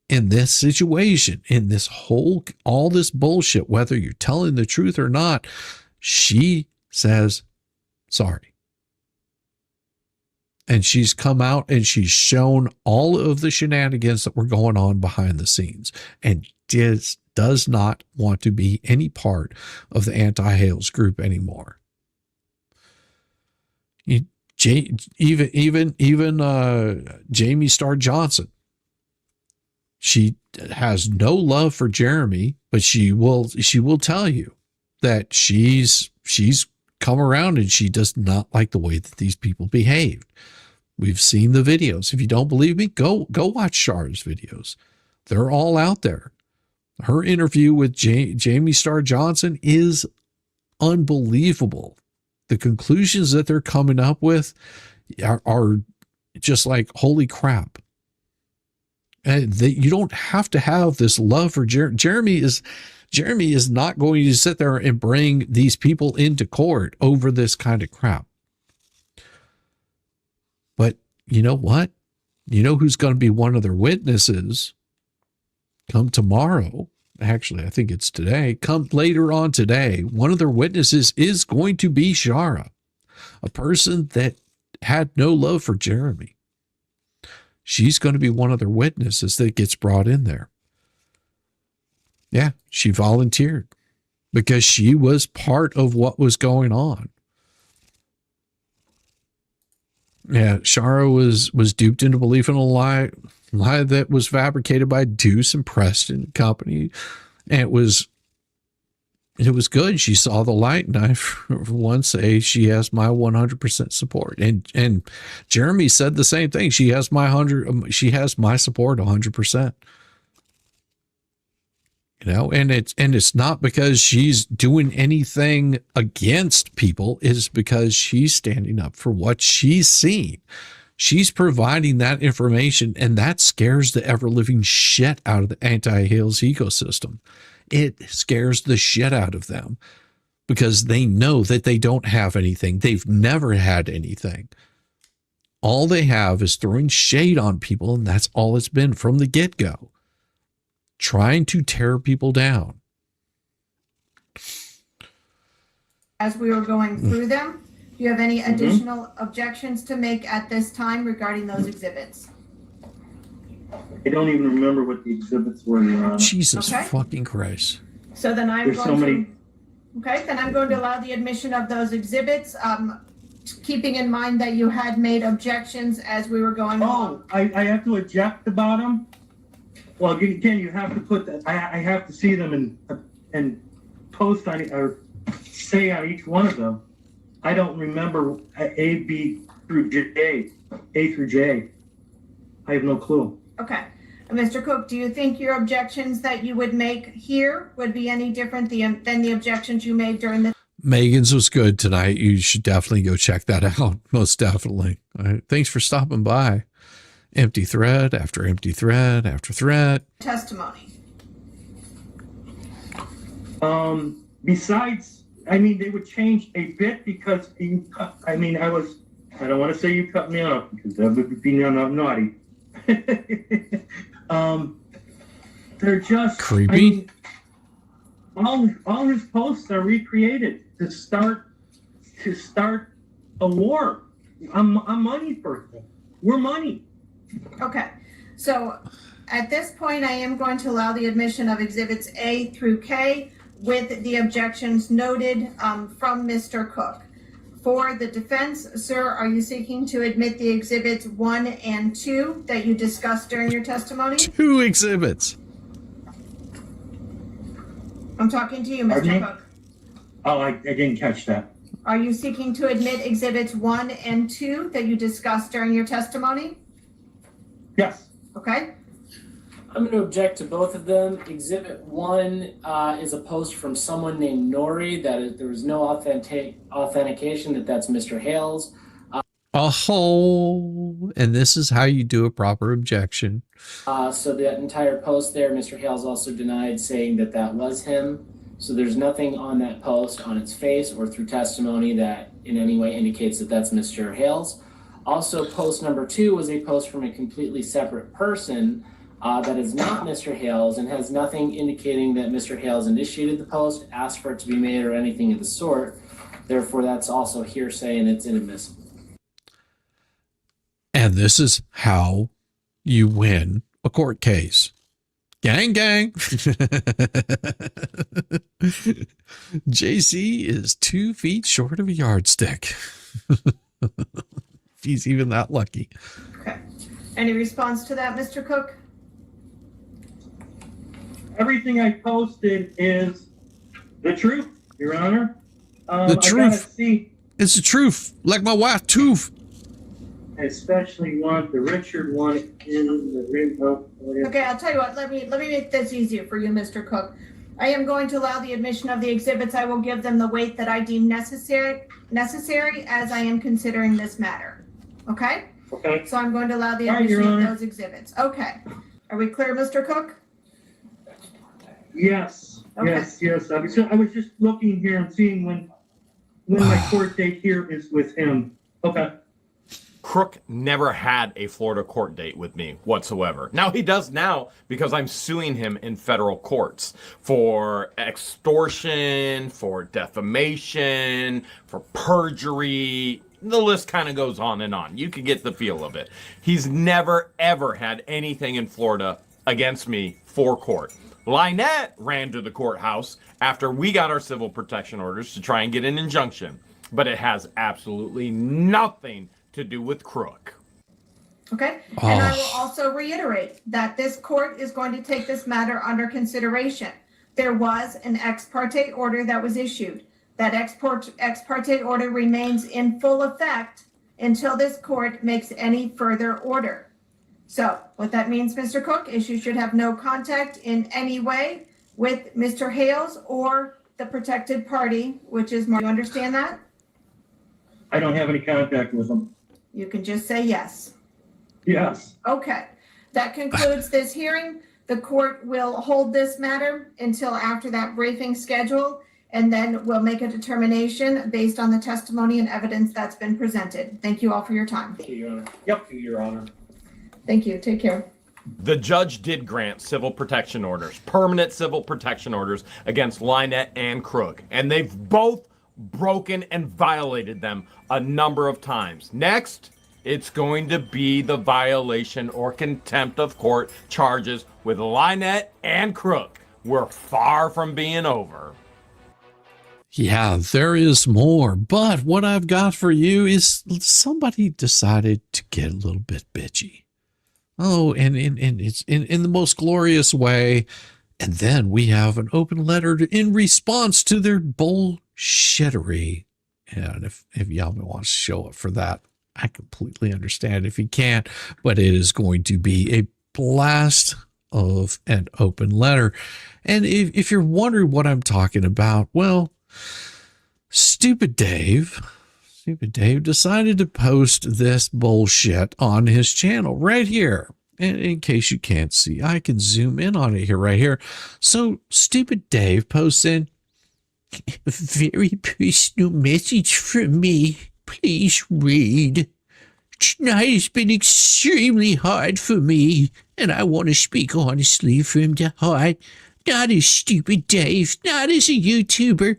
[SPEAKER 4] in this situation, in this all this bullshit, whether you're telling the truth or not, she says, sorry. And she's come out and she's shown all of the shenanigans that were going on behind the scenes and does not want to be any part of the Anti-Hales group anymore. Even Jamie Starr Johnson, she has no love for Jeremy, but she will tell you that she's come around and she does not like the way that these people behaved. We've seen the videos. If you don't believe me, go watch Shara's videos. They're all out there. Her interview with Jamie Starr Johnson is unbelievable. The conclusions that they're coming up with are just like, holy crap. And you don't have to have this love for Jeremy is not going to sit there and bring these people into court over this kind of crap. But you know what? You know who's going to be one of their witnesses come tomorrow? Actually, I think it's today. Come later on today, one of their witnesses is going to be Shara, a person that had no love for Jeremy. She's going to be one of their witnesses that gets brought in there. Yeah, she volunteered because she was part of what was going on. Yeah, Shara was duped into belief in a lie that was fabricated by Deuce and Preston and company. And it was good. She saw the light, and I for one say she has my 100% support. And Jeremy said the same thing. She has my support 100%. You know, and it's not because she's doing anything against people. It's because she's standing up for what she's seen. She's providing that information, and that scares the ever-living shit out of the Anti-Hales ecosystem. It scares the shit out of them because they know that they don't have anything. They've never had anything. All they have is throwing shade on people, and that's all it's been from the get-go. Trying to tear people down.
[SPEAKER 8] As we were going through them, do you have any additional objections to make at this time regarding those exhibits?
[SPEAKER 9] I don't even remember what the exhibits were, Your Honor.
[SPEAKER 4] Jesus fucking Christ.
[SPEAKER 8] So then I'm going to allow the admission of those exhibits, keeping in mind that you had made objections as we were going along.
[SPEAKER 9] I have to object about them? Well, again, you have to put that. I have to see them and post on it or say on each one of them. I don't remember A, B through J, A through J. I have no clue.
[SPEAKER 8] Okay. Mr. Cook, do you think your objections that you would make here would be any different than the objections you made during the...
[SPEAKER 4] Megan's was good tonight. You should definitely go check that out. Most definitely. All right. Thanks for stopping by. Empty thread after empty thread after thread.
[SPEAKER 8] Testimony.
[SPEAKER 9] Besides I mean, they would change a bit because you cut, I don't want to say you cut me off because that would be naughty. They're just
[SPEAKER 4] creepy.
[SPEAKER 9] All his posts are recreated to start a war. I'm money person. We're money.
[SPEAKER 8] Okay, so at this point, I am going to allow the admission of exhibits A through K with the objections noted from Mr. Cook. For the defense, sir, are you seeking to admit the exhibits 1 and 2 that you discussed during your testimony?
[SPEAKER 4] 2 exhibits.
[SPEAKER 8] I'm talking to you, Mr. Cook.
[SPEAKER 9] Oh, I didn't catch that.
[SPEAKER 8] Are you seeking to admit exhibits 1 and 2 that you discussed during your testimony?
[SPEAKER 9] Yes.
[SPEAKER 8] Okay.
[SPEAKER 7] I'm going to object to both of them. Exhibit 1 is a post from someone named Nori that there was no authentication that that's Mr. Hales.
[SPEAKER 4] And this is how you do a proper objection.
[SPEAKER 7] So that entire post there, Mr. Hales also denied saying that that was him. So there's nothing on that post on its face or through testimony that in any way indicates that that's Mr. Hales. Also, post number 2 was a post from a completely separate person that is not Mr. Hales and has nothing indicating that Mr. Hales initiated the post, asked for it to be made, or anything of the sort. Therefore, that's also hearsay and it's inadmissible.
[SPEAKER 4] And this is how you win a court case. Gang, gang. JC is 2 feet short of a yardstick. If he's even that lucky.
[SPEAKER 8] Okay. Any response to that, Mr. Cook?
[SPEAKER 9] Everything I posted is the truth, Your Honor.
[SPEAKER 4] The truth. It's the truth. Like my wife, tooth.
[SPEAKER 9] I especially want the Richard one in the rim.
[SPEAKER 8] Okay, I'll tell you what. Let me make this easier for you, Mr. Cook. I am going to allow the admission of the exhibits. I will give them the weight that I deem necessary as I am considering this matter. Okay?
[SPEAKER 9] Okay.
[SPEAKER 8] So I'm going to allow the admission of those exhibits. Okay. Are we clear, Mr. Cook?
[SPEAKER 9] Yes.
[SPEAKER 8] Okay.
[SPEAKER 9] Yes. I was just looking here and seeing when my court date here is with him. Okay.
[SPEAKER 6] Crook never had a Florida court date with me whatsoever. Now he does now because I'm suing him in federal courts for extortion, for defamation, for perjury. The list kind of goes on and on. You can get the feel of it. He's never, ever had anything in Florida against me for court. Lynette ran to the courthouse after we got our civil protection orders to try and get an injunction, but it has absolutely nothing to do with Crook.
[SPEAKER 8] Okay. And I will also reiterate that this court is going to take this matter under consideration. There was an ex parte order that was issued. That ex parte order remains in full effect until this court makes any further order. So what that means, Mr. Cook, is you should have no contact in any way with Mr. Hales or the protected party, which is Mark. You understand that?
[SPEAKER 9] I don't have any contact with him.
[SPEAKER 8] You can just say yes.
[SPEAKER 9] Yes.
[SPEAKER 8] Okay. That concludes this hearing. The court will hold this matter until after that briefing schedule, and then we'll make a determination based on the testimony and evidence that's been presented. Thank you all for your time.
[SPEAKER 7] Thank you, Your Honor.
[SPEAKER 9] Yep, Your Honor.
[SPEAKER 8] Thank you. Take care.
[SPEAKER 6] The judge did grant civil protection orders, permanent civil protection orders against Lynette and Crook, and they've both broken and violated them a number of times. Next, it's going to be the violation or contempt of court charges with Lynette and Crook. We're far from being over.
[SPEAKER 4] Yeah, there is more, but what I've got for you is somebody decided to get a little bit bitchy. Oh, and it's in the most glorious way. And then we have an open letter in response to their bullshittery. And if Yama wants to show up for that, I completely understand if he can't, but it is going to be a blast of an open letter. And if you're wondering what I'm talking about, well, Stupid Dave decided to post this bullshit on his channel right here. And in case you can't see, I can zoom in on it here, right here. So Stupid Dave posts in, A very personal message from me. Please read. Tonight has been extremely hard for me, and I want to speak honestly from the heart. Not as Stupid Dave, not as a YouTuber,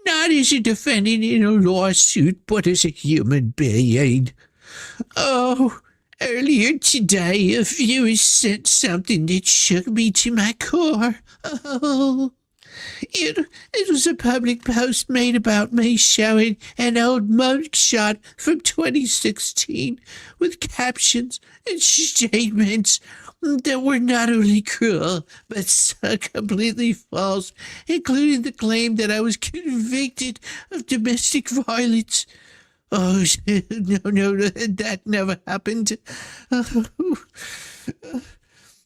[SPEAKER 4] not as a defendant in a lawsuit, but as a human being. Oh, earlier today, a viewer sent something that shook me to my core. Oh, it was a public post made about me showing an old mugshot from 2016 with captions and statements that were not only cruel, but so completely false, including the claim that I was convicted of domestic violence. Oh, no, that never happened.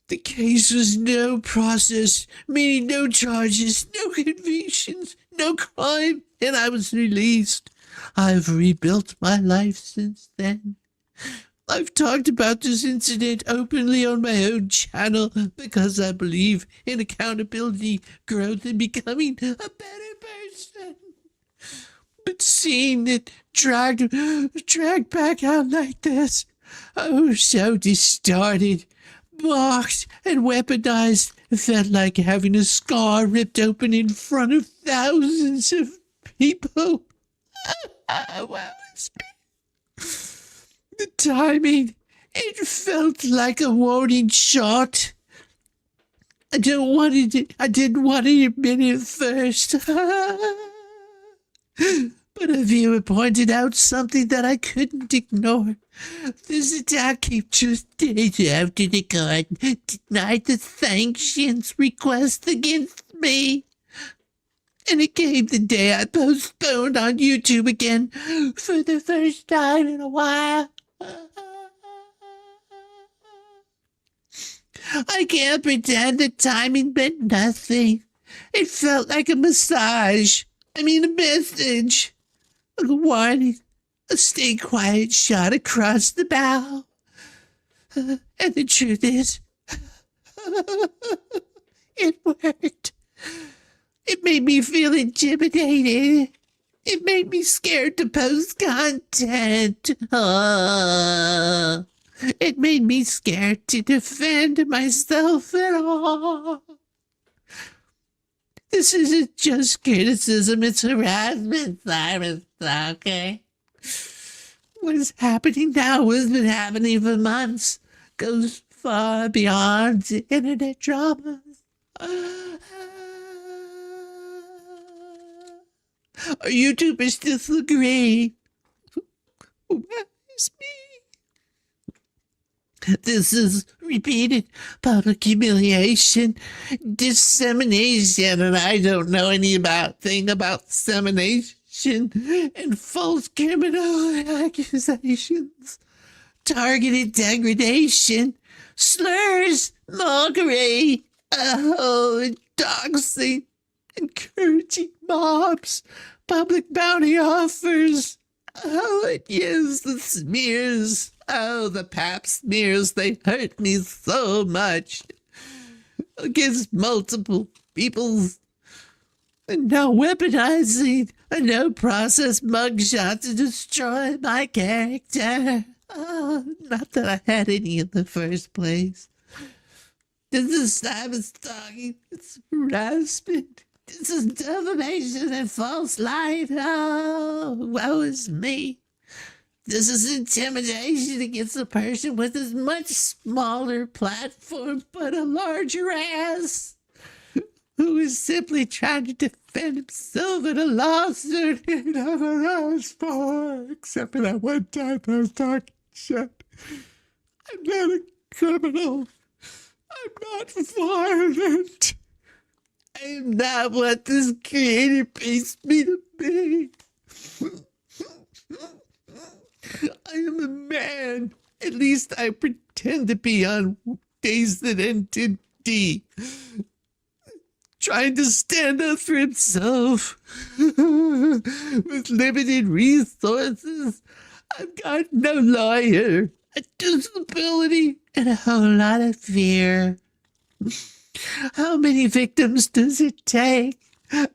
[SPEAKER 4] The case was no process, meaning no charges, no convictions, no crime, and I was released. I've rebuilt my life since then. I've talked about this incident openly on my own channel because I believe in accountability, growth, and becoming a better person. But seeing it dragged back out like this, oh, so distorted, mocked, and weaponized, it felt like having a scar ripped open in front of thousands of people. Wow, it's me. The timing, it felt like a warning shot. I didn't want to admit it first. But a viewer pointed out something that I couldn't ignore. This attack came just days after the court denied the sanctions request against me. And it came the day I postponed on YouTube again for the first time in a while. I can't pretend the timing meant nothing. It felt like a massage. A message. A warning. A stay quiet shot across the bow. And the truth is, it worked. It made me feel intimidated. It made me scared to post content. It made me scared to defend myself at all. This isn't just criticism, it's harassment, Cyrus, okay? What is happening now has been happening for months. Goes far beyond internet dramas. Our YouTubers disagree. Where is me? This is repeated public humiliation, dissemination, and I don't know anything about dissemination, and false criminal accusations, targeted degradation, slurs, mockery, doxing, encouraging mobs, public bounty offers. And yes, the smears. Oh, the pap smears, they hurt me so much. Against multiple peoples. And now weaponizing a no-process mugshot to destroy my character. Oh, not that I had any in the first place. This is Simon's talking. It's harassment. This is defamation and false light. Oh, woe is me. This is intimidation against a person with a much smaller platform but a larger ass, who is simply trying to defend himself in a lawsuit he never asked for, except for that one time I was talking shit. I'm not a criminal. I'm not violent. I am not what this creator pays me to be. I am a man. At least I pretend to be on days that end in D. Trying to stand up for himself. With limited resources. I've got no lawyer, a disability, and a whole lot of fear. How many victims does it take?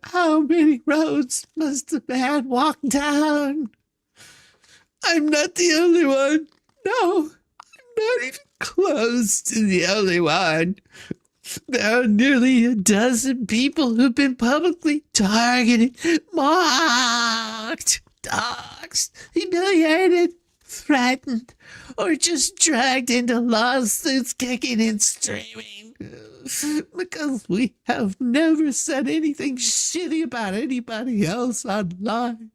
[SPEAKER 4] How many roads must a man walk down? I'm not the only one. No, I'm not even close to the only one. There are nearly a dozen people who've been publicly targeted, mocked, doxxed, humiliated, threatened, or just dragged into lawsuits kicking and screaming. Because we have never said anything shitty about anybody else online.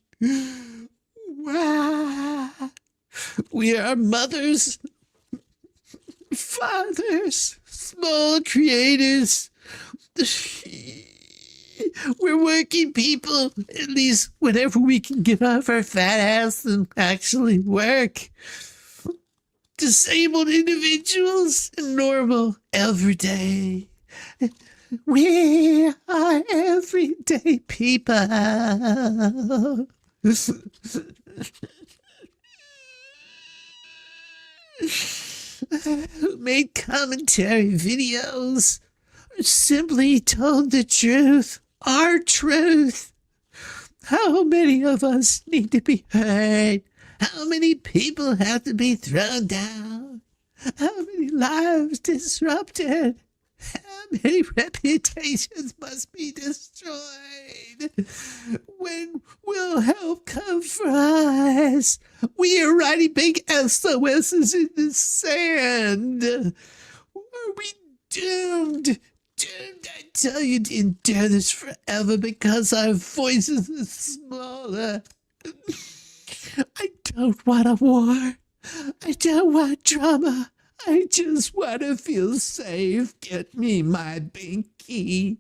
[SPEAKER 4] Wow. We are mothers, fathers, small creators. We're working people, at least whenever we can get off our fat ass and actually work. Disabled individuals and normal everyday. We are everyday people. Who made commentary videos or simply told the truth, our truth. How many of us need to be heard? How many people have to be thrown down? How many lives disrupted? How many reputations must be destroyed? When will help come for us? We are writing big SOSs in the sand. Are we doomed? Doomed, I tell you, to endure this forever because our voices are smaller. I don't want a war. I don't want drama. I just want to feel safe. Get me my binky.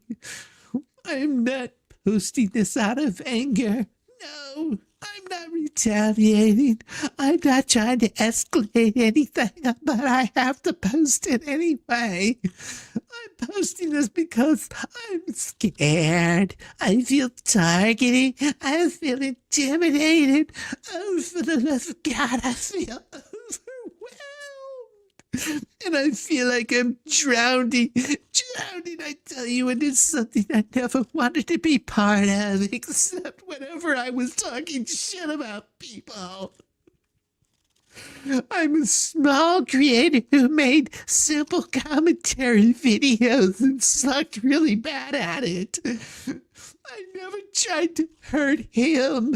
[SPEAKER 4] I'm not posting this out of anger. No, I'm not retaliating. I'm not trying to escalate anything, but I have to post it anyway. I'm posting this because I'm scared. I feel targeted. I feel intimidated. Oh, for the love of God, I feel overwhelmed. And I feel like I'm drowning, I tell you, and it's something I never wanted to be part of, except whenever I was talking shit about people. I'm a small creator who made simple commentary videos and sucked really bad at it. I never tried to hurt him.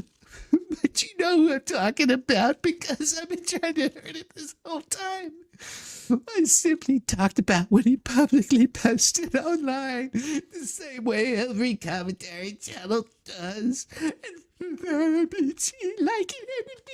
[SPEAKER 4] But you know who I'm talking about because I've been trying to hurt him this whole time. I simply talked about what he publicly posted online, the same way every commentary channel does. And for that, it's like it be.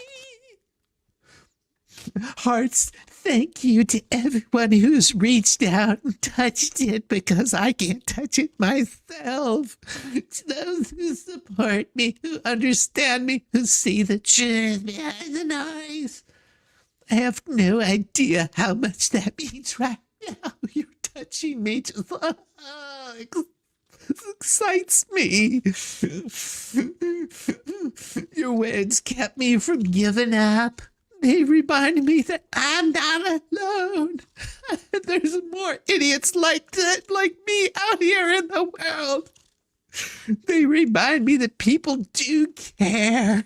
[SPEAKER 4] Hearts, thank you to everyone who's reached out and touched it because I can't touch it myself. To those who support me, who understand me, who see the truth behind the noise. I have no idea how much that means right now. You're touching me just excites me. Your words kept me from giving up. They reminded me that I'm not alone. There's more idiots like that, like me, out here in the world. They remind me that people do care.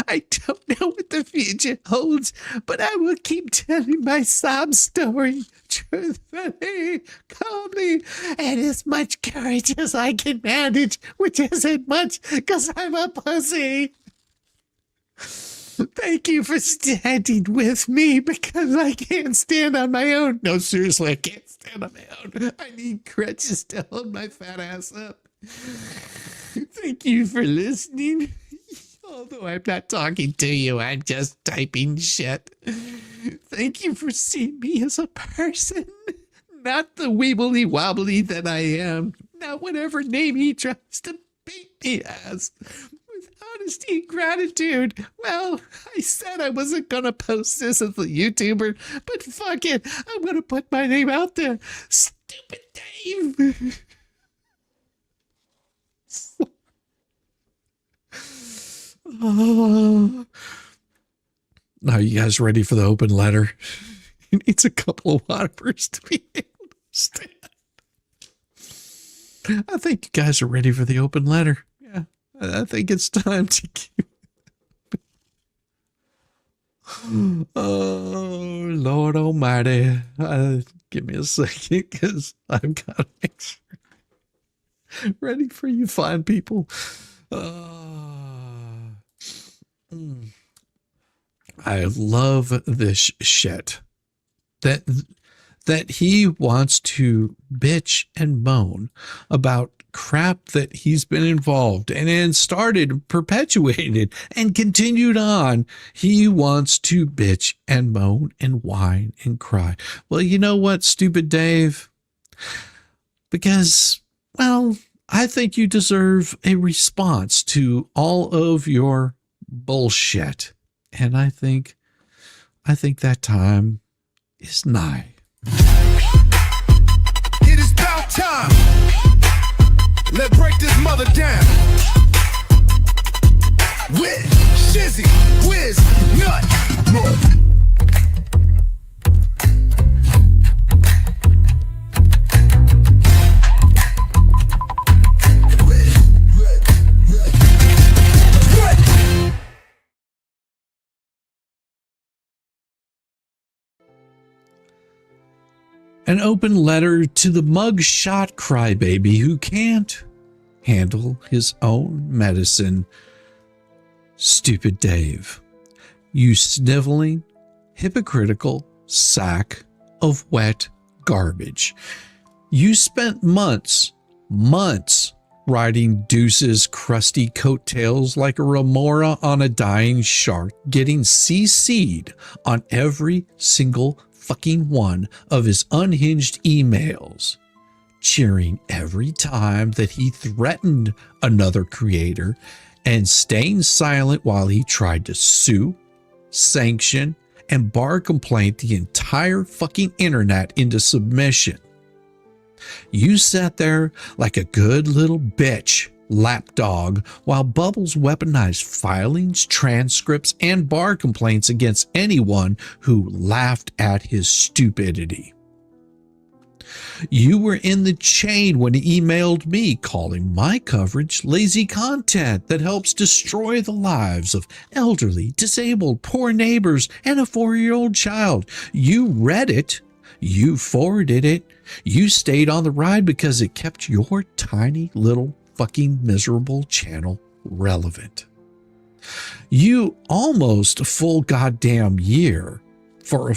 [SPEAKER 4] I don't know what the future holds, but I will keep telling my sob story truthfully, calmly, and as much courage as I can manage, which isn't much because I'm a pussy. Thank you for standing with me because I can't stand on my own. No, seriously, I can't stand on my own. I need crutches to hold my fat ass up. Thank you for listening. Although I'm not talking to you, I'm just typing shit. Thank you for seeing me as a person, not the weebly wobbly that I am, not whatever name he tries to paint me as. With honesty and gratitude. Well, I said I wasn't gonna post this as a YouTuber, but fuck it, I'm gonna put my name out there. Stupid Dave. Oh. Are you guys ready for the open letter? It needs a couple of wipers to be able to stand. I think you guys are ready for the open letter. Yeah, I think it's time to keep. Oh, Lord Almighty. Give me a second because I've got to make sure. Ready for you fine people. I love this shit. That he wants to bitch and moan about crap that he's been involved and started, perpetuated, and continued on. He wants to bitch and moan and whine and cry. Well, you know what, stupid Dave? Because, well, I think you deserve a response to all of your bullshit. And I think that time is nigh.
[SPEAKER 1] It is about time. Let's break this mother down. With Shizzywhiznut.
[SPEAKER 4] An open letter to the mugshot crybaby who can't handle his own medicine. Stupid Dave, you sniveling, hypocritical sack of wet garbage. You spent months riding Deuce's crusty coattails like a remora on a dying shark, getting CC'd on every single fucking one of his unhinged emails, cheering every time that he threatened another creator and staying silent while he tried to sue, sanction, and bar complaint the entire fucking internet into submission. You sat there like a good little bitch lapdog while Bubbles weaponized filings, transcripts, and bar complaints against anyone who laughed at his stupidity. You were in the chain when he emailed me calling my coverage lazy content that helps destroy the lives of elderly, disabled, poor neighbors, and a 4-year-old child. You read it. You forwarded it. You stayed on the ride because it kept your tiny little fucking miserable channel relevant. You almost a full goddamn year, for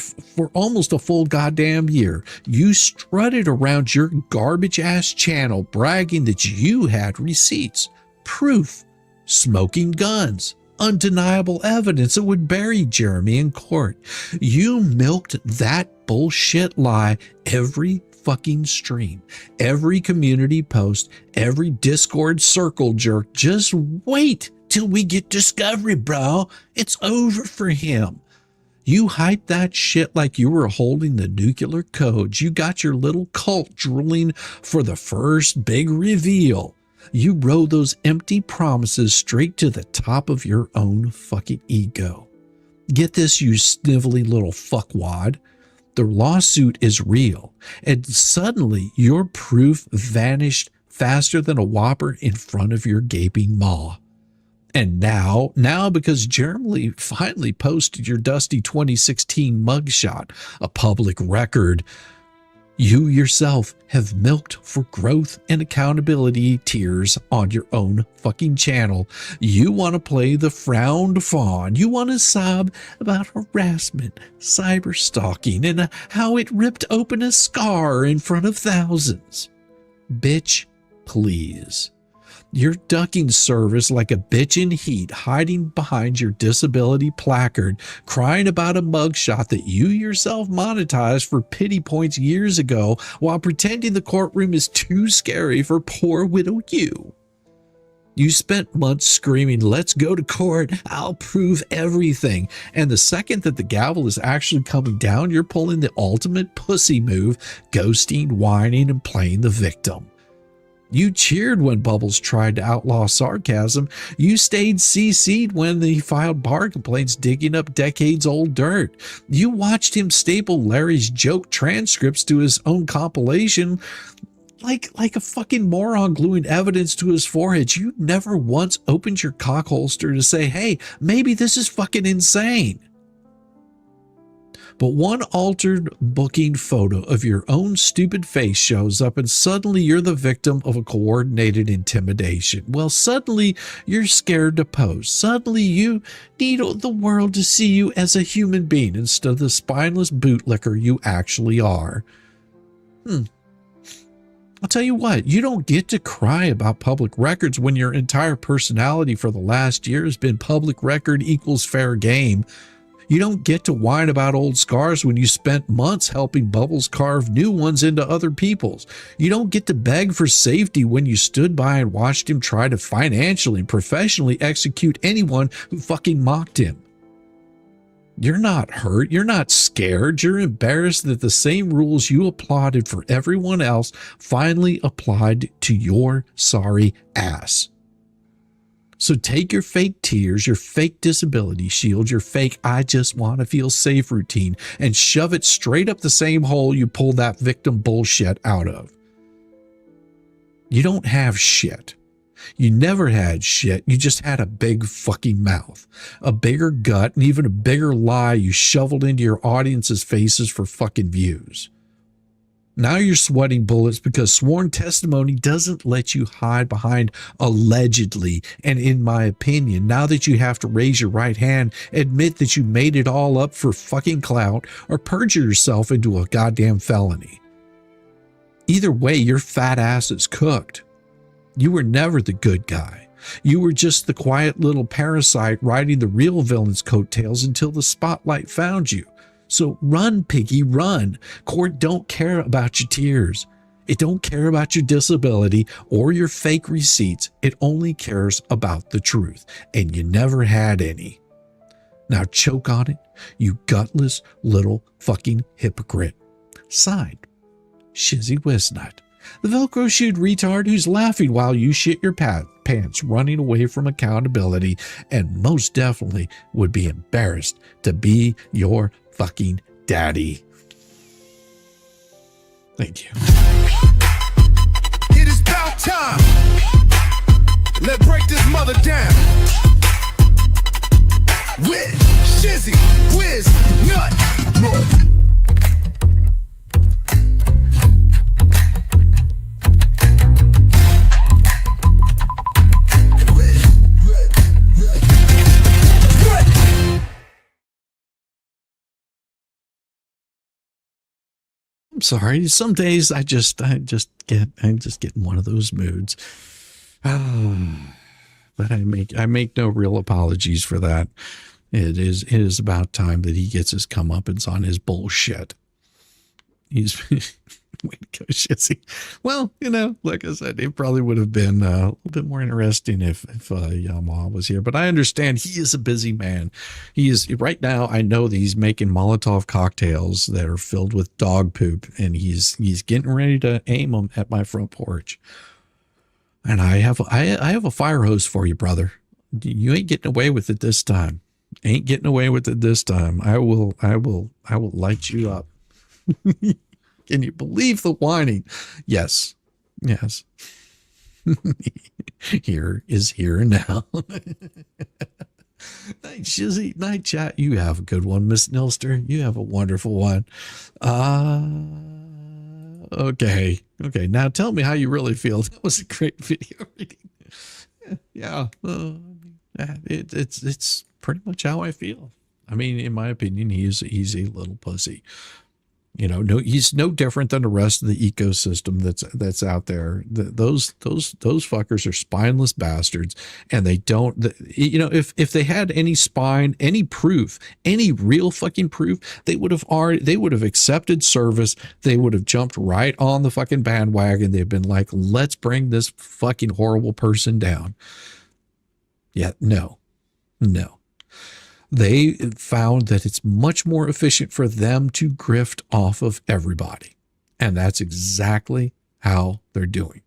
[SPEAKER 4] almost a full goddamn year, you strutted around your garbage ass channel bragging that you had receipts, proof, smoking guns, undeniable evidence that would bury Jeremy in court. You milked that bullshit lie every fucking stream, every community post, every Discord circle jerk. Just wait till we get discovery, bro. It's over for him. You hyped that shit like you were holding the nuclear codes. You got your little cult drooling for the first big reveal. You rode those empty promises straight to the top of your own fucking ego. Get this, you snivelly little fuckwad. The lawsuit is real, and suddenly your proof vanished faster than a whopper in front of your gaping maw. And now because Jeremy finally posted your dusty 2016 mugshot, a public record, you yourself have milked for growth and accountability tiers on your own fucking channel. You want to play the frowned fawn. You want to sob about harassment, cyber stalking, and how it ripped open a scar in front of thousands. Bitch, please. You're ducking service like a bitch in heat, hiding behind your disability placard, crying about a mugshot that you yourself monetized for pity points years ago while pretending the courtroom is too scary for poor widow you. You spent months screaming, let's go to court, I'll prove everything. And the second that the gavel is actually coming down, you're pulling the ultimate pussy move, ghosting, whining, and playing the victim. You cheered when Bubbles tried to outlaw sarcasm. You stayed CC'd when he filed bar complaints digging up decades-old dirt. You watched him staple Larry's joke transcripts to his own compilation like a fucking moron gluing evidence to his forehead. You never once opened your cock holster to say, hey, maybe this is fucking insane. But one altered booking photo of your own stupid face shows up and suddenly you're the victim of a coordinated intimidation. Well, suddenly you're scared to pose. Suddenly you need the world to see you as a human being instead of the spineless bootlicker you actually are. I'll tell you what, you don't get to cry about public records when your entire personality for the last year has been public record equals fair game. You don't get to whine about old scars when you spent months helping Bubbles carve new ones into other people's. You don't get to beg for safety when you stood by and watched him try to financially and professionally execute anyone who fucking mocked him. You're not hurt. You're not scared. You're embarrassed that the same rules you applauded for everyone else finally applied to your sorry ass. So take your fake tears, your fake disability shield, your fake I just want to feel safe routine, and shove it straight up the same hole you pulled that victim bullshit out of. You don't have shit. You never had shit. You just had a big fucking mouth, a bigger gut, and even a bigger lie you shoveled into your audience's faces for fucking views. Now you're sweating bullets because sworn testimony doesn't let you hide behind allegedly. And in my opinion, now that you have to raise your right hand, admit that you made it all up for fucking clout or perjure yourself into a goddamn felony. Either way, your fat ass is cooked. You were never the good guy. You were just the quiet little parasite riding the real villain's coattails until the spotlight found you. So run, piggy, run. Court don't care about your tears. It don't care about your disability or your fake receipts. It only cares about the truth, and you never had any. Now choke on it, you gutless little fucking hypocrite. Signed, Shizzywhiznut, the Velcro shoed retard who's laughing while you shit your pants, running away from accountability, and most definitely would be embarrassed to be your fucking daddy. Thank you.
[SPEAKER 12] It is about time. Let's break this mother down. With Shizzywhiznut.
[SPEAKER 4] I'm sorry. Some days I just get in one of those moods. But I make no real apologies for that. It is about time that he gets his comeuppance on his bullshit. He's way to go, Shizzy. Well, like I said, it probably would have been a little bit more interesting if Yamaha was here. But I understand he is a busy man. He is right now. I know that he's making Molotov cocktails that are filled with dog poop, and he's getting ready to aim them at my front porch. And I have a fire hose for you, brother. You ain't getting away with it this time. Ain't getting away with it this time. I will light you up. Can you believe the whining? Yes. Here is here now. Night Shizzy, night chat. You have a good one, Miss Nilster. You have a wonderful one. Okay. Now tell me how you really feel. That was a great video reading. Yeah. It's pretty much how I feel. I mean, in my opinion, he's a little pussy. No, he's no different than the rest of the ecosystem that's out there. Those fuckers are spineless bastards, and they don't. If they had any spine, any proof, any real fucking proof, they would have accepted service. They would have jumped right on the fucking bandwagon. They've been like, let's bring this fucking horrible person down. Yeah, no. They found that it's much more efficient for them to grift off of everybody. And that's exactly how they're doing.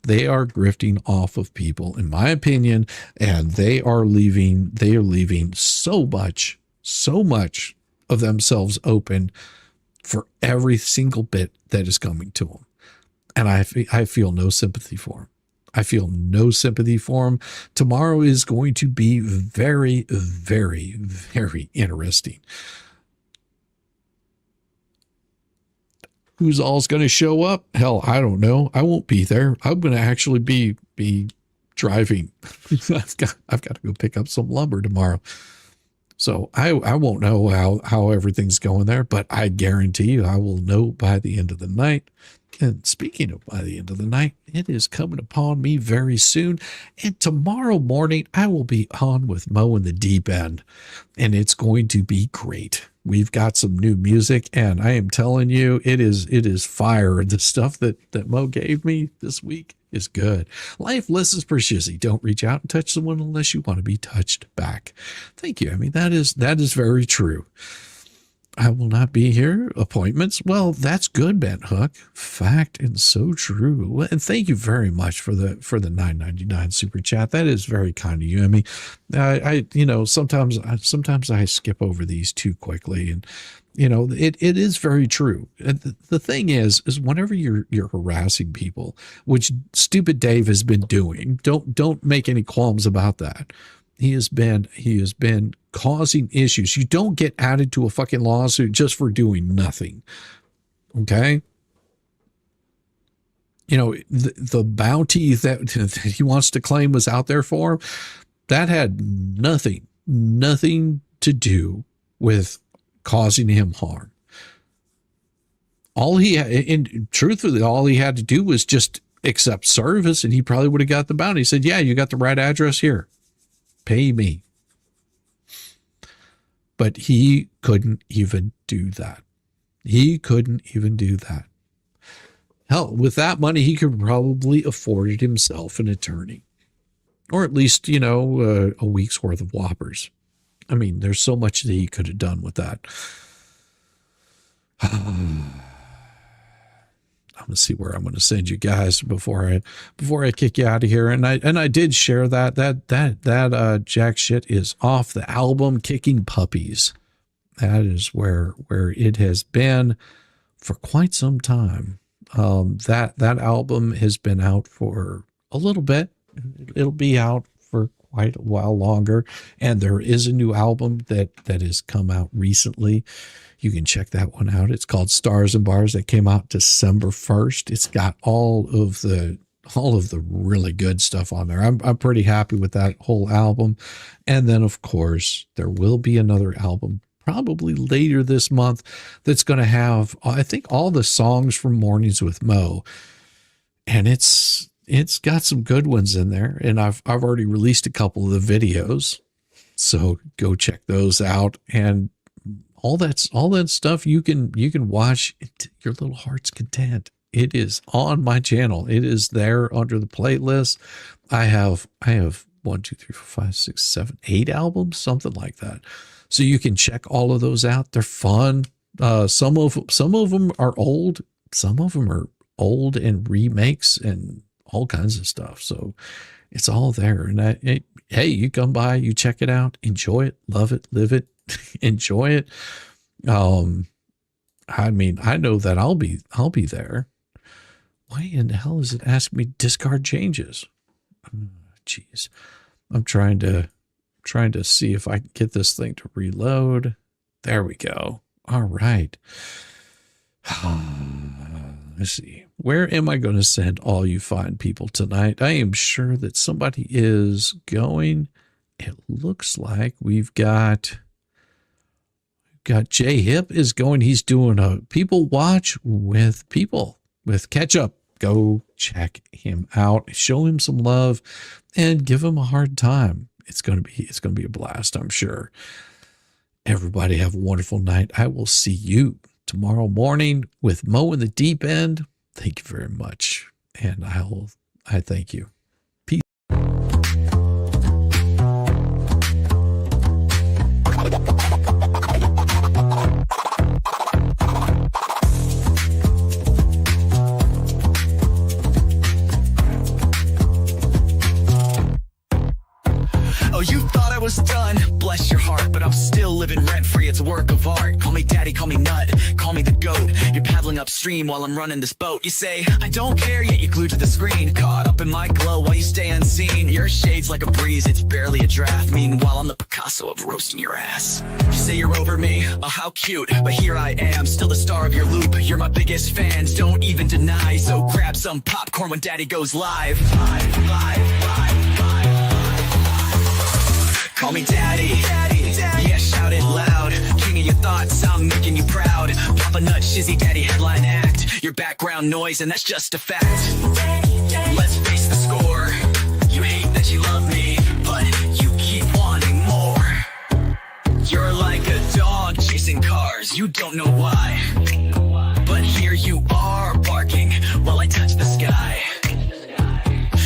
[SPEAKER 4] They are grifting off of people, in my opinion, and they are leaving so much of themselves open for every single bit that is coming to them. And I feel no sympathy for him. I feel no sympathy for him. Tomorrow is going to be very, very, very interesting. Who's all's going to show up? Hell, I don't know. I won't be there. I'm going to actually be driving. I've got to go pick up some lumber tomorrow. So I won't know how everything's going there, but I guarantee you I will know by the end of the night. And speaking of by the end of the night, it is coming upon me very soon. And tomorrow morning, I will be on with Mo in the deep end. And it's going to be great. We've got some new music, and I am telling you, it is fire. The stuff that Mo gave me this week is good. Life lessons for Shizzy. Don't reach out and touch someone unless you want to be touched back. Thank you. I mean, that is very true. I will not be here. Appointments. Well, that's good, Bent Hook. Fact and so true. And thank you very much for the $9.99 super chat. That is very kind of you. I mean, I sometimes I skip over these too quickly, and it is very true. The thing is whenever you're harassing people, which stupid Dave has been doing, don't make any qualms about that. He has been causing issues. You don't get added to a fucking lawsuit just for doing nothing. Okay? The bounty that he wants to claim was out there for him, that had nothing to do with causing him harm. Truthfully, all he had to do was just accept service, and he probably would have got the bounty. He said, yeah, you got the right address here. Pay me. But he couldn't even do that. Hell, with that money, he could probably afford himself an attorney, or at least, a week's worth of Whoppers. I mean, there's so much that he could have done with that. I'm going to see where I'm going to send you guys before I kick you out of here. And I did share that jack shit is off the album Kicking Puppies. That is where it has been for quite some time. That album has been out for a little bit. It'll be out for quite a while longer. And there is a new album that has come out recently. You can check that one out. It's called Stars and Bars. That came out December 1st. It's got all of the really good stuff on there. I'm pretty happy with that whole album. And then, of course, there will be another album probably later this month that's going to have, I think, all the songs from Mornings with Mo. And it's got some good ones in there. And I've already released a couple of the videos. So go check those out. And all that stuff you can watch to your little heart's content. It is on my channel. It is there under the playlist. I have 1, 2, 3, 4, 5, 6, 7, 8 albums, something like that. So you can check all of those out. They're fun. Some of them are old. Some of them are old and remakes and all kinds of stuff. So it's all there. And hey, you come by, you check it out, enjoy it, love it, live it. Enjoy it. I mean, I know that I'll be there. Why in the hell is it asking me discard changes? Jeez. I'm trying to see if I can get this thing to reload. There we go. All right. Let's see. Where am I going to send all you fine people tonight? I am sure that somebody is going. It looks like we've got Jay Hip is going. He's doing a people watch with Ketchup. Go check him out. Show him some love and give him a hard time. It's going to be a blast, I'm sure. Everybody have a wonderful night. I will see you tomorrow morning with Mo in the deep end. Thank you very much. And I thank you. Peace.
[SPEAKER 2] Oh, you thought I was done, bless your heart, but I'm still living rent-free. It's work of art. Call me daddy, call me nut, call me the goat. You're paddling upstream while I'm running this boat. You say, I don't care, yet you're glued to the screen. Caught up in my glow while you stay unseen. Your shade's like a breeze, it's barely a draft. Meanwhile, I'm the Picasso of roasting your ass. You say you're over me, oh how cute. But here I am, still the star of your loop. You're my biggest fans, don't even deny. So grab some popcorn when daddy goes live. Call me daddy, yeah, shout it loud. King of your thoughts, I'm making you proud. Papa Nut, Shizzy, daddy, headline act. Your background noise, and that's just a fact. Let's face the score. You hate that you love me, but you keep wanting more. You're like a dog chasing cars, you don't know why. But here you are, barking while I touch the sky.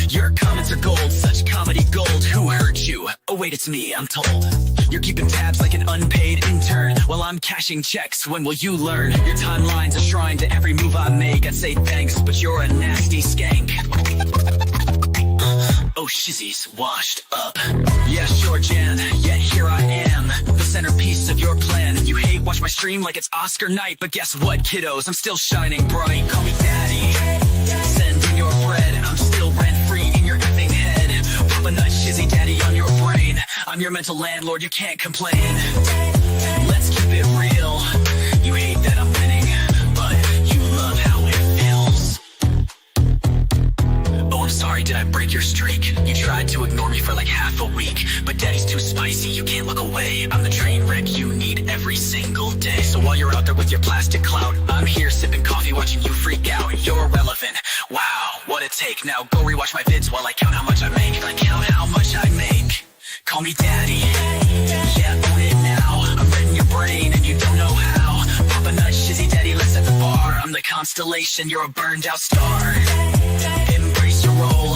[SPEAKER 2] Your comments are gold, such comedy gold. Who hurt you? Oh wait, it's me, I'm told. You're keeping tabs like an unpaid intern while I'm cashing checks. When will you learn? Your timeline's a shrine to every move I make. I'd say thanks, but you're a nasty skank. Oh, Shizzy's washed up. Yeah, sure, Jan, yet here I am, the centerpiece of your plan. You hate watch my stream like it's Oscar night, but guess what, kiddos? I'm still shining bright. Call me daddy. Send in your bread, I'm still rent-free in your effing head. Papa Nut, Shizzy, daddy on your brain. I'm your mental landlord, you can't complain. Let's keep it real. You hate that I'm winning, but you love how it feels. Oh, I'm sorry, did I break your streak? You tried to ignore me for like half a week, but daddy's too spicy, you can't look away. I'm the train wreck you need every single day. So while you're out there with your plastic clout, I'm here sipping coffee watching you freak out. You're irrelevant, wow, what a take. Now go rewatch my vids while I count how much I make. I count how much I make. Call me daddy, yeah, own it now. I'm read in your brain and you don't know how. Papa Nut, Shizzy, daddy, let's set the bar. I'm the constellation, you're a burned out star. Embrace your role,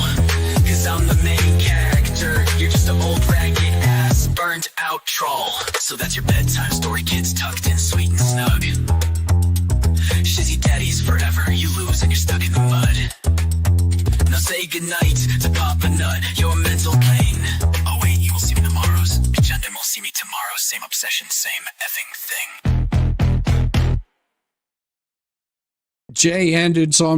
[SPEAKER 2] cause I'm the main character. You're just an old ragged ass, burned out troll. So that's your bedtime story, kids tucked in sweet and snug. Shizzy daddy's forever, you lose and you're stuck in the mud. Now say goodnight to Papa Nut, your mental pain. Oh wait, you will see me tomorrow's. Agenda will see me tomorrow, same obsession, same effing thing.
[SPEAKER 4] Jay ended, so I'm